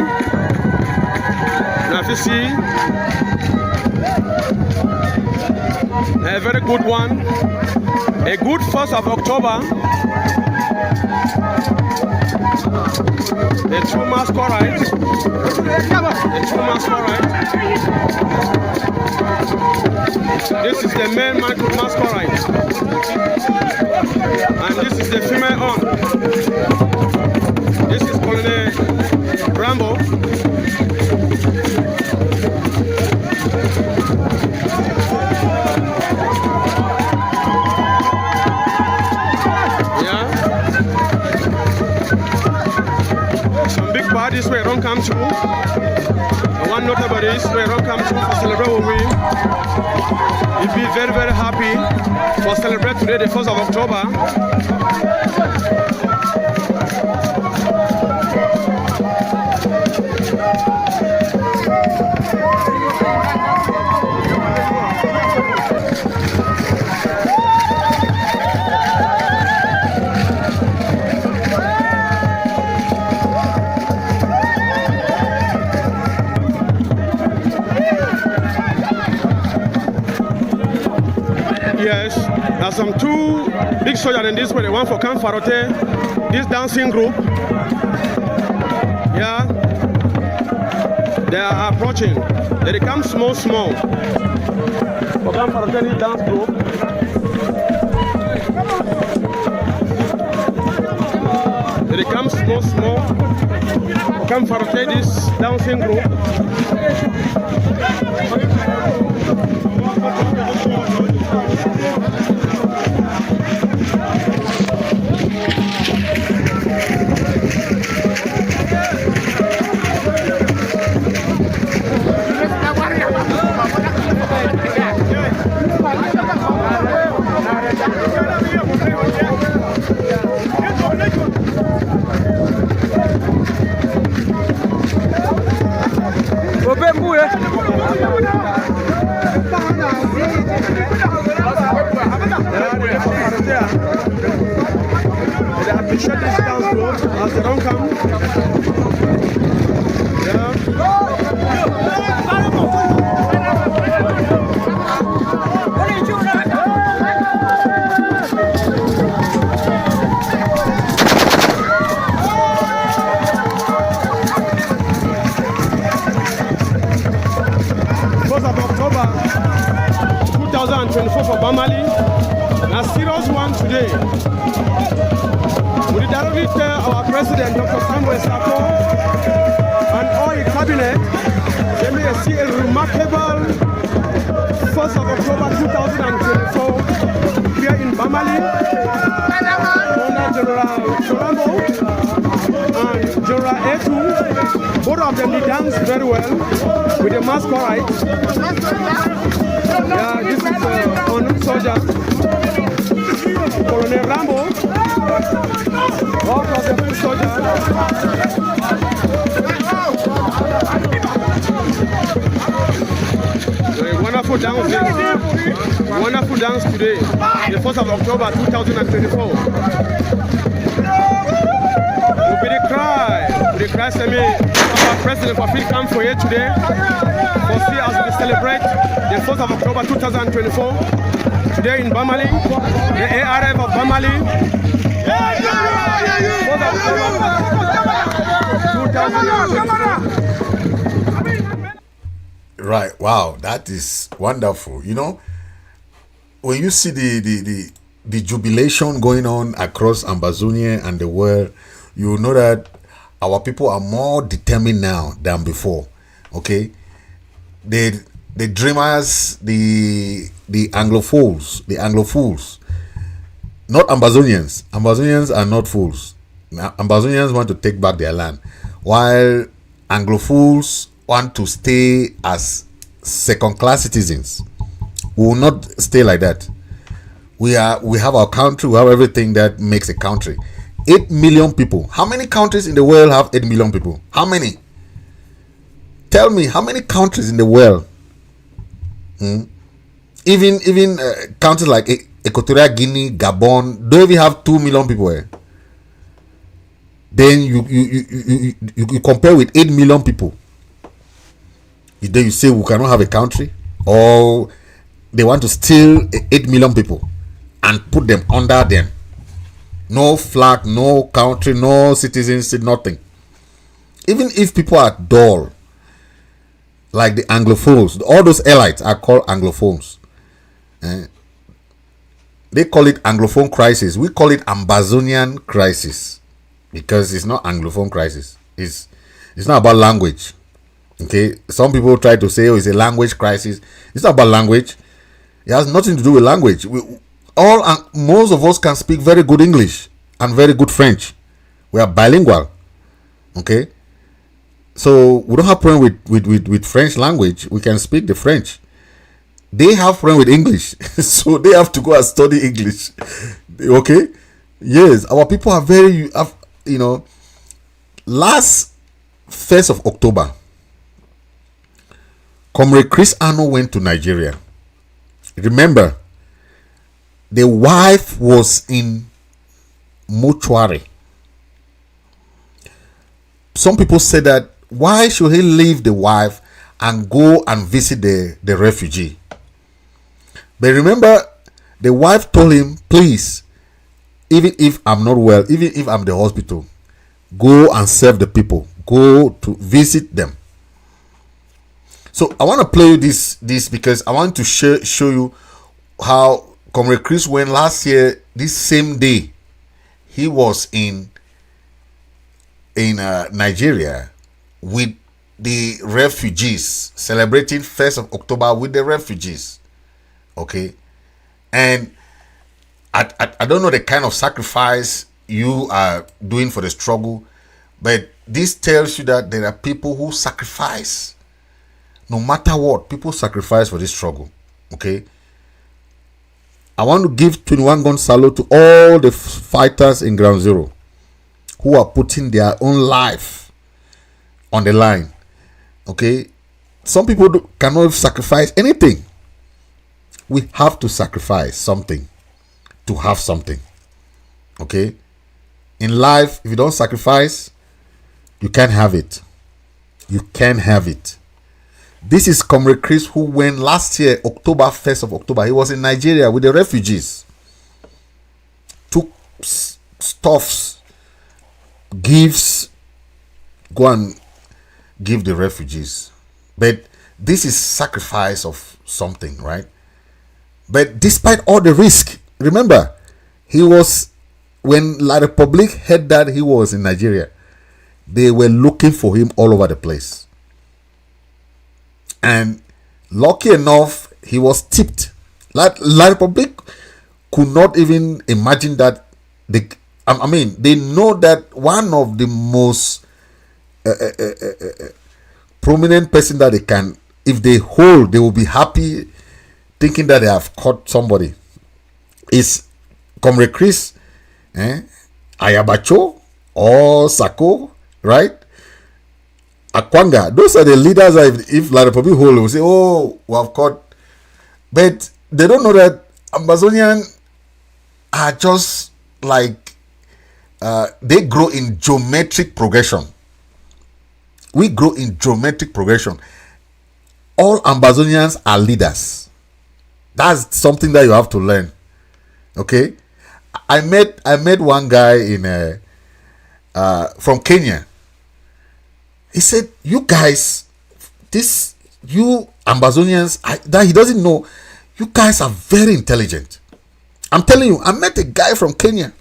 Now if you see, a very good one. A good 1st of October. The true masquerade. The true masquerade. This is the male masquerade. And this is the female on. This is Colonel Rambo. This way don't come to. And one notable is where don't come to for celebrate with we. We'll be very, very happy for celebrate today, the 1st of October. Yes, there's some two big soldiers in this way. The one for Camp Farote, this dancing group. Yeah, they are approaching. They come small. For Camp Farote, this dance group. They come small. For Camp Farote, this dancing group. Shut this down slow as they don't come. First of October 2024 for Bamali. A serious one today. We directly tell our President, Dr. Samuel Sako, and all the cabinet, they may see a remarkable 1st of October 2024 here in Bamali, under General Cholambo and General Etu. Both of them, they dance very well with the masquerade. Yeah, this is honored soldier, Colonel Rambo. All of the foot soldiers. So a wonderful dance today, the 1st of October 2024. We'll be the cry, semi our President for Phil come for here today. For see as we celebrate the 1st of October 2024 today in Bamali, the ARF of Bamali. Right, wow, that is wonderful. You know, when you see the jubilation going on across Ambazonia and the world, you know that our people are more determined now than before. Okay, the dreamers, the Anglophiles, not Ambazonians. Ambazonians are not fools. Ambazonians want to take back their land, while Anglophiles want to stay as second-class citizens. We will not stay like that. We have our country. We have everything that makes a country. 8 million people. How many countries in the world have 8 million people? How many? Tell me, how many countries in the world? Even countries like Equatorial Guinea, Gabon, don't even have 2 million people here. Then you compare with 8 million people. Then you say we cannot have a country, or they want to steal 8 million people and put them under them. No flag, no country, no citizenship, nothing. Even if people are dull, like the Anglophones, all those elites are called Anglophones. They call it Anglophone crisis. We call it Ambazonian crisis because it's not Anglophone crisis. It's not about language. Okay, some people try to say, "Oh, it's a language crisis." It's not about language. It has nothing to do with language. Most of us can speak very good English and very good French. We are bilingual. Okay, so we don't have problem with French language. We can speak the French. They have problem with English, so they have to go and study English. Okay, yes, our people are very, last 1st of October, Comrade Chris Ano went to Nigeria. Remember, the wife was in mortuary. Some people say that why should he leave the wife and go and visit the refugee? But remember, the wife told him, please, even if I'm not well, even if I'm in the hospital, go and serve the people. Go to visit them. So I want to play you this because I want to show you how Comrade Chris went last year. This same day, he was in Nigeria with the refugees, celebrating 1st of October with the refugees. Okay, and I don't know the kind of sacrifice you are doing for the struggle, but this tells you that there are people who sacrifice. No matter what, people sacrifice for this struggle. Okay, I want to give 21 gun salute to all the fighters in Ground Zero who are putting their own life on the line. Okay, some people cannot sacrifice anything. We have to sacrifice something to have something. Okay, in life, if you don't sacrifice, you can't have it. You can't have it. This is Comrade Chris, who went last year, October 1st of October. He was in Nigeria with the refugees. Took stuffs, gifts, go and give the refugees. But this is sacrifice of something, right? But despite all the risk, remember, he was, when La Republique heard that he was in Nigeria, they were looking for him all over the place. And lucky enough, he was tipped. La Republique could not even imagine that. They know that one of the most prominent person that they can, if they hold, they will be happy, thinking that they have caught somebody, is Comrade Chris, Ayabacho or Sako, right? Akwanga. Those are the leaders. If La Republique hold, will say, oh, we have caught. But they don't know that Ambazonian are just like, they grow in geometric progression. We grow in geometric progression. All Ambazonians are leaders. That's something that you have to learn. Okay, I met one guy in from Kenya. He said, "You guys, you Ambazonians, that he doesn't know. You guys are very intelligent. I'm telling you, I met a guy from Kenya.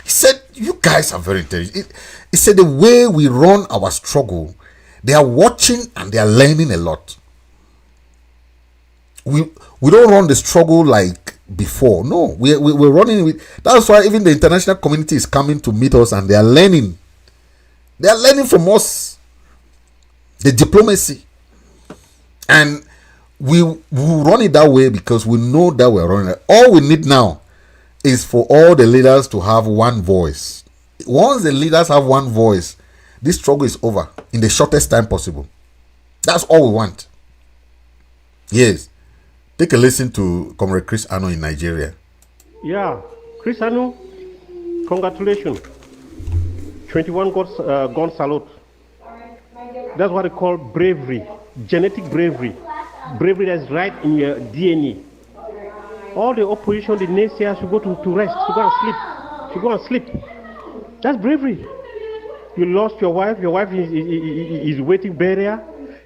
He said, you guys are very intelligent. He said the way we run our struggle, they are watching and they are learning a lot. We don't run the struggle like before. No, we're running with. That's why even the international community is coming to meet us and they are learning. They are learning from us the diplomacy, and we run it that way because we know that we're running it. All we need now is for all the leaders to have one voice. Once the leaders have one voice, this struggle is over in the shortest time possible. That's all we want. Yes. Take a listen to Comrade Chris Ano in Nigeria. Yeah, Chris Ano, congratulations. 21 gun salute. That's what they call bravery, genetic bravery. Bravery that's right in your DNA. All the opposition, the naysayers should go to rest, should go and sleep. Should go and sleep. That's bravery. You lost your wife is waiting burial.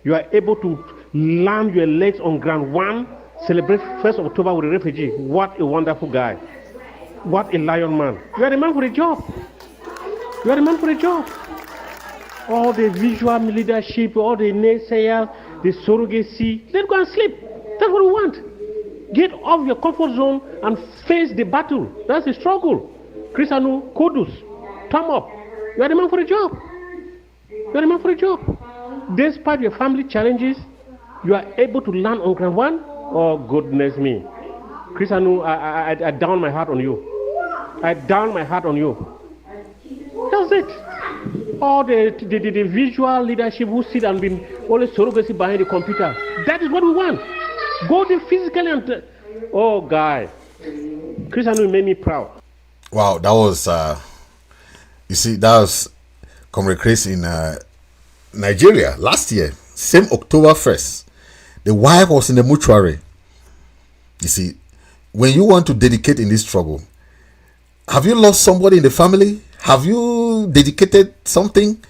You are able to land your legs on ground one, celebrate 1st of October with a refugee. What a wonderful guy. What a lion man. You are the man for the job. You are the man for the job. All the visual leadership, all the naysayers, the surrogacy, let go and sleep. That's what we want. Get off your comfort zone and face the battle. That's the struggle. Chrisanu, Kodus, thumb up. You are the man for the job. You are the man for the job. Despite your family challenges, you are able to land on ground one. Oh, goodness me. Chrisanu, I down my heart on you. I down my heart on you. That's it. All the visual leadership who sit and been always surrogacy behind the computer. That is what we want. Go there physically and oh, guy. Chrisanu made me proud. Wow, that was you see, that was Comrade Chris in Nigeria last year, same October 1st. The wife was in the mortuary. You see, when you want to dedicate in this struggle, have you lost somebody in the family? Have you dedicated something?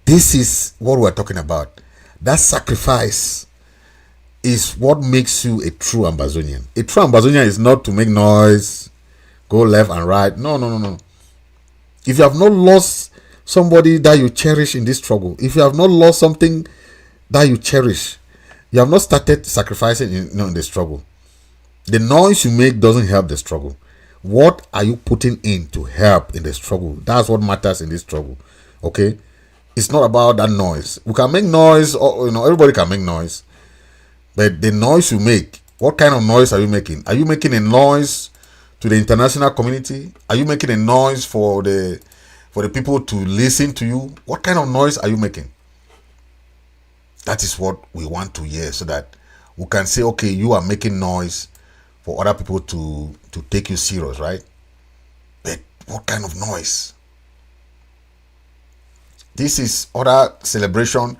This is what we're talking about. That sacrifice is what makes you a true Ambazonian. A true Ambazonian is not to make noise, go left and right. No. If you have not lost somebody that you cherish in this struggle, if you have not lost something that you cherish, you have not started sacrificing in the struggle. The noise you make doesn't help the struggle. What are you putting in to help in the struggle? That's what matters in this struggle. Okay? It's not about that noise. We can make noise, or everybody can make noise. But the noise you make, what kind of noise are you making? Are you making a noise to the international community? Are you making a noise for the people to listen to you? What kind of noise are you making? That is what we want to hear, so that we can say, okay, you are making noise for other people to take you serious, right? But what kind of noise? This is other celebration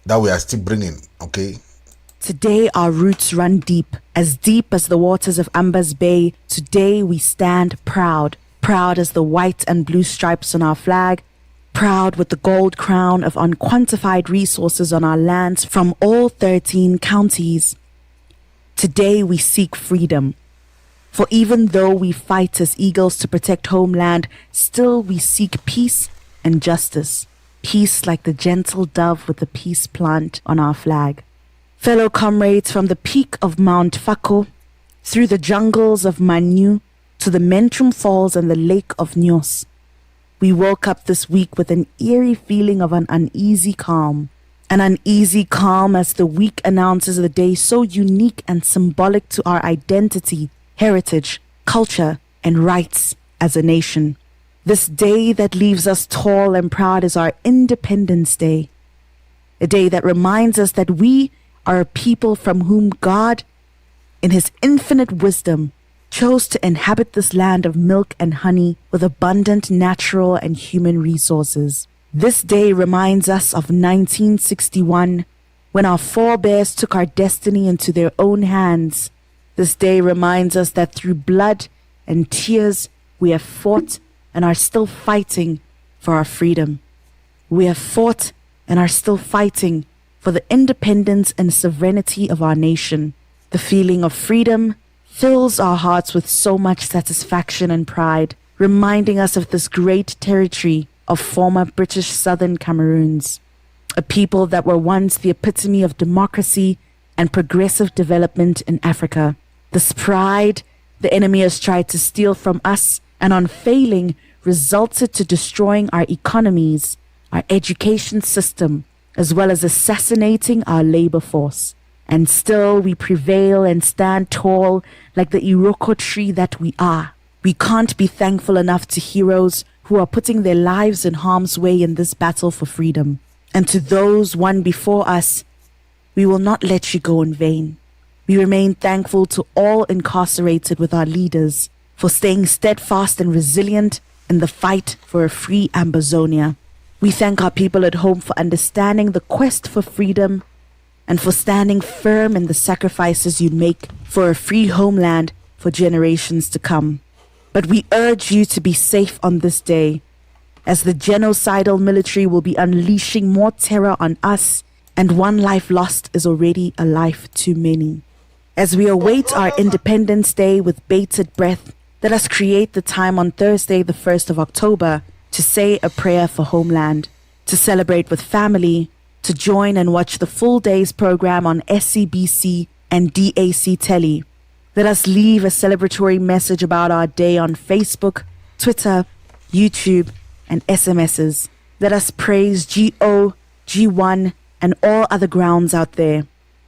that we are still bringing, okay? Today our roots run deep as the waters of Amba's Bay. Today we stand proud as the white and blue stripes on our flag, proud with the gold crown of unquantified resources on our lands from all 13 counties. Today we seek freedom. For even though we fight as eagles to protect homeland, still we seek peace and justice. Peace like the gentle dove with the peace plant on our flag. Fellow comrades, from the peak of Mount Fako, through the jungles of Manu, to the Mentrum Falls and the Lake of Nyos, we woke up this week with an eerie feeling of an uneasy calm. An uneasy calm as the week announces a day so unique and symbolic to our identity, heritage, culture, and rights as a nation. This day that leaves us tall and proud is our Independence Day. A day that reminds us that we are a people from whom God, in his infinite wisdom, chose to inhabit this land of milk and honey with abundant natural and human resources. This day reminds us of 1961, when our forebears took our destiny into their own hands. This day reminds us that through blood and tears, we have fought and are still fighting for our freedom. We have fought and are still fighting for the independence and sovereignty of our nation. The feeling of freedom fills our hearts with so much satisfaction and pride, reminding us of this great territory of former British Southern Cameroons, a people that were once the epitome of democracy and progressive development in Africa. This pride the enemy has tried to steal from us, and on failing, resulted to destroying our economies, our education system, as well as assassinating our labor force. And still we prevail and stand tall like the Iroko tree that we are. We can't be thankful enough to heroes who are putting their lives in harm's way in this battle for freedom. And to those won before us, we will not let you go in vain. We remain thankful to all incarcerated with our leaders for staying steadfast and resilient in the fight for a free Ambazonia. We thank our people at home for understanding the quest for freedom and for standing firm in the sacrifices you make for a free homeland for generations to come. But we urge you to be safe on this day, as the genocidal military will be unleashing more terror on us, and one life lost is already a life too many. As we await our Independence Day with bated breath, let us create the time on Thursday, the 1st of October, to say a prayer for homeland, to celebrate with family, to join and watch the full day's program on SCBC and DAC Telly. Let us leave a celebratory message about our day on Facebook, Twitter, YouTube, and SMSs. Let us praise GO, G1, and all other grounds out there.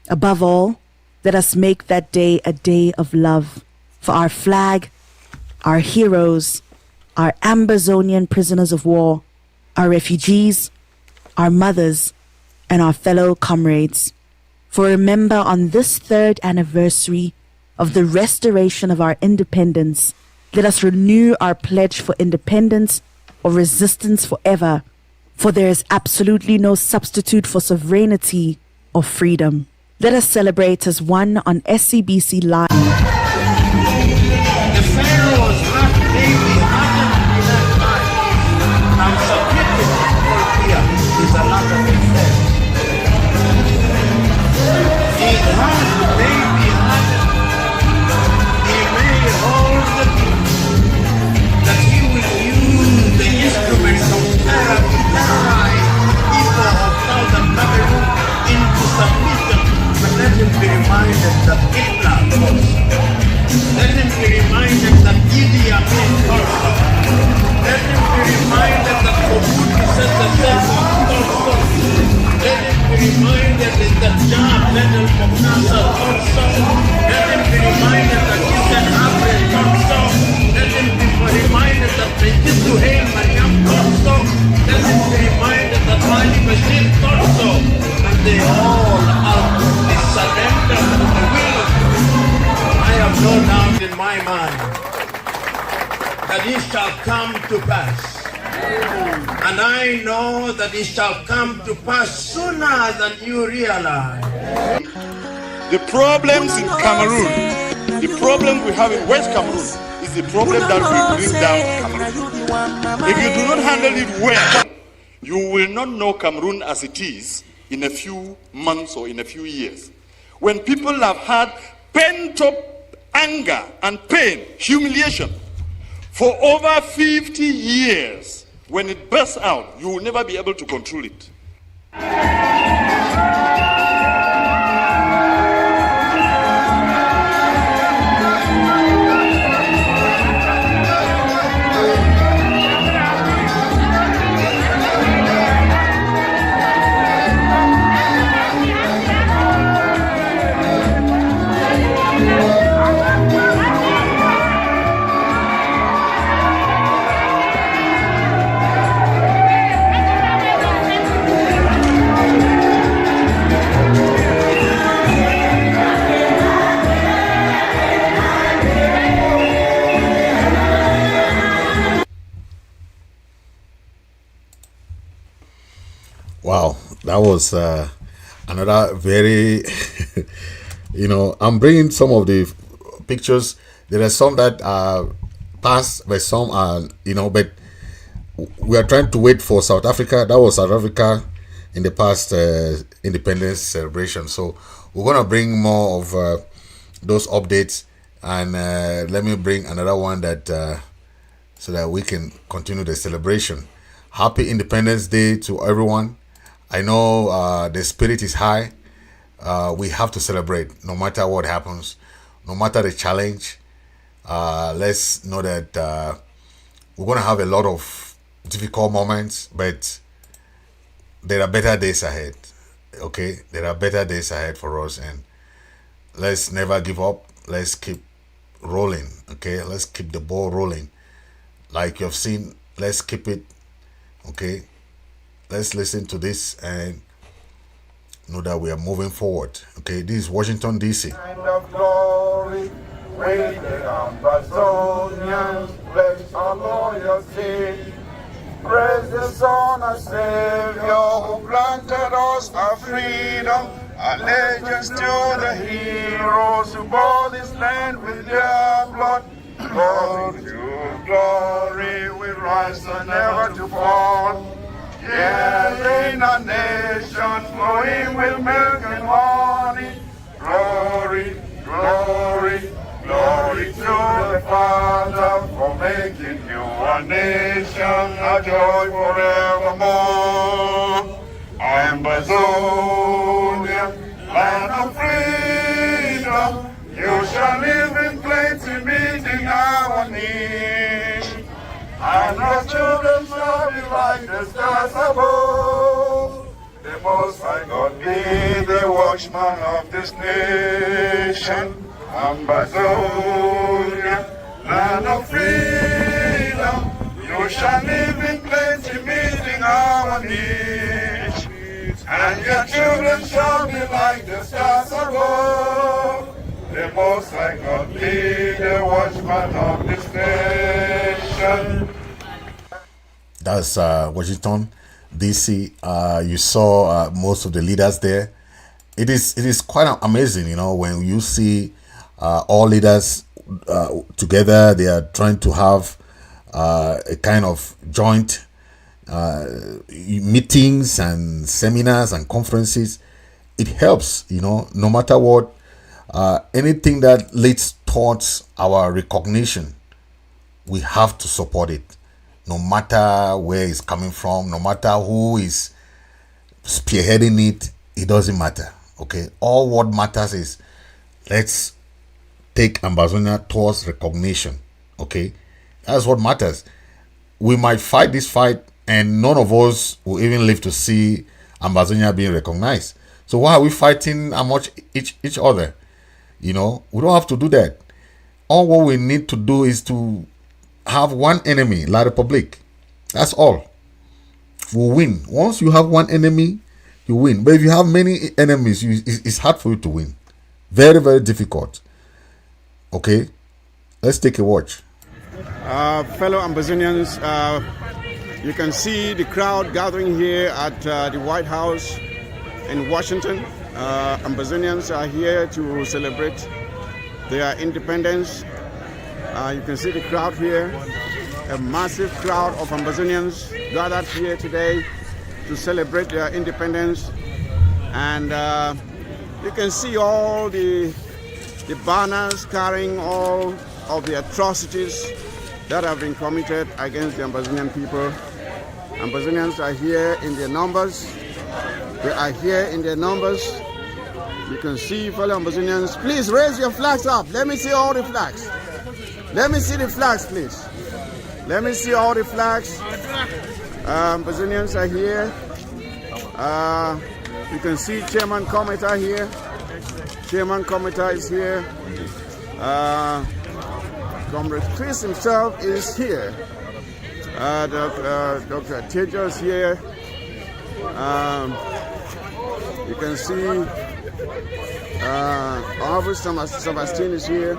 Above all, let us make that day a day of love for our flag, our heroes, our Ambazonian prisoners of war, our refugees, our mothers, and our fellow comrades. For remember, on this 3rd anniversary of the restoration of our independence, let us renew our pledge for independence or resistance forever, for there is absolutely no substitute for sovereignty or freedom. Let us celebrate as one on SCBC Live. The pharaohs left David in that time and submitted for fear is a lot of success. He has David he may hold the that he will use the instruments of terror to terrorize people of southern Cameroon into submission. But let him be reminded that Hitler was. Let him be reminded that Idi Amin also. Let him be reminded that Mobutu Sese Seko also. Let him be reminded that Jah Bedel Mognasa also. Let him be reminded that Hussein Habre also. Let him be reminded that Mengistu Haile Mariam also. Let him be reminded that Ali Bashir also. And they all are the surrender to the will. I have no doubt in my mind that it shall come to pass. And I know that it shall come to pass sooner than you realize. The problems in Cameroon, the problem we have in West Cameroon is the problem that will bring down Cameroon. If you do not handle it well, you will not know Cameroon as it is in a few months or in a few years. When people have had pent-up anger and pain, humiliation, for over 50 years, when it bursts out, you will never be able to control it. Wow, that was another very, I'm bringing some of the pictures. There are some that are past, but some are, but we are trying to wait for South Africa. That was South Africa in the past independence celebration. So we're going to bring more of those updates, and let me bring another one that so that we can continue the celebration. Happy Independence Day to everyone. I know the spirit is high. We have to celebrate no matter what happens, no matter the challenge. Let's know that we're going to have a lot of difficult moments, but there are better days ahead. Okay, there are better days ahead for us, and let's never give up. Let's keep rolling. Okay, let's keep the ball rolling. Like you've seen, let's keep it. Okay, let's listen to this and know that we are moving forward. Okay, this is Washington, D.C. Kind of glory we the Ambazonians pledge our loyalty. Praise the Son and Savior who granted us our freedom. Allegiance to the heroes who bought this land with their blood. Glory to glory, we rise and never to fall. Yeah, in a nation flowing with milk and honey. Glory, glory, glory to the Father for making you a nation, a joy forevermore. Ambazonia, land of freedom, you shall live in plenty, meeting our need. And your children shall be like the stars above. The Most High God be the watchman of this nation. Ambazonia, land of freedom, you shall live in plenty, meeting our needs. And your children shall be like the stars above. The Most High God be the watchman of this nation. That's Washington, D.C. You saw most of the leaders there. It is quite amazing, you know, when you see all leaders together. They are trying to have a kind of joint meetings and seminars and conferences. It helps, you know, no matter what, anything that leads towards our recognition, we have to support it, no matter where it's coming from, no matter who is spearheading it. It doesn't matter. Okay, all what matters is let's take Ambazonia towards recognition. Okay, that's what matters. We might fight this fight and none of us will even live to see Ambazonia being recognized. So why are we fighting amongst each other? You know, we don't have to do that. All what we need to do is to have one enemy, La Republic. That's all. We'll win. Once you have one enemy, you win. But if you have many enemies, it's hard for you to win. Very, very difficult. Okay, let's take a watch. Fellow Ambazonians, you can see the crowd gathering here at the White House in Washington. Ambazonians are here to celebrate their independence. You can see the crowd here, a massive crowd of Ambazonians gathered here today to celebrate their independence. And you can see all the banners carrying all of the atrocities that have been committed against the Ambazonian people. Ambazonians are here in their numbers. They are here in their numbers. You can see fellow Ambazonians. Please raise your flags up. Let me see all the flags. Let me see the flags, please. Let me see all the flags. Ambazonians are here. You can see Chairman Cometa here. Chairman Cometa is here. Comrade Chris himself is here. Dr. Tejo is here. You can see Honorable Sebastian is here.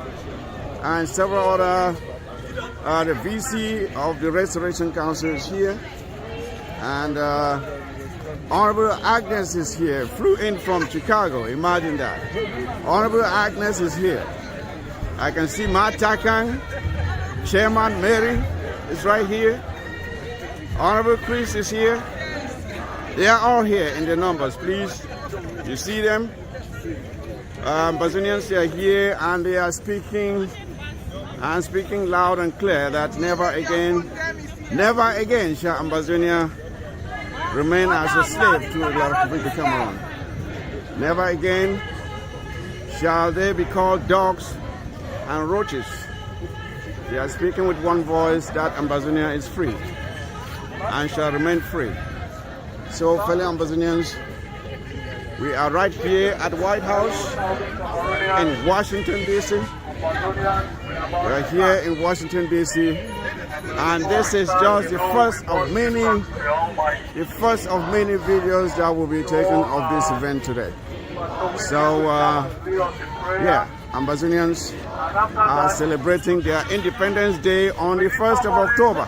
And several other, the VC of the Restoration Council is here. And Honorable Agnes is here, flew in from Chicago, imagine that. Honorable Agnes is here. I can see Matt Takang, Chairman Mary is right here. Honorable Chris is here. They are all here in their numbers, please. You see them? Ambazonians are here and they are speaking loud and clear that never again shall Ambazonia remain as a slave to the Republic of Cameroon. Never again shall they be called dogs and roaches. They are speaking with one voice that Ambazonia is free and shall remain free. So, fellow Ambazonians, we are right here at White House in Washington, D.C. We are here in Washington, D.C. And this is just the first of many videos that will be taken of this event today. So, yeah, Ambazonians are celebrating their Independence Day on the 1st of October.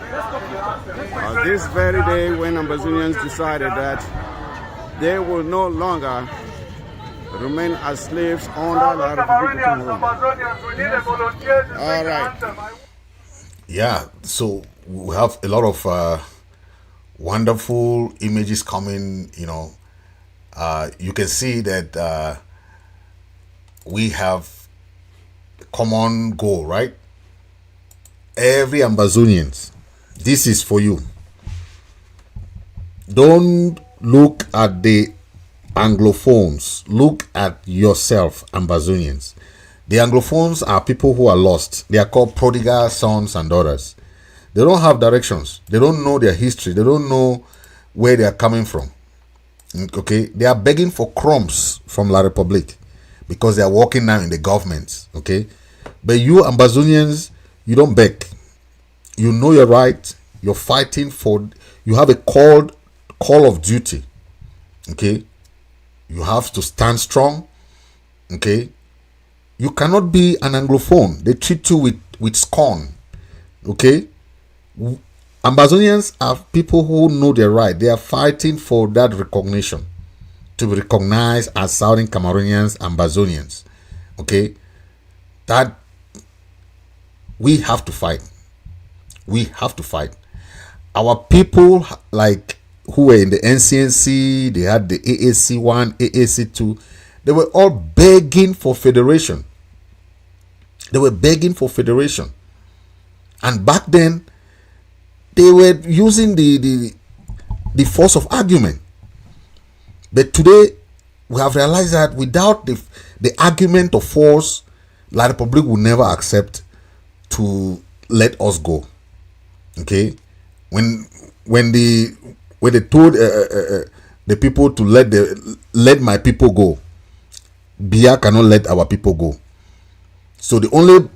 This very day when Ambazonians decided that they will no longer remain as slaves under the Refugee. All right. Yeah, so we have a lot of wonderful images coming, you know. You can see that we have a common goal, right? Every Ambazonians, this is for you. Don't look at the Anglophones. Look at yourself, Ambazonians. The Anglophones are people who are lost. They are called prodigal sons and daughters. They don't have directions. They don't know their history. They don't know where they are coming from. Okay, they are begging for crumbs from La Republique because they are working now in the government. Okay, but you Ambazonians, you don't beg. You know your right. You're fighting for. You have a call of duty. Okay, you have to stand strong. Okay, you cannot be an Anglophone. They treat you with scorn. Okay, Ambazonians are people who know their right. They are fighting for that recognition, to be recognized as Southern Cameroonians, Ambazonians. Okay, that we have to fight. We have to fight. Our people, like who were in the NCNC, they had the AAC 1, AAC 2. They were all begging for federation. They were begging for federation. And back then, they were using the force of argument. But today, we have realized that without the argument of force, La Republique will never accept to let us go. Okay? When they told the people to let my people go, Bia cannot let our people go. So the only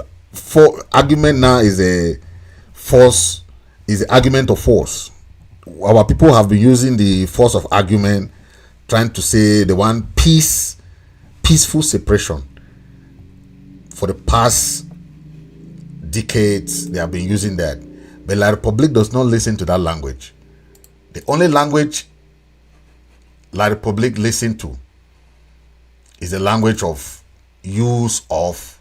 argument now is a force, is the argument of force. Our people have been using the force of argument, trying to say they want peaceful separation. For the past decades, they have been using that. But La Republique does not listen to that language. The only language La Republique listen to is the language of use of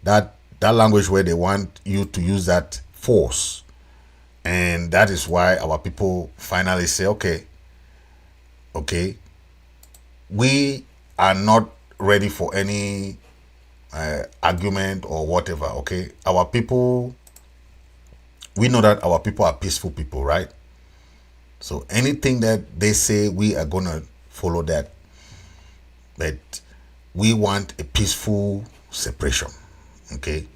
that language where they want you to use that force. And that is why our people finally say, okay, we are not ready for any argument or whatever. Okay, our people, we know that our people are peaceful people, right? So anything that they say, we are gonna follow that. But we want a peaceful separation. Okay,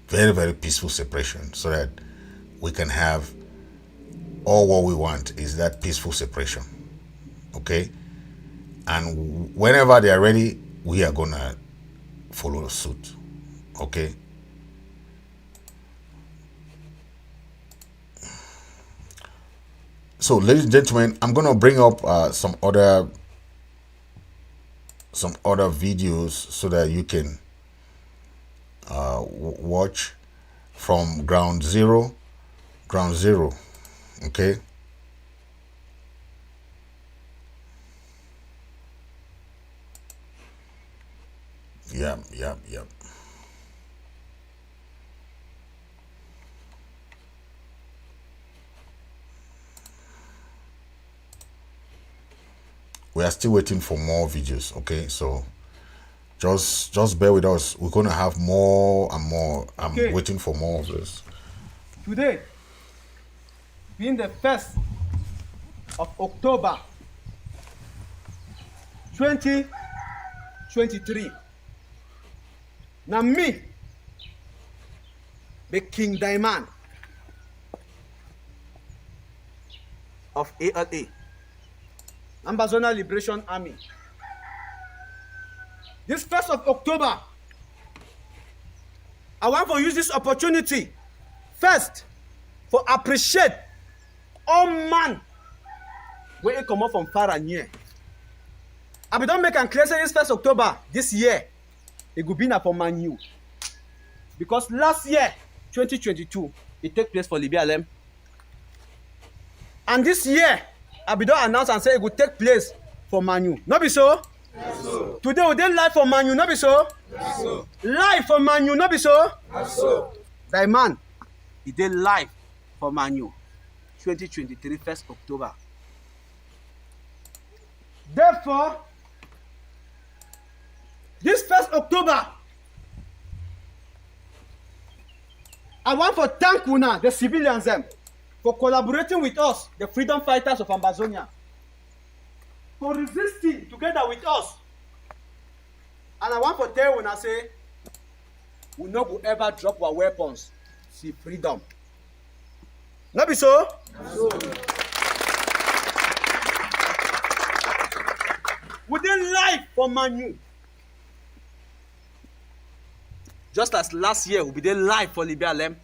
very, very peaceful separation, so that we can have all what we want is that peaceful separation. Okay, and whenever they are ready, we are gonna follow suit. Okay. So, ladies and gentlemen, I'm gonna bring up some other videos so that you can watch from ground zero. Okay. Yep. We are still waiting for more videos. Okay, so just bear with us. We're gonna have more and more. I'm waiting for more of this. Today, being the 1st of October 2023, now me, the King Diamond of ALA, Ambazonia Liberation Army. This 1st of October, I want to use this opportunity first for appreciate all man where it come up from far and near. I don't make and clear this 1st October this year. it could be now for Man U. Because last year, 2022, it took place for Libya. And this year, Abidon announced and said it would take place for Man U. Not be so? Yes, so. Today, we did live for Man U. Not be so? Yes, so. Live for Man U. Not be so? Yes, so. Thy man, he did live for Man U. 2023, 1st October. Therefore, this 1st October, I want to thank Una, the civilians, for collaborating with us, the freedom fighters of Ambazonia, for resisting together with us. And I want to tell Una, say, we no go ever drop our weapons. See freedom. Not be so? So. We did live for Man U. Just as last year, we did live for Libya.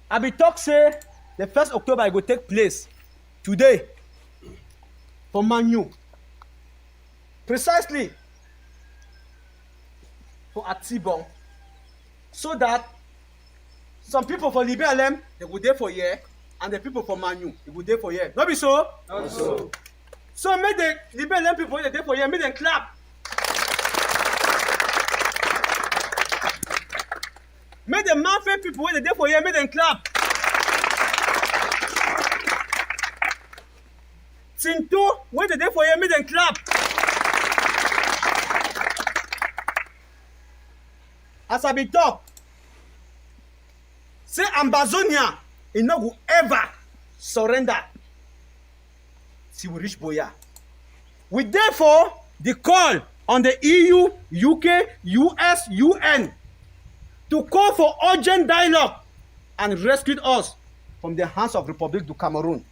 I be talk say the 1st October it will take place today for Man U. Precisely for Atibon. So that some people for Libya they will there for year, and the people for Man U they will there for year. Not be so? Not so. So make the Libyan people they there for year, make them clap. Make the Manfred people they there for year, make them clap. Tinto when they there for year, make them clap. As I be talk, say Ambazonia, it no go ever surrender till we reach Boya. We therefore the call on the EU, UK, US, UN to call for urgent dialogue and rescue us from the hands of Republic du Cameroon.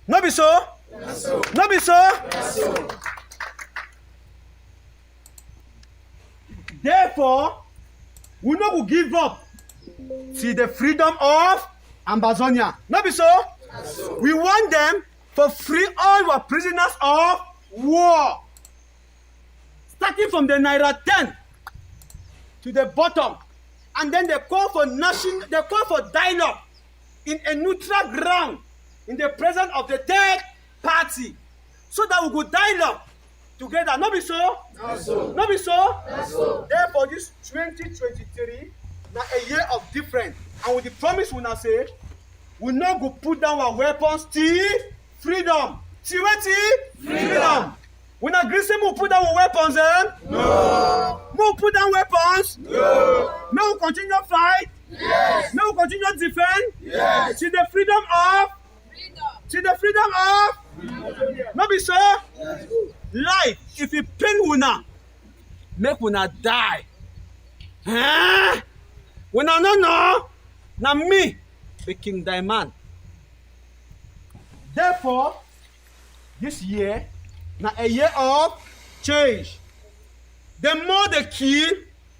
No be so? Yes, so. No be so? Yes, so. Therefore, we no go give up till the freedom of Ambazonia. No be so? Yes, so. We want them to free all our prisoners of war. Starting from the Naira 10 to the bottom. And then they call for dialogue in a neutral ground in the presence of the third party. So that we go dialogue together. No be so? No, so. No be so? Yes, so. Therefore, this 2023 now a year of difference. And with the promise we now say, we not go put down our weapons till freedom. Till what? Freedom. We not agree say we put down our weapons, No. We put down weapons? No. May we continue fight? Yes. May we continue defend? Yes. Till the freedom of? Till the freedom of? No be so? Yes. Life, if it pain una, make una die. Huh? Una no know, na me be King Diamond. Therefore, this year, na a year of change. The more they kill,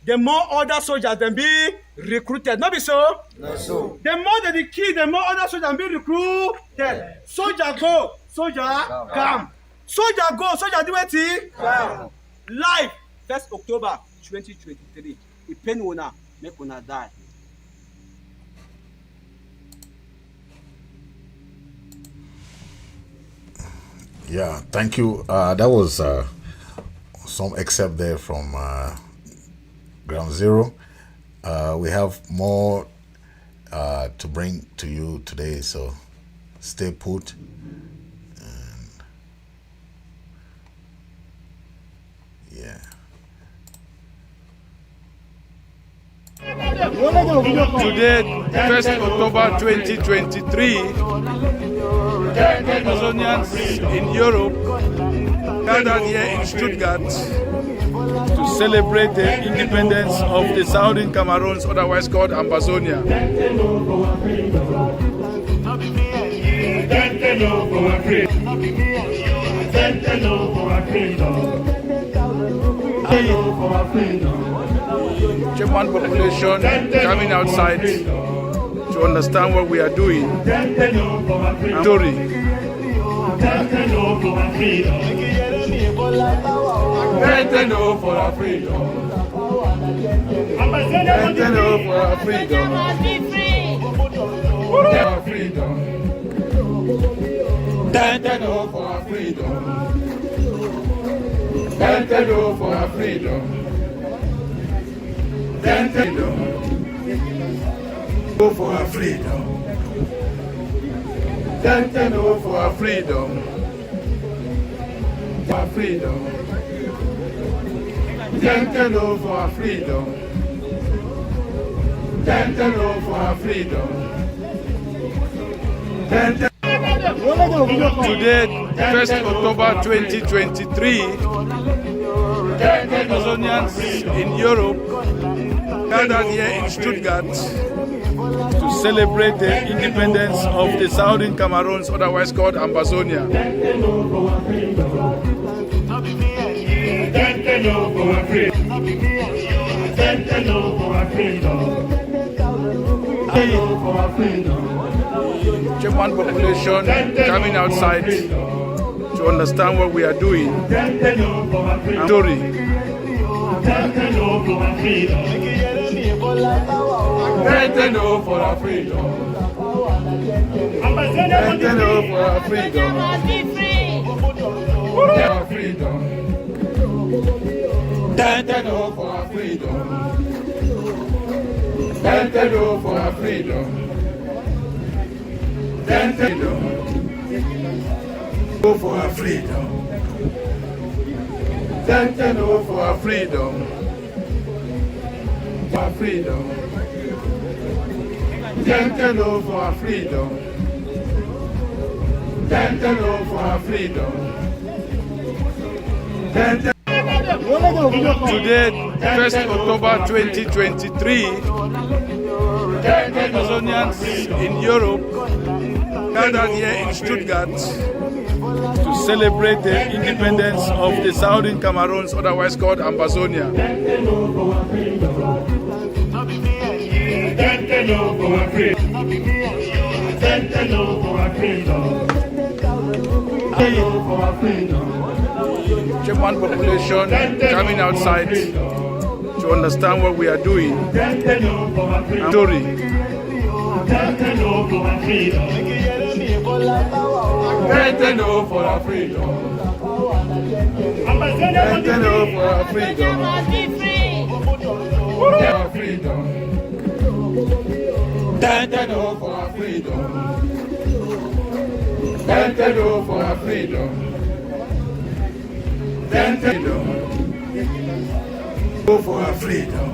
the more other soldiers then be recruited. Not be so? No, so. The more they kill, the more other soldiers be recruited. Soldier go, soldier come. Soldier go, soldier do it. Come. Live 1st October 2023. It pain una, make una die. Yeah, thank you. That was some excerpt there from Ground Zero. We have more to bring to you today, so stay put. And yeah. Today, 1st October 2023, Amazonians in Europe gathered here in Stuttgart to celebrate the independence of the southern Cameroons, otherwise called Ambazonia. German population coming outside to understand what we are doing. Story. Referendum for our freedom. Referendum for our freedom. Our freedom. Referendum for our freedom. Referendum for our freedom. Referendum for our freedom. Referendum for our freedom. Our freedom. Referendum for our freedom. Referendum for our freedom. Today, 1st October 2023, Amazonians in Europe gathered here in Stoodgat to celebrate the independence of the southern Cameroons, otherwise called Ambazonia. German population coming outside to understand what we are doing. Story. Referendum for our freedom. Referendum for our freedom. Our freedom. Referendum for our freedom. Referendum for our freedom. Referendum for our freedom. Referendum for our freedom. Our freedom. Referendum for our freedom. Referendum for our freedom. Today, 1st October 2023, Amazonians in Europe gathered here in Stoodgat to celebrate the independence of the southern Cameroons, otherwise called Ambazonia. German population coming outside to understand what we are doing. Story. Referendum for our freedom. Referendum for our freedom. Our freedom. Referendum for our freedom. Referendum for our freedom. Referendum for our freedom.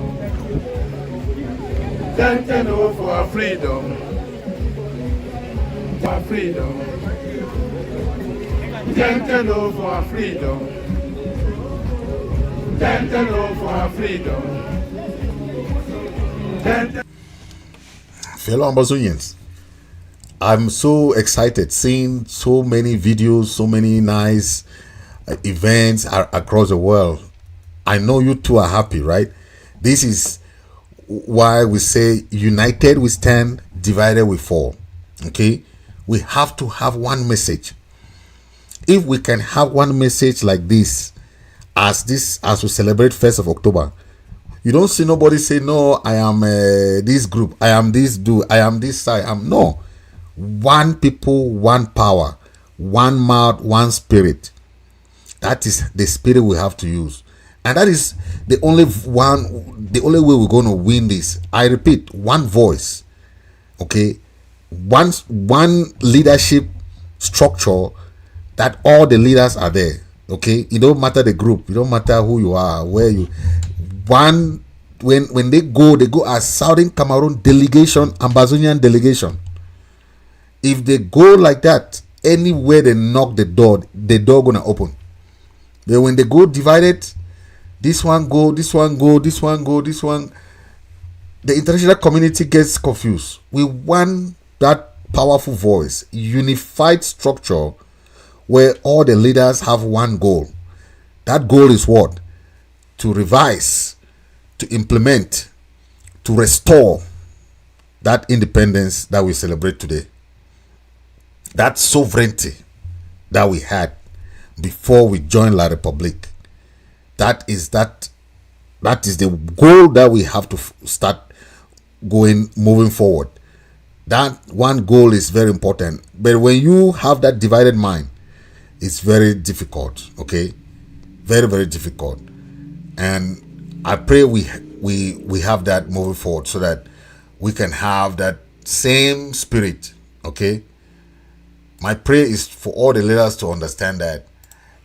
Referendum for our freedom. Our freedom. Referendum for our freedom. Referendum for our freedom. Fellow Ambazonians, I'm so excited seeing so many videos, so many nice events across the world. I know you too are happy, right? This is why we say united we stand, divided we fall. Okay, we have to have one message. If we can have one message like this as we celebrate 1st of October, you don't see nobody say, no, I am this group, I am this I am this side. No, one people, one power, one mouth, one spirit. That is the spirit we have to use, and that is the only way we're going to win this. I repeat, one voice. Okay, one leadership structure that all the leaders are there. Okay, it don't matter the group, it don't matter who you are, where you. One, when they go as Southern Cameroon delegation, Ambazonian delegation. If they go like that, anywhere they knock the door gonna open. But when they go divided, this one go, this one go, this one go, this one, the international community gets confused. We want that powerful voice, unified structure where all the leaders have one goal. That goal is what? To revise, to implement, to restore that independence that we celebrate today. That sovereignty that we had before we joined La République. that is the goal that we have to start moving forward. That one goal is very important, but when you have that divided mind, it's very difficult. Okay, very, very difficult. And I pray we have that moving forward, so that we can have that same spirit. Okay, my prayer is for all the leaders to understand that,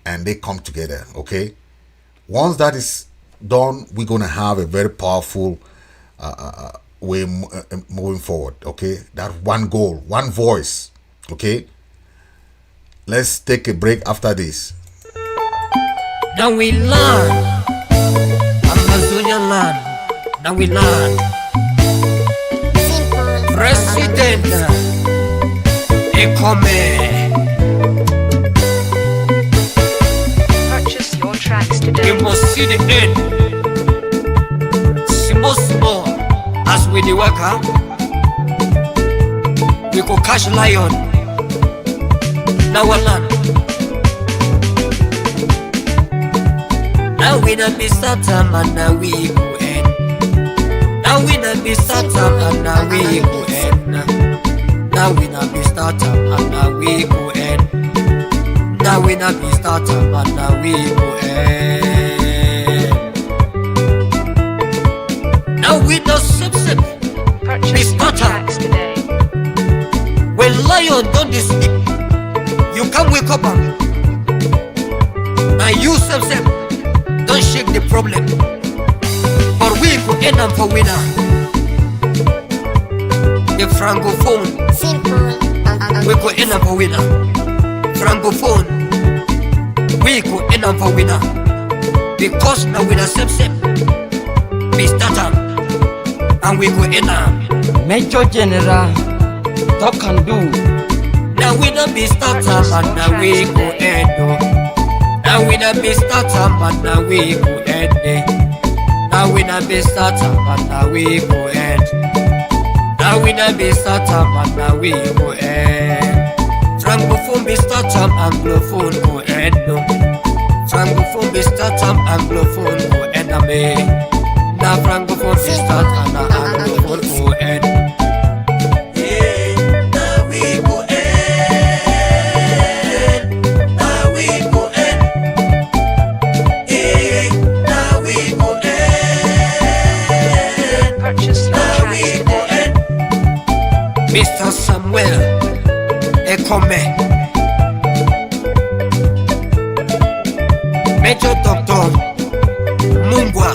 and they come together. Okay, once that is done, we're gonna have a very powerful way moving forward. Okay, that one goal, one voice. Okay, let's take a break after this. Now we learn Ambazonia land. Now we learn President Ekome. Purchase your tracks today. We must see the end. Small as we the worker, we go catch lion. Now we learn. Now we not be Satan, and now we go end. Now we not be Satan, and now we go end. Now we not be Satan, and now we go end. Now we not be Satan, and now we go end. Now we not sip. Be Satan. When lion don't sleep, you can wake up and now you sip. Don't shake the problem, but we go end up for winner. The francophone, we go end up for winner. Francophone, we go end up for winner. Because now we the same, be starter, and we go end up. Major General, talk and do. Now we don't be starter, and now we go end up. Now we not be starter, but now we go end. Now we not be starter, but now we go end. Now we not be starter, but now we go end. Francophone be starter, Anglophone go end. Francophone be starter, Anglophone go end. Now Francophone be starter, and Anglophone go end. Mr. Samuel Ekome, Major Dr. Mungwa,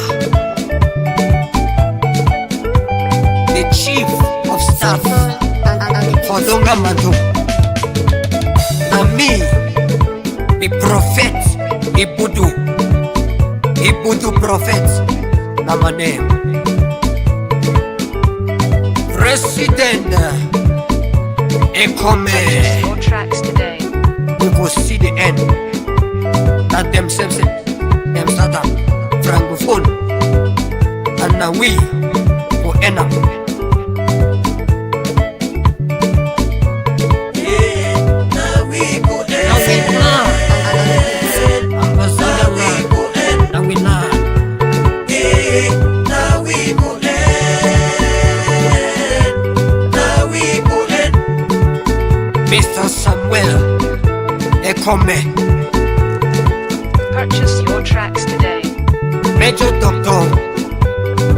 the Chief of Staff for Dongamadu, and me, the Prophet Ibudu Prophet, na my name. President Ekome. Your tracks today. We go see the end. That them same, them start up francophone, and now we go end up. Now we go end. Now we learn. Ambazonia land. Now we learn. Now we go end. Mr. Samuel Ekome. Purchase your tracks today. Major Dr.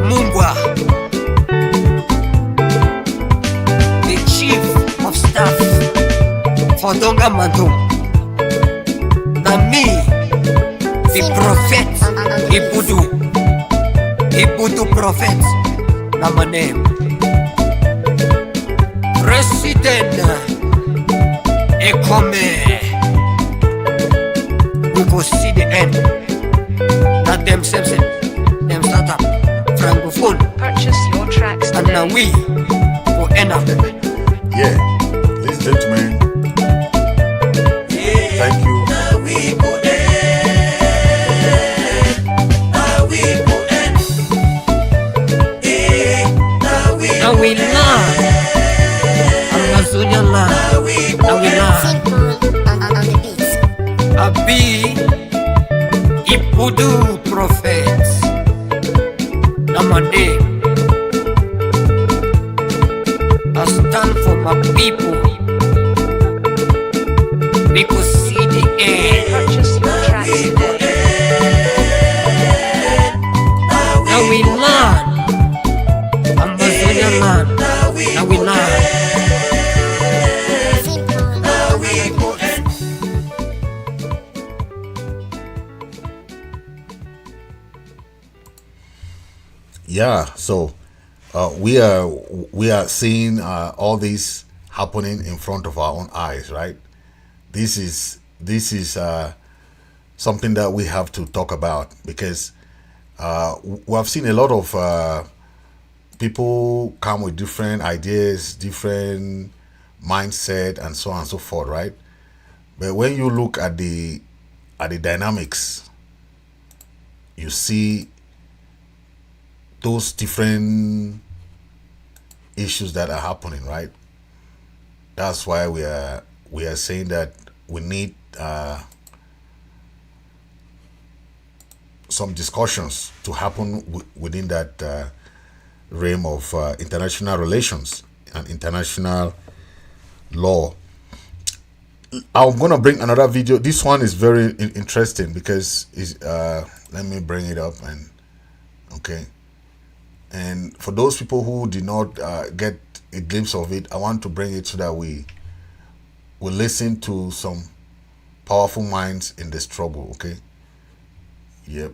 Mungwa, the Chief of Staff for Dongamadu, and me, the Prophet Ibudu Prophet, na my name. President Ekome, we go see the end. That them same, them start up francophone. Purchase your tracks and today. now we go end up. Yeah, ladies and gentlemen, thank you. Now we go end. Now we go end. Now we learn. Ambazonia land. Now we learn. Abi Ibudu people, we could see the end. Purchase your tracks today. Now we learn. Ambazonia land. Now we learn. Yeah, so we are seeing all this happening in front of our own eyes, right? This is something that we have to talk about, because we have seen a lot of people come with different ideas, different mindset, and so on and so forth, right? But when you look at the dynamics, you see those different issues that are happening, right? That's why we are saying that we need some discussions to happen within that realm of international relations and international law. I'm gonna bring another video. This one is very interesting because let me bring it up, and okay. And for those people who did not get a glimpse of it, I want to bring it so that we will listen to some powerful minds in the struggle, okay? Yep.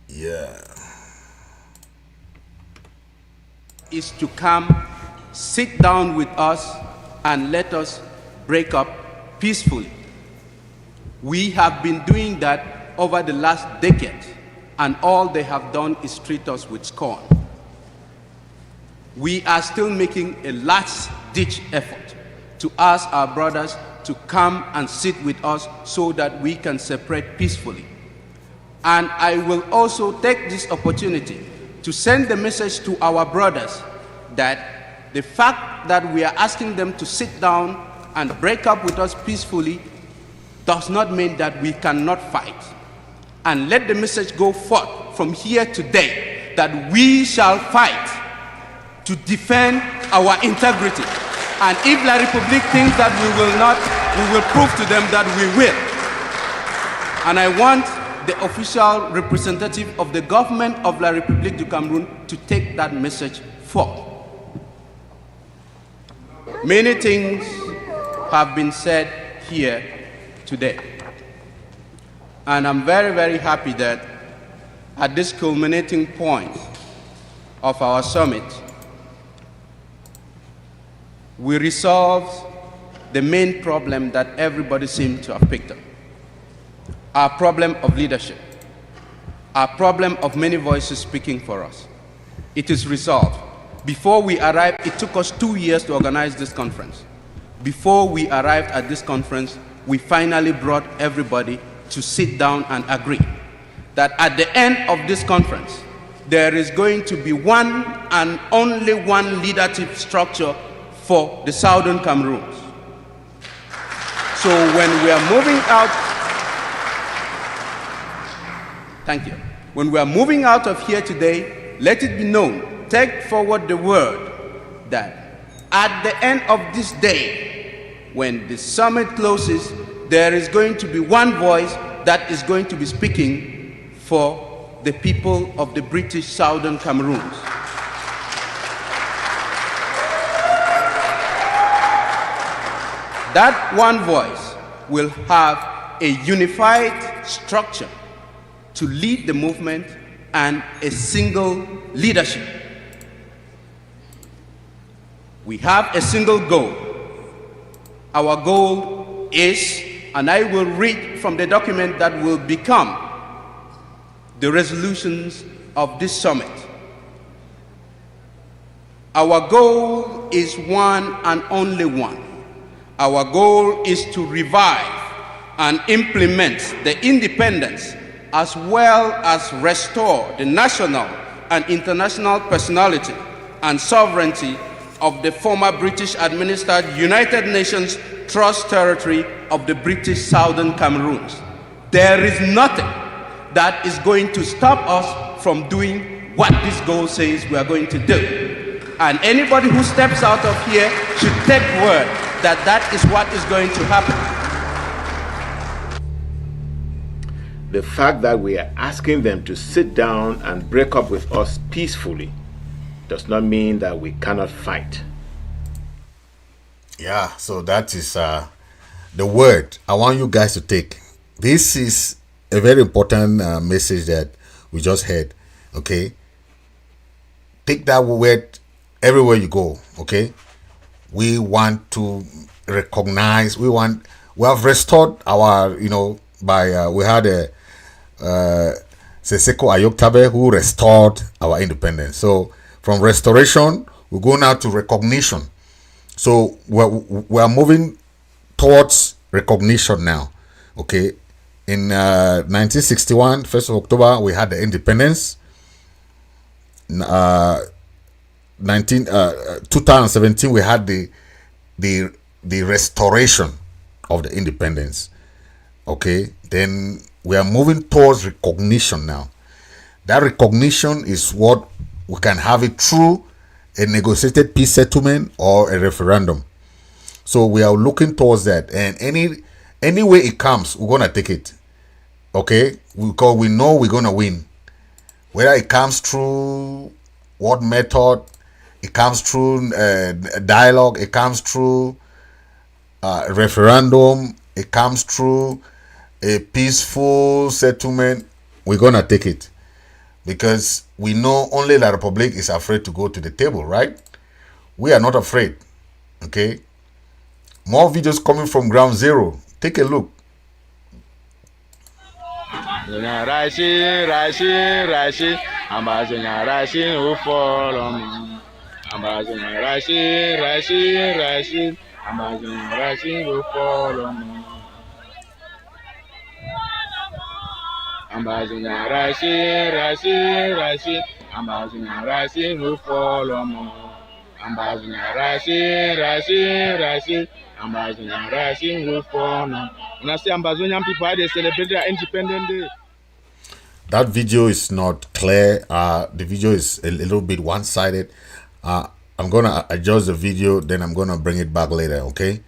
Yeah. Is to come, sit down with us, and let us break up peacefully. We have been doing that over the last decade, and all they have done is treat us with scorn. We are still making a last-ditch effort to ask our brothers to come and sit with us so that we can separate peacefully. And I will also take this opportunity to send the message to our brothers that the fact that we are asking them to sit down and break up with us peacefully does not mean that we cannot fight. And let the message go forth from here today that we shall fight to defend our integrity. And if La République thinks that we will not, we will prove to them that we will. And I want the official representative of the government of La République du Cameroon to take that message forth. Many things have been said here today. And I'm very, very happy that at this culminating point of our summit, we resolved the main problem that everybody seemed to have picked up. Our problem of leadership, our problem of many voices speaking for us. It is resolved. Before we arrived, it took us 2 years to organize this conference. Before we arrived at this conference, we finally brought everybody to sit down and agree that at the end of this conference, there is going to be one and only one leadership structure for the Southern Cameroons. So when we are moving out, thank you. When we are moving out of here today, let it be known, take forward the word that at the end of this day, when the summit closes, there is going to be one voice that is going to be speaking for the people of the British Southern Cameroons. That one voice will have a unified structure to lead the movement and a single leadership. We have a single goal. Our goal is, and I will read from the document that will become the resolutions of this summit. Our goal is one and only one. Our goal is to revive and implement the independence as well as restore the national and international personality and sovereignty of the former British-administered United Nations Trust Territory of the British Southern Cameroons. There is nothing that is going to stop us from doing what this goal says we are going to do. And anybody who steps out of here should take word that that is what is going to happen. The fact that we are asking them to sit down and break up with us peacefully does not mean that we cannot fight. Yeah, so that is the word I want you guys to take. This is a very important message that we just heard. Okay, take that word everywhere you go. Okay, we want to recognize. We have restored our, by we had a Seseko Ayoktabe who restored our independence. So from restoration, we go now to recognition. So we're moving towards recognition now. Okay, in 1961, 1st of October, we had the independence. 2017, we had the restoration of the independence. Okay, then we are moving towards recognition now. That recognition is what we can have it through a negotiated peace settlement or a referendum. So we are looking towards that, and any way it comes, we're gonna take it. Okay, because we know we're gonna win. Whether it comes through what method, it comes through dialogue, it comes through referendum, it comes through a peaceful settlement, we're gonna take it, because we know only La Republic is afraid to go to the table, right? We are not afraid. Okay, more videos coming from ground zero. Take a look. Ambazonia Rashi, Ambazonia Rashi, who follow more. Ambazonia Rashi, Ambazonia Rashi, who follow. When I say Ambazonian people, they celebrate their Independence Day. That video is not clear. The video is a little bit one-sided. I'm gonna adjust the video, then I'm gonna bring it back later. Okay,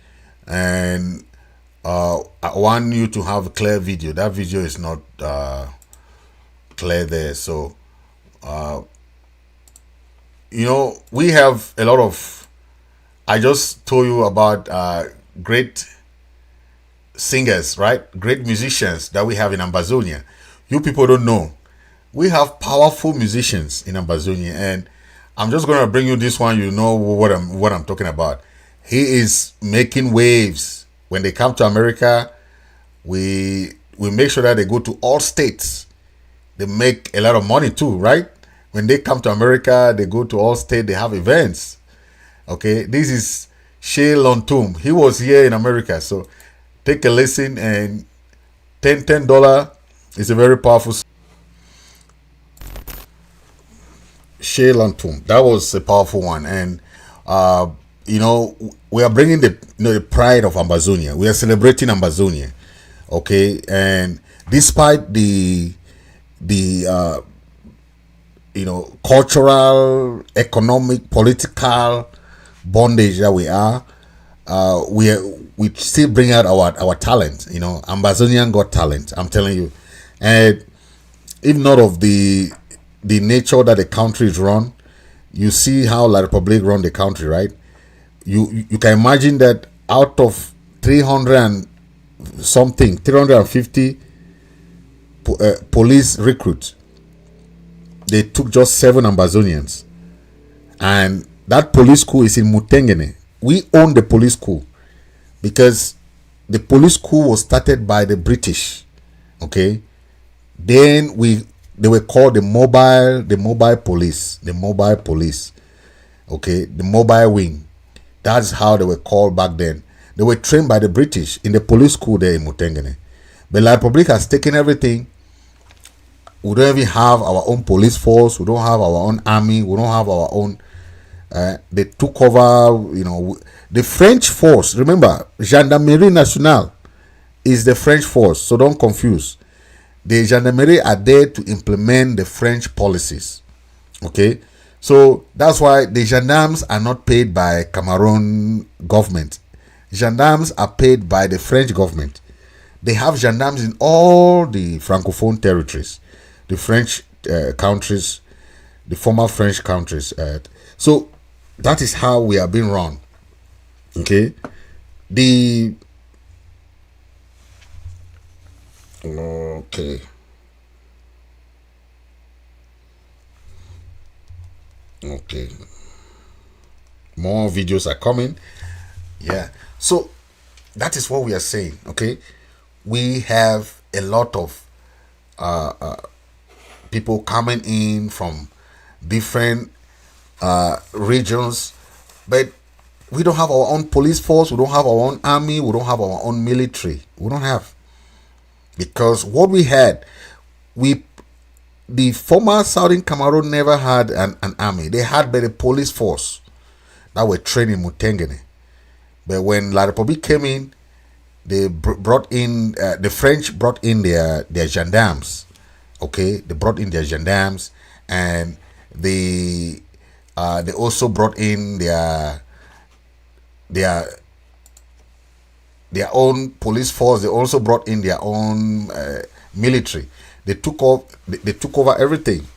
and I want you to have a clear video. That video is not clear there. So we have a lot of, I just told you about great singers, right? Great musicians that we have in Ambazonia. You people don't know, we have powerful musicians in Ambazonia, and I'm just gonna bring you this one. You know what I'm talking about. He is making waves. When they come to America, we make sure that they go to all states. They make a lot of money too, right? When they come to America, they go to all states. They have events. Okay, this is Shea Lontum. He was here in America, so take a listen. And $10 is a very powerful. Shea Lontum, that was a powerful one, and we are bringing the pride of Ambazonia. We are celebrating Ambazonia, okay? And despite the cultural, economic, political bondage that we are, we still bring out our talent. Ambazonian got talent. I'm telling you, and if not of the nature that the country is run, you see how La Republic run the country, right? You can imagine that out of 350 police recruits, they took just 7 Ambazonians, and that police school is in Mutengene. We own the police school because the police school was started by the British. Okay, then they were called the mobile police. Okay, the mobile wing. That's how they were called back then. They were trained by the British in the police school there in Mutengene. But La Republic has taken everything. We don't even have our own police force. We don't have our own army. We don't have our own They took over, the French force. Remember, Gendarmerie Nationale is the French force, so don't confuse. The Gendarmerie are there to implement the French policies. Okay, so that's why the gendarmes are not paid by Cameroon government. Gendarmes are paid by the French government. They have gendarmes in all the Francophone territories, the French countries, the former French countries. So that is how we are being run. Okay, Okay. More videos are coming. Yeah. So that is what we are saying. Okay. We have a lot of people coming in from different regions, but we don't have our own police force. We don't have our own army. We don't have our own military. We don't have, because what we had, the former Southern Cameroon never had an army. They had but a police force that were trained in Mutengene. But when La République came in, they brought in, the French brought in their gendarmes. Okay, they brought in their gendarmes, and they also brought in their own police force. They also brought in their own military. They took over everything.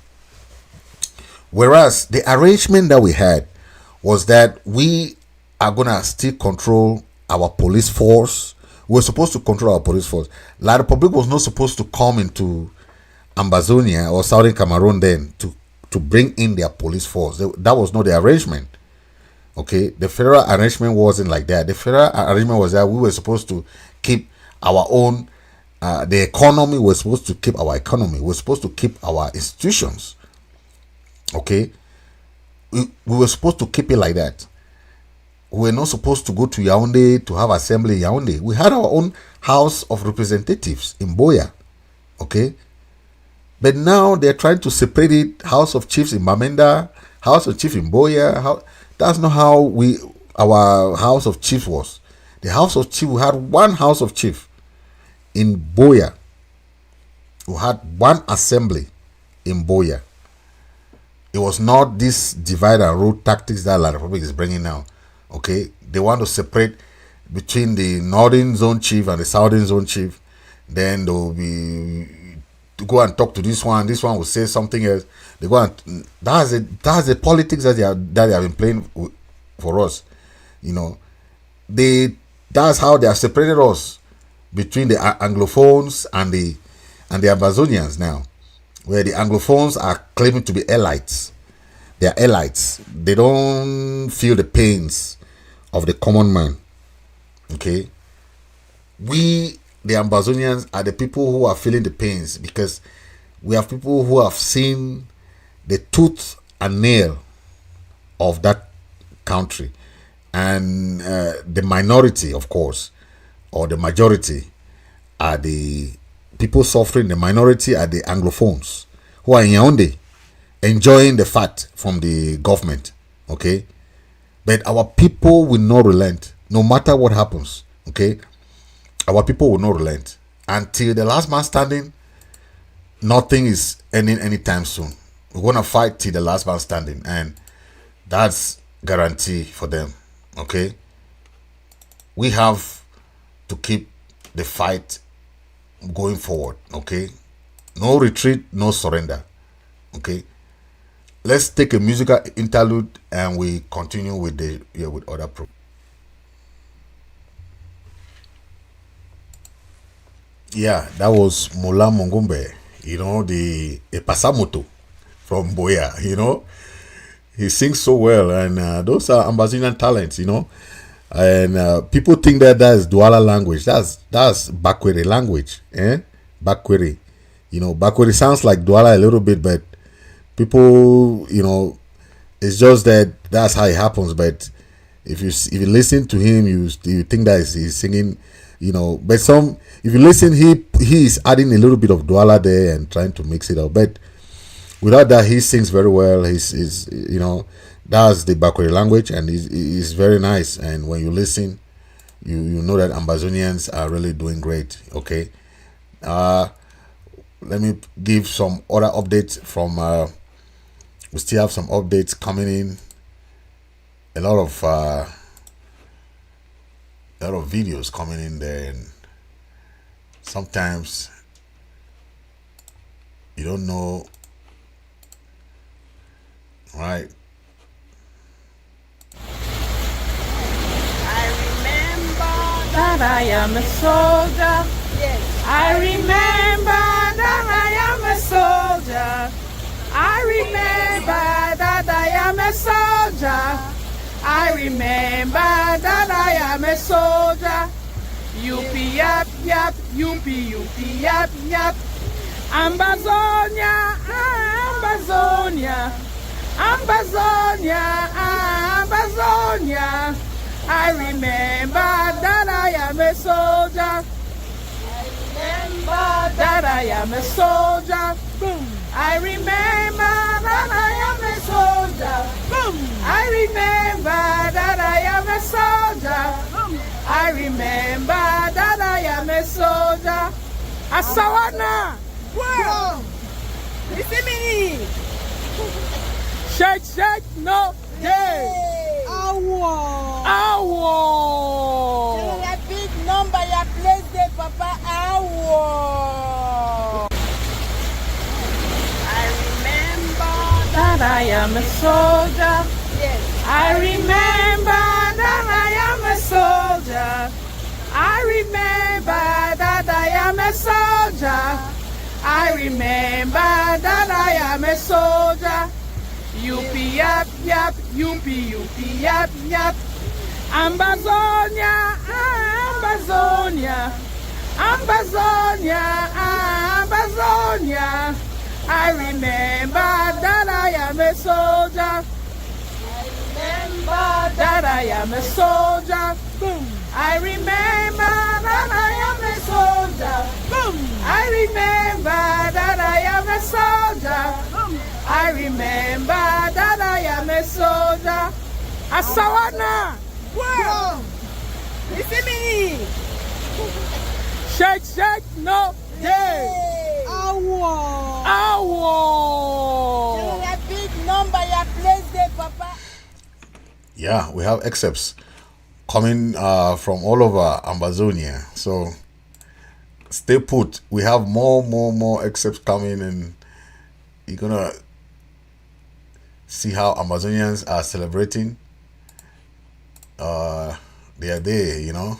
Whereas the arrangement that we had was that we are gonna still control our police force. We're supposed to control our police force. La République was not supposed to come into Ambazonia or Southern Cameroon then to bring in their police force. That was not the arrangement. Okay, the federal arrangement wasn't like that. The federal arrangement was that we were supposed to keep our own. The economy, we're supposed to keep our economy. We're supposed to keep our institutions. Okay, we were supposed to keep it like that. We're not supposed to go to Yaoundé to have assembly in Yaoundé. We had our own House of Representatives in Boya. Okay, but now they're trying to separate it. House of Chiefs in Bamenda, House of Chiefs in Boya. That's not how our House of Chiefs was. The House of Chiefs, we had one House of Chiefs in Boya. We had one assembly in Boya. It was not this divide and rule tactics that La République is bringing now. Okay, they want to separate between the northern zone chief and the southern zone chief. Then they'll be to go and talk to this one. This one will say something else. They go and that's the politics that they have been playing for us. That's how they have separated us between the Anglophones and the Ambazonians now, where the Anglophones are claiming to be elites. They are elites. They don't feel the pains of the common man. Okay, we the Ambazonians are the people who are feeling the pains, because we have people who have seen the tooth and nail of that country, and the minority, of course, or the majority are the people suffering. The minority are the Anglophones who are in Yaoundé enjoying the fat from the government. Okay, but our people will not relent no matter what happens. Okay, our people will not relent until the last man standing. Nothing is ending anytime soon. We're gonna fight till the last man standing, and that's guarantee for them. Okay, we have to keep the fight going forward. Okay, no retreat, no surrender. Okay, let's take a musical interlude and we continue with with other programs. Yeah, that was Mola Mongombe, the Pasamoto from Boya. He sings so well, and those are Ambazonian talents, and people think that is Douala language. That's Bakweri language, Bakweri. Bakweri sounds like Douala a little bit, but people, it's just that's how it happens. But if you listen to him, you think that he's singing, but if you listen, he is adding a little bit of Douala there and trying to mix it up. But without that, he sings very well. He's That's the Bakwe language, and it's very nice. And when you listen, you know that Ambazonians are really doing great. Okay. Let me give some other updates from. We still have some updates coming in. A lot of videos coming in there, and sometimes you don't know, right? That I am a soldier. Yes. I remember that I am a soldier. I remember that I am a soldier. I remember that I am a soldier. Yuppie yap yap, yuppie yuppie yap yap. Ambazonia, Ambazonia, Ambazonia, Ambazonia. I remember that I am a soldier. I remember that I am a soldier. Boom. I remember that I am a soldier. Boom. I remember that I am a soldier. Boom. I remember that I am a soldier. Asawana. Wow. Listen me. Shake, shake, no. Yeah. Awo. Awo. A big number you place there, Papa. Awo. I remember that I am a soldier. Yes. I remember that I am a soldier. I remember that I am a soldier. I remember that I am a soldier. Yuppie yap yap, yuppie yuppie yap yap. Ambazonia, Ambazonia, Ambazonia, Ambazonia. I remember that I am a soldier. I remember That I am a soldier. Boom. I remember that I am a soldier. Boom. I remember that I am a soldier. Boom. I remember that I am a soldier. Asawana. Wow. Listen me. Shake, shake, no. Yeah. Awo. Awo. A big number you place there, Papa. Yeah, we have excerpts coming from all over Ambazonia. So stay put. We have more excerpts coming, and you're gonna see how Ambazonians are celebrating their day, you know.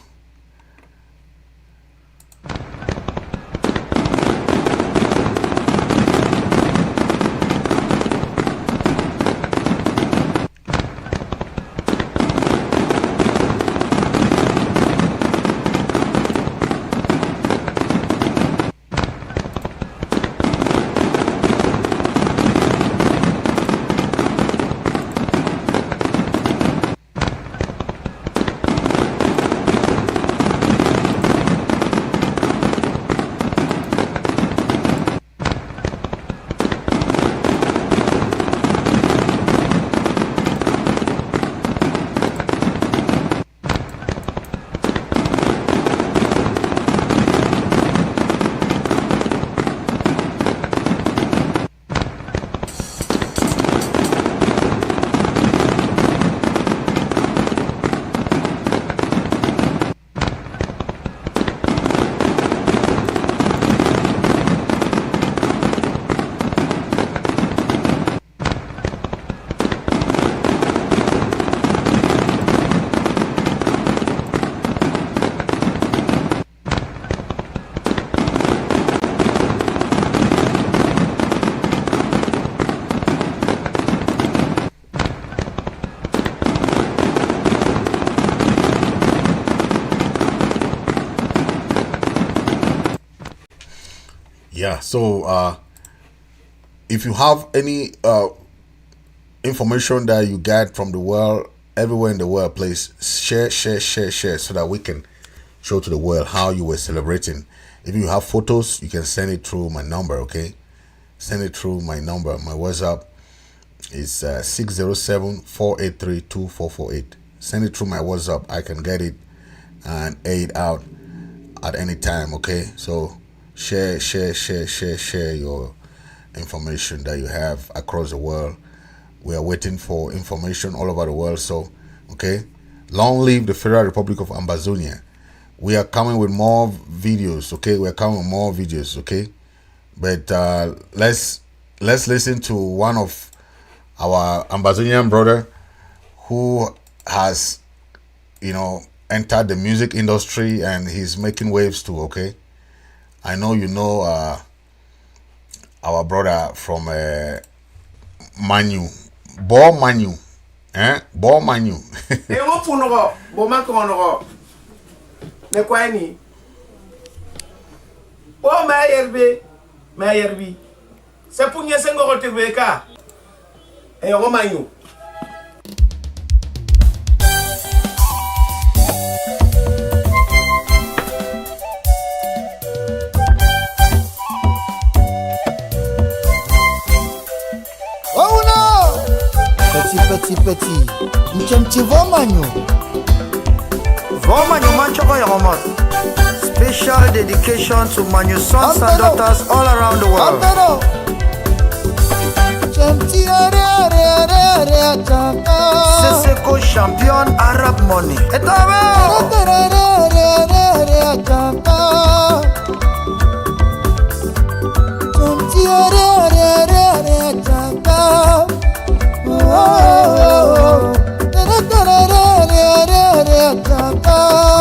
Yeah, so if you have any information that you get from the world, everywhere in the world, please share so that we can show to the world how you were celebrating. If you have photos, you can send it through my number. Okay, send it through my number, my WhatsApp, It's 607-483-2448. Send it through my WhatsApp. I can get it and aid out at any time. Okay, so share your information that you have across the world. We are waiting for information all over the world. So okay, long live the Federal Republic of Ambazonia. We are coming with more videos. Okay, we are coming with more videos. Okay, but let's listen to one of our Ambazonian brother who has, entered the music industry and he's making waves too. Okay, I know you know our brother from Manu, Bo Manu, Bo Manu. Emo puno bo makono me kwani. O mayerbi. Se punye sengo kotebeka. Eyo Manu. Petit. Mchemchi Vomanyo. Vomanyo manchoko yomos. Special dedication to Manyu sons and daughters all around the world. Seseko champion Arab money.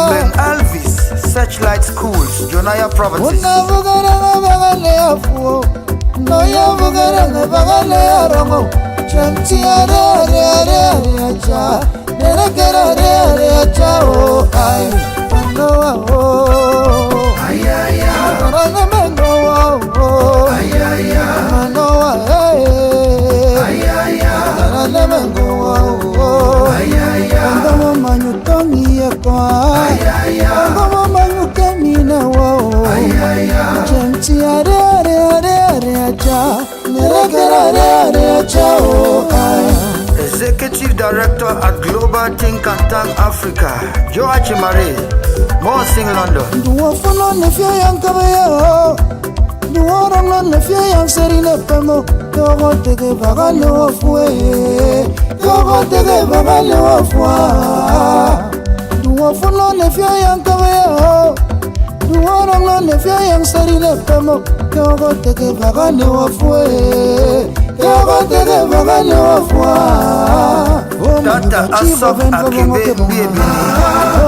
Ben Alvis, Searchlight Schools, Jonaya Provinces. Executive Director at Global Think and Tank Africa, Joachim Marie, Morsing London. Tata Asaf Akebe Biebini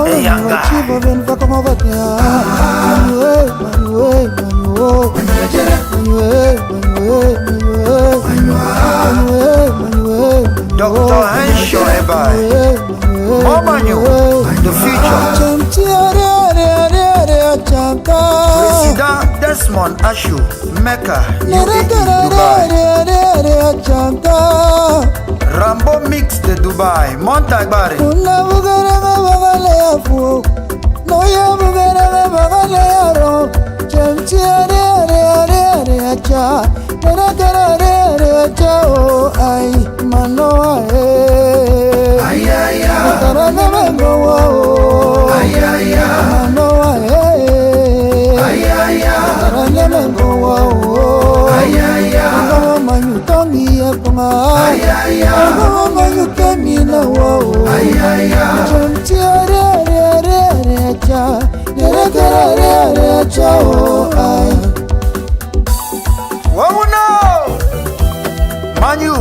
Eyanga Dr. Henshaw Ebai Momanyu, the future. President Desmond Ashu, Mecca, UAE, Dubai. Rambo Mix de Dubai, Montagbari. Manu,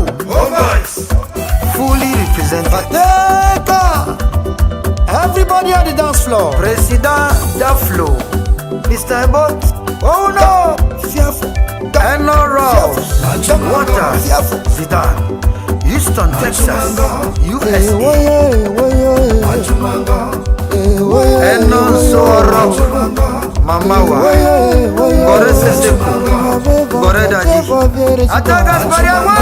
fully represented. Everybody on the dance floor. President Daflo, Mr. Ebot. Oh no, Enno Rouse, Waters, Zidane, Houston, Texas, USA. Enno Soro, Mamawa, Gore Seseku, Gore Daji, Atagas Mariama,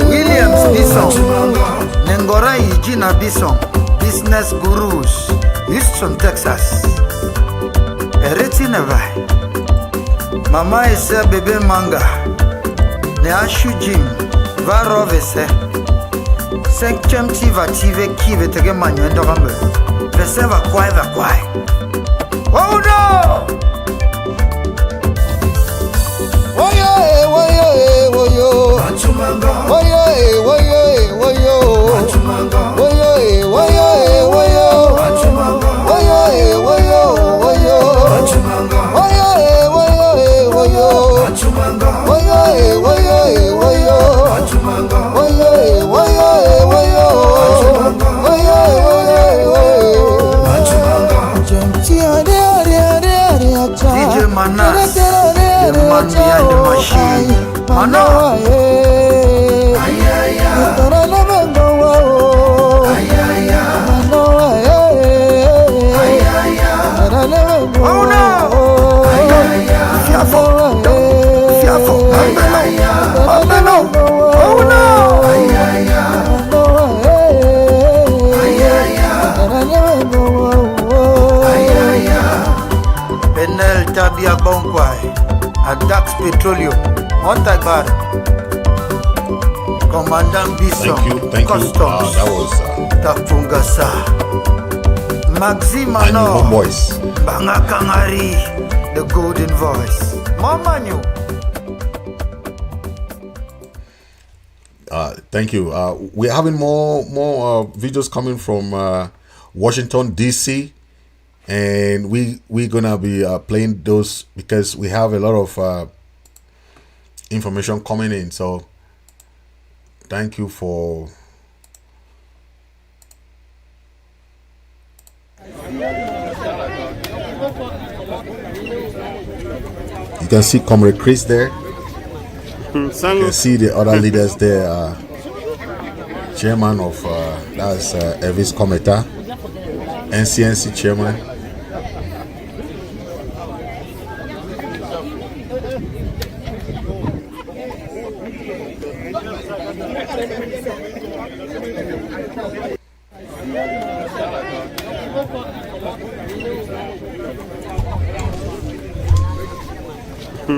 Williams Bison, Nengorai Gina Bison, Business Gurus, Houston, Texas. Ereti neva. Mama ese bebe manga. Ne ashu jim. Va rovese. 5e tivative qui veut te gagner dans la main. Fais va quoi. Oh no! Woyo, woyo. Achumanga. Woyo. Woyo. Achumanga. Woyo. Achumanga. Woyo. Achumanga. Woyo. Achumanga. Woyo. Achumanga. DJ Manas, the man behind the machine. Mana. Oh no! Fiafo. Ambelo. Oh no! Benel Tabia Bonkwai, Adax Petroleum, Montagbara, Commandant Bisson, Thank you. Customs, That was Tapungasa, Maxima Animo Voice. Banga Kangari, the golden voice. Mama New. Thank you. We're having more videos coming from Washington DC, and we're gonna be playing those because we have a lot of information coming in. So thank you for you can see Comrade Chris there. You can see the other leaders there. Chairman of that's Elvis Kometa, NCNC chairman.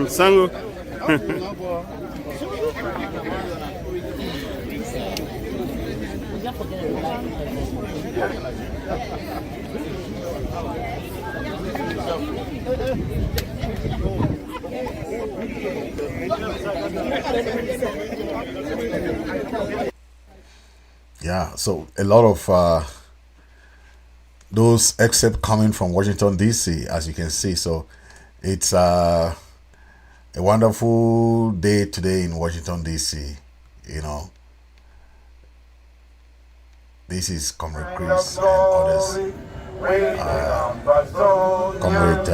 Sango. Yeah, so a lot of those excerpts coming from Washington DC, as you can see. So it's a wonderful day today in Washington DC. You know, this is Comrade Chris and others. Comrade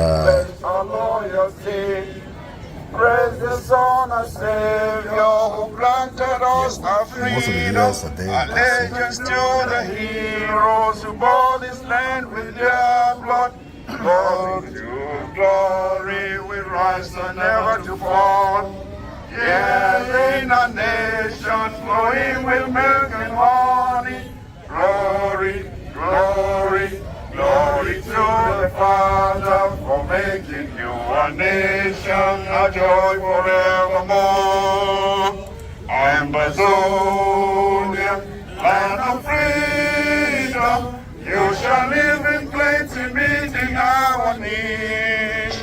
Praise the Son and Savior who granted us our freedom. Allegiance to the heroes who bought this land with their blood. Glory to glory, we rise and never to fall. Yeah, in a nation flowing with milk and honey. Glory, glory, glory to the Father for making you a nation, a joy forevermore. Ambazonia, land of freedom, you shall live in plenty, meeting our needs.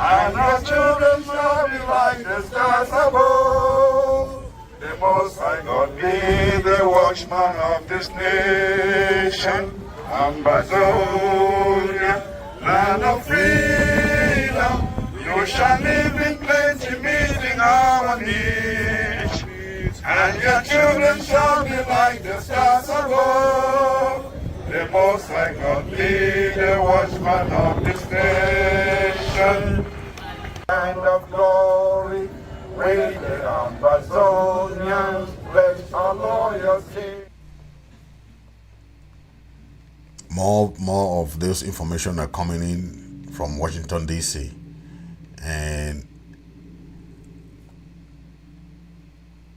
And our children shall be like the stars above. The Most High God be the watchman of this nation. Ambazonia, land of freedom, you shall live in plenty, meeting our needs. And your children shall be like the stars above. The Most High God be the watchman of this nation. Kind of glory, we the Ambazonians pledge our loyalty. More of this information are coming in from Washington DC, and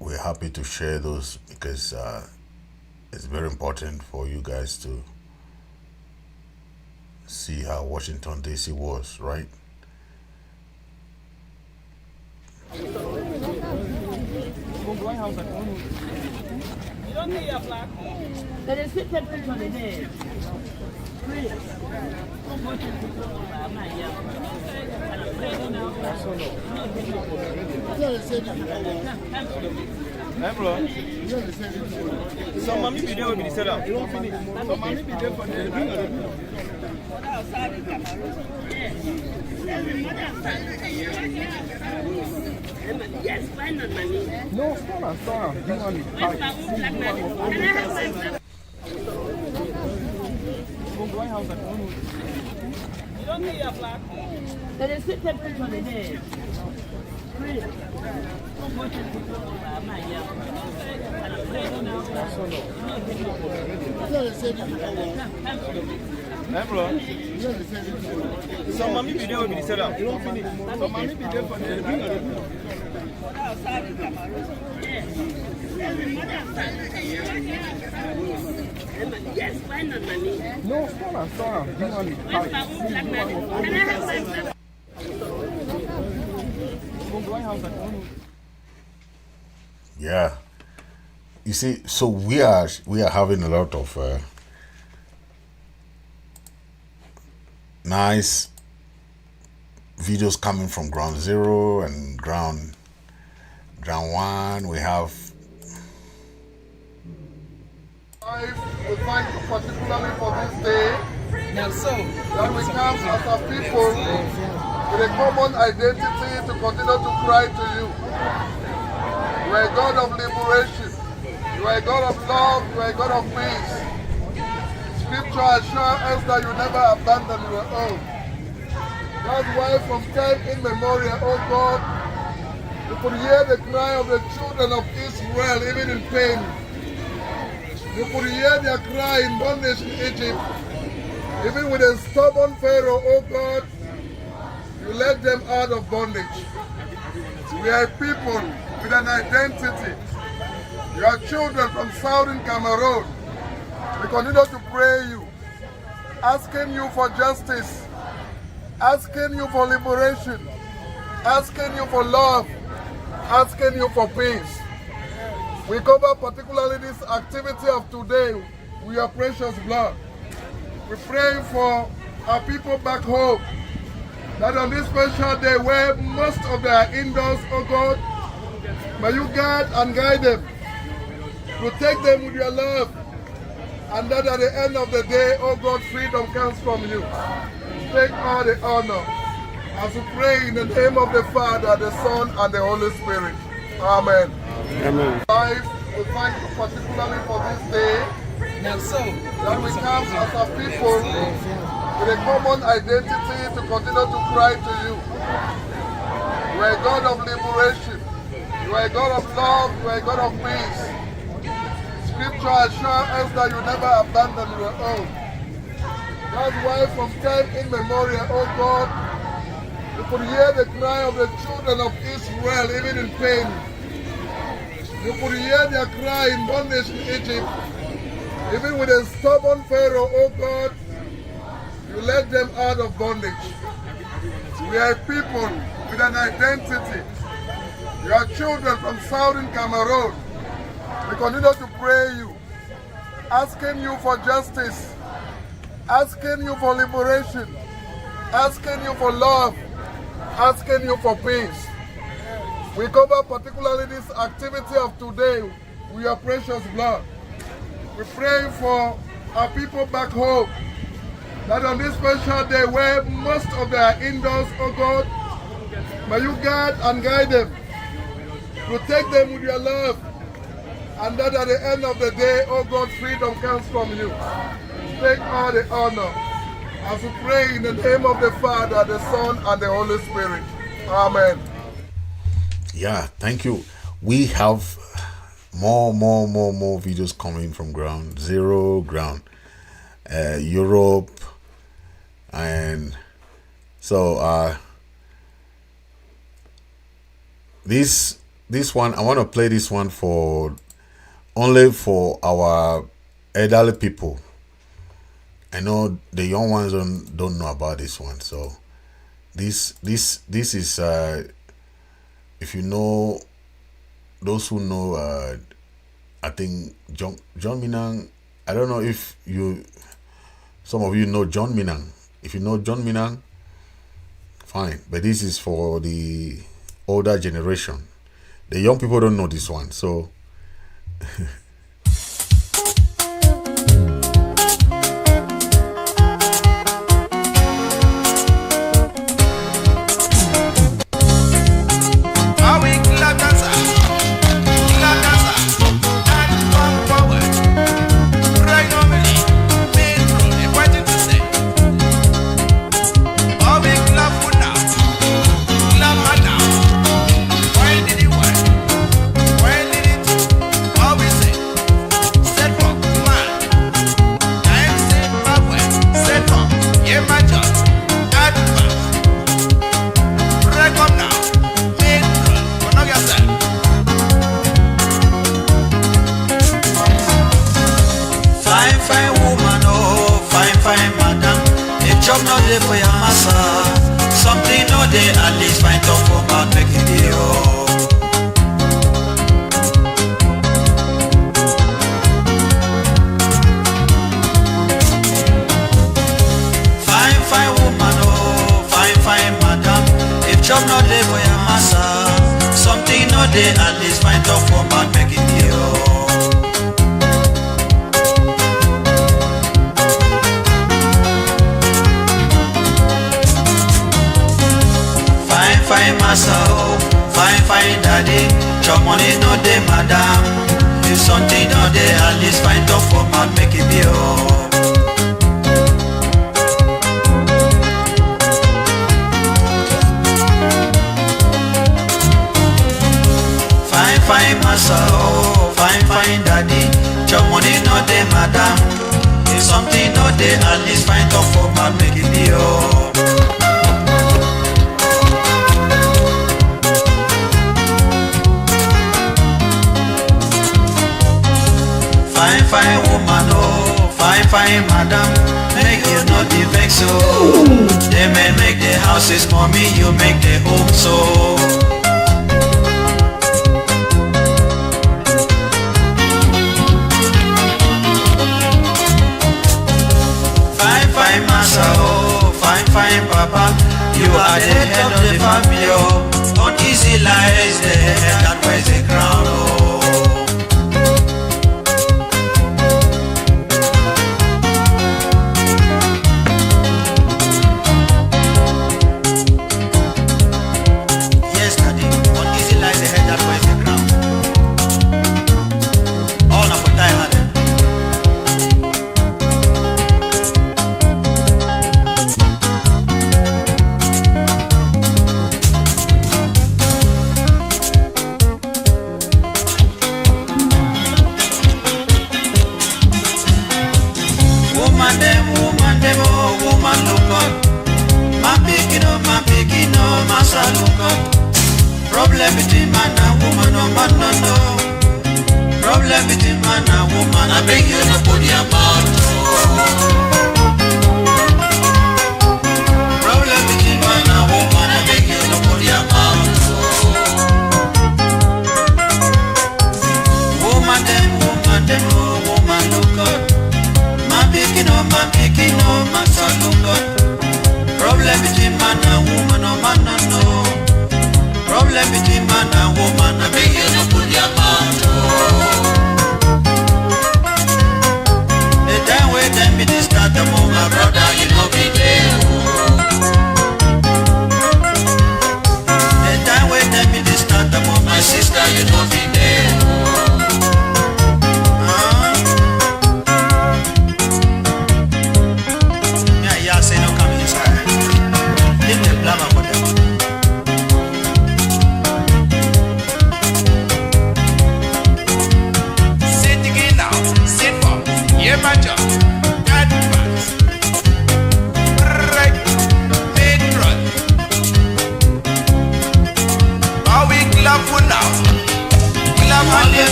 we're happy to share those because it's very important for you guys to See how Washington DC was, right? You don't need a flag. There is 50 people in there. Some mommy be there with me set up. Some mommy be there for Yes, why not money? No, store. Bring money. You don't need a flag. There is 50 people in there. Some mommy be there with me set up. Some mommy be there for Yes, why not money? No, store. Bring money. Yeah, you see, so we are having a lot of nice videos coming from ground zero and ground one. We have we thank you particularly for this day that we come as a people with a common identity to continue to cry to you. You are a God of liberation. You are a God of love. You are a God of peace. Scripture assures us that you never abandon your own. That's why from time immemorial, oh God, you could hear the cry of the children of Israel even in pain. You could hear their cry in bondage in Egypt. Even with a stubborn Pharaoh, oh God, you led them out of bondage. We are a people with an identity. You are children from southern Cameroon. We continue to pray you, asking you for justice, asking you for liberation, asking you for love, asking you for peace. We cover particularly this activity of today with your precious blood. We pray for our people back home, that on this special day where most of them are indoors, oh God, may you guard and guide them, protect them with your love, and that at the end of the day, oh God, freedom comes from you. Take all the honor as we pray in the name of the Father, the Son, and the Holy Spirit. Amen. Amen. We thank you particularly for this day that we come as a people with a common identity to continue to cry to you. You are a God of liberation. You are a God of love. You are a God of peace. Scripture assures us that you never abandon your own. That's why from time immemorial, oh God, you could hear the cry of the children of Israel even in pain. You could hear their cry in bondage in Egypt. Even with a stubborn Pharaoh, oh God, you led them out of bondage. We are a people with an identity. You are children from southern Cameroon. We continue to pray you, asking you for justice, asking you for liberation, asking you for love, asking you for peace. We cover particularly this activity of today with your precious blood. We pray for our people back home, that on this special day where most of them are indoors, oh God, may you guard and guide them, protect them with your love, and that at the end of the day, oh God, freedom comes from you. Take all the honor as we pray in the name of the Father, the Son, and the Holy Spirit. Amen. Yeah, thank you. We have more videos coming from ground zero, ground Europe, and so this one, I want to play this one only for our elderly people I know the young ones don't know about this one. So this is if you know, those who know, I think John Minang. I don't know if some of you know John Minang. If you know John Minang, fine. But this is for the older generation. The young people don't know this one. So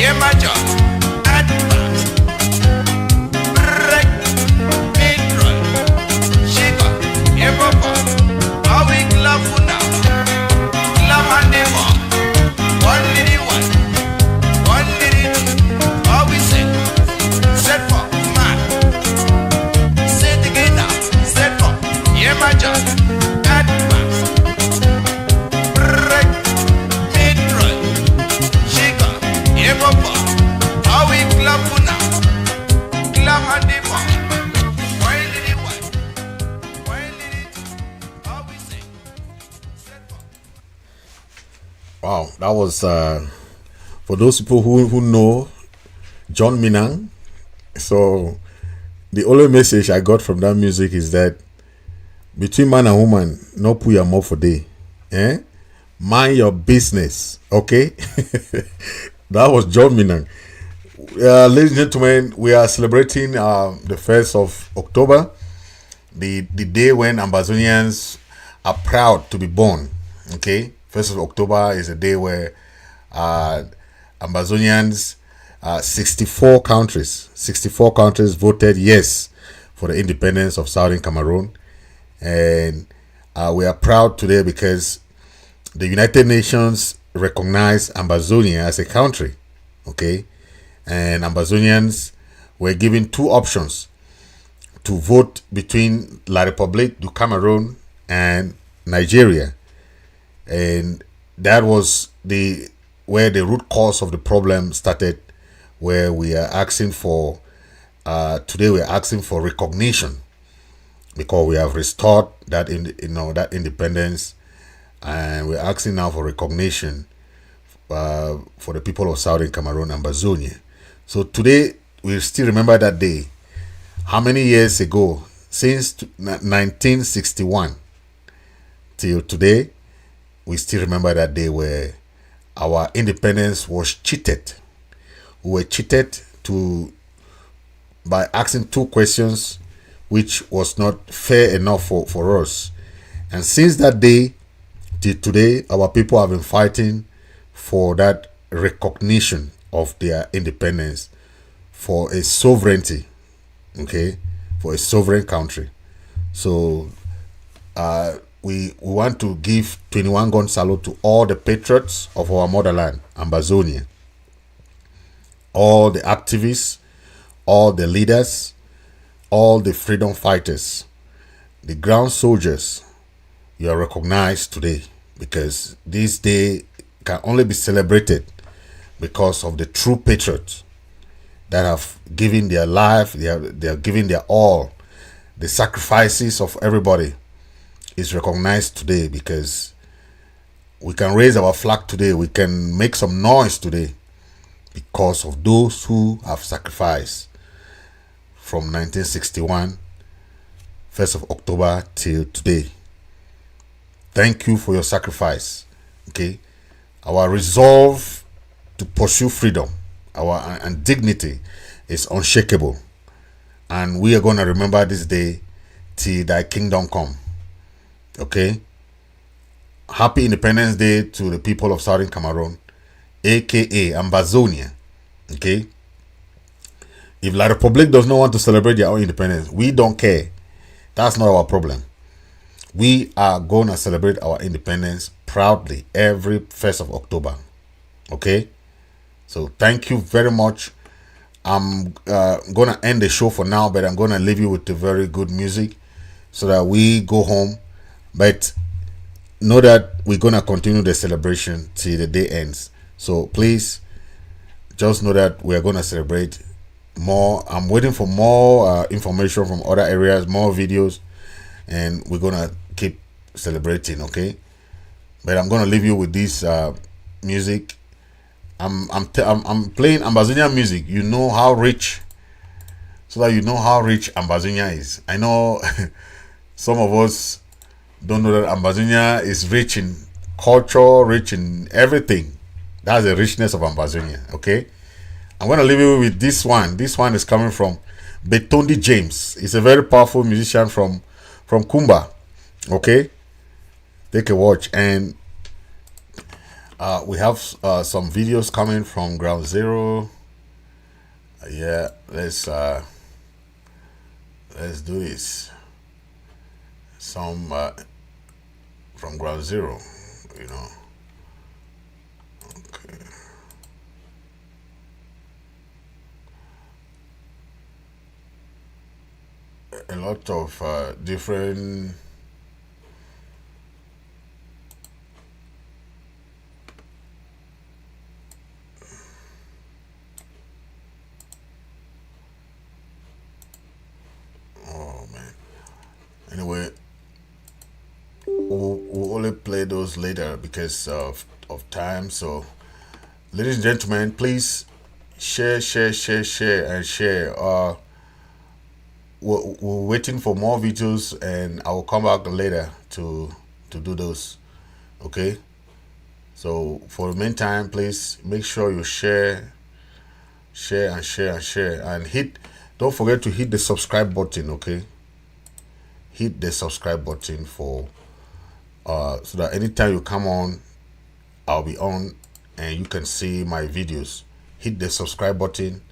yeah, major, advance, break, midroll, shaker, yeah, papa, how we clap for now, clap and demo, one little two, how we sing, set for man, set again now, set for, yeah, major, advance, break, midroll, shaker, yeah, papa, how we clap for now, clap and demo, one little two, how we sing. Wow, that was for those people who know John Minang. So the only message I got from that music is that between man and woman, no put your mouth for day. Mind your business, okay? That was John Minang. Ladies and gentlemen, we are celebrating the 1st of October, the day when Ambazonians are proud to be born, okay? 1st of October is a day where Ambazonians, 64 countries voted yes for the independence of Southern Cameroon. And we are proud today because the United Nations recognized Ambazonia as a country, okay? And Ambazonians were given two options to vote between La République du Cameroun and Nigeria. And that was where the root cause of the problem started, where we are asking for today we are asking for recognition, because we have restored that that independence, and we're asking now for recognition for the people of Southern Cameroon, Ambazonia. So today we still remember that day. How many years ago, since 1961 till today, we still remember that day where our independence was cheated. We were cheated by asking two questions which was not fair enough for us. And since that day till today, our people have been fighting for that recognition of their independence, for a sovereignty, okay, for a sovereign country. So we want to give 21 gun salute to all the patriots of our motherland, Ambazonia, all the activists, all the leaders, all the freedom fighters, the ground soldiers. You are recognized today, because this day can only be celebrated because of the true patriots that have given their life, they are giving their all. The sacrifices of everybody is recognized today, because we can raise our flag today, we can make some noise today because of those who have sacrificed from 1961, 1st of October till today. Thank you for your sacrifice, okay? Our resolve to pursue freedom, and dignity is unshakable, and we are going to remember this day till thy kingdom come. Okay, happy Independence Day to the people of Southern Cameroon, aka Ambazonia. Okay, if La République does not want to celebrate their own independence, we don't care. That's not our problem. We are going to celebrate our independence proudly every 1st of October. Okay, so thank you very much. I'm going to end the show for now, but I'm going to leave you with the very good music so that we go home. But know that we're going to continue the celebration till the day ends. So please just know that we're going to celebrate more. I'm waiting for more information from other areas, more videos, and we're going to keep celebrating, okay? But I'm going to leave you with this music. I'm playing Ambazonian music. You know how rich, so that you know how rich Ambazonia is. I know some of us don't know that Ambazonia is rich in culture, rich in everything. That's the richness of Ambazonia, okay? I'm going to leave you with this one. This one is coming from Betondi James. He's a very powerful musician from Kumba, okay? Take a watch. And We have some videos coming from Ground Zero. Yeah, let's do this. Some from Ground Zero, you know. Okay. A lot of different anyway, we'll only play those later because of time. So, ladies and gentlemen, please share, and share. We're waiting for more videos, and I will come back later to do those. Okay. So for the meantime, please make sure you share, and hit. Don't forget to hit the subscribe button. Okay. Hit the subscribe button for so that anytime you come on, I'll be on and you can see my videos. Hit the subscribe button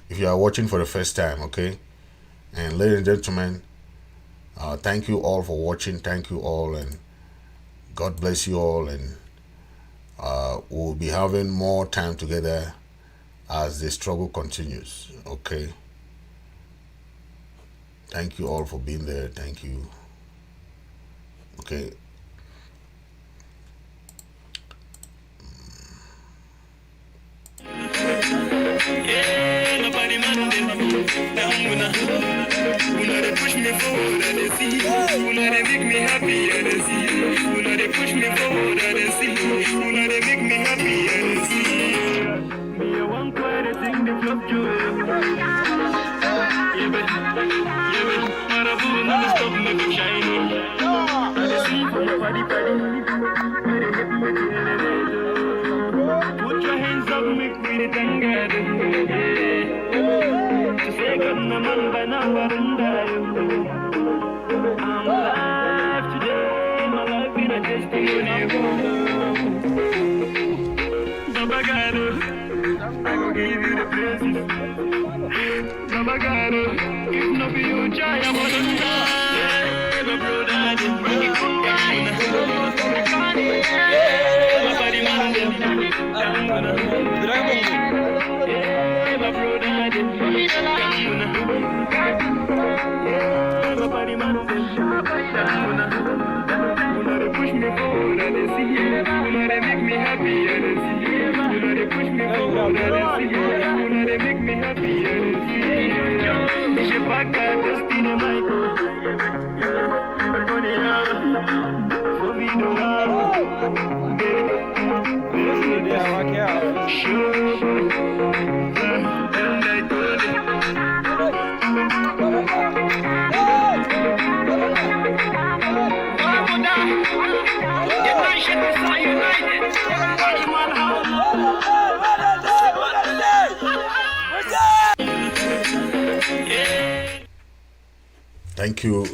if you are watching for the first time. Okay. And ladies and gentlemen, thank you all for watching. Thank you all, and God bless you all, and we'll be having more time together as the struggle continues. Okay. Thank you all for being there. Thank you. Okay. Yeah, nobody man they push me forward and they see. They make me happy and they see. They push me forward and they see. They make me happy and they see. Me a one quiet thing the club joy. Yeah, but Marabu no stop me from shining. And they see from the party. Put your hands up, make me the tangad. To say good no man by now, I'm alive today, my life in a testimony. Babagado, I will give you the praises. Babagado, if not for you, try, I'm on the side. My brother, nobody man, they push me forward and they see. They make me happy and they see. They push me forward and they see. They make me happy and they see. She back at the spin of my coat.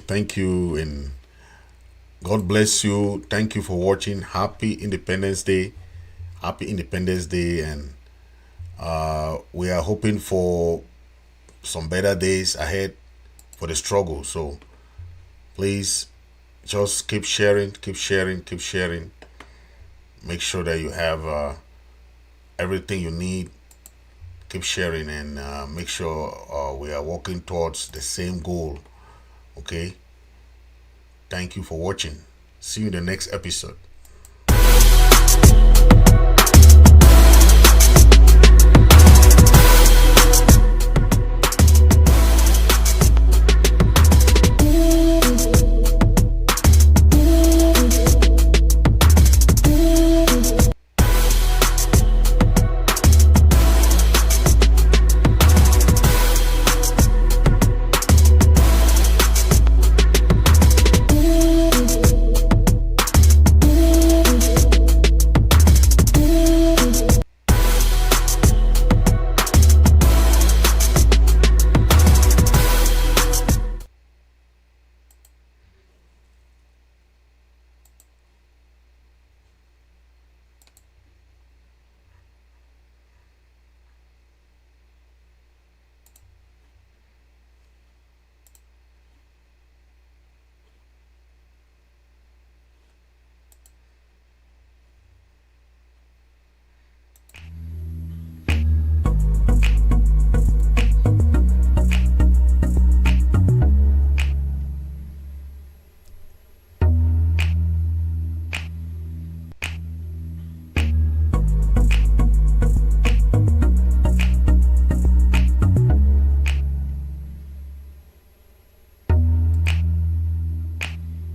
Thank you, and God bless you. Thank you for watching. Happy Independence Day, and we are hoping for some better days ahead for the struggle. So please just keep sharing. Make sure that you have everything you need. Keep sharing, and make sure we are working towards the same goal. Okay. Thank you for watching. See you in the next episode.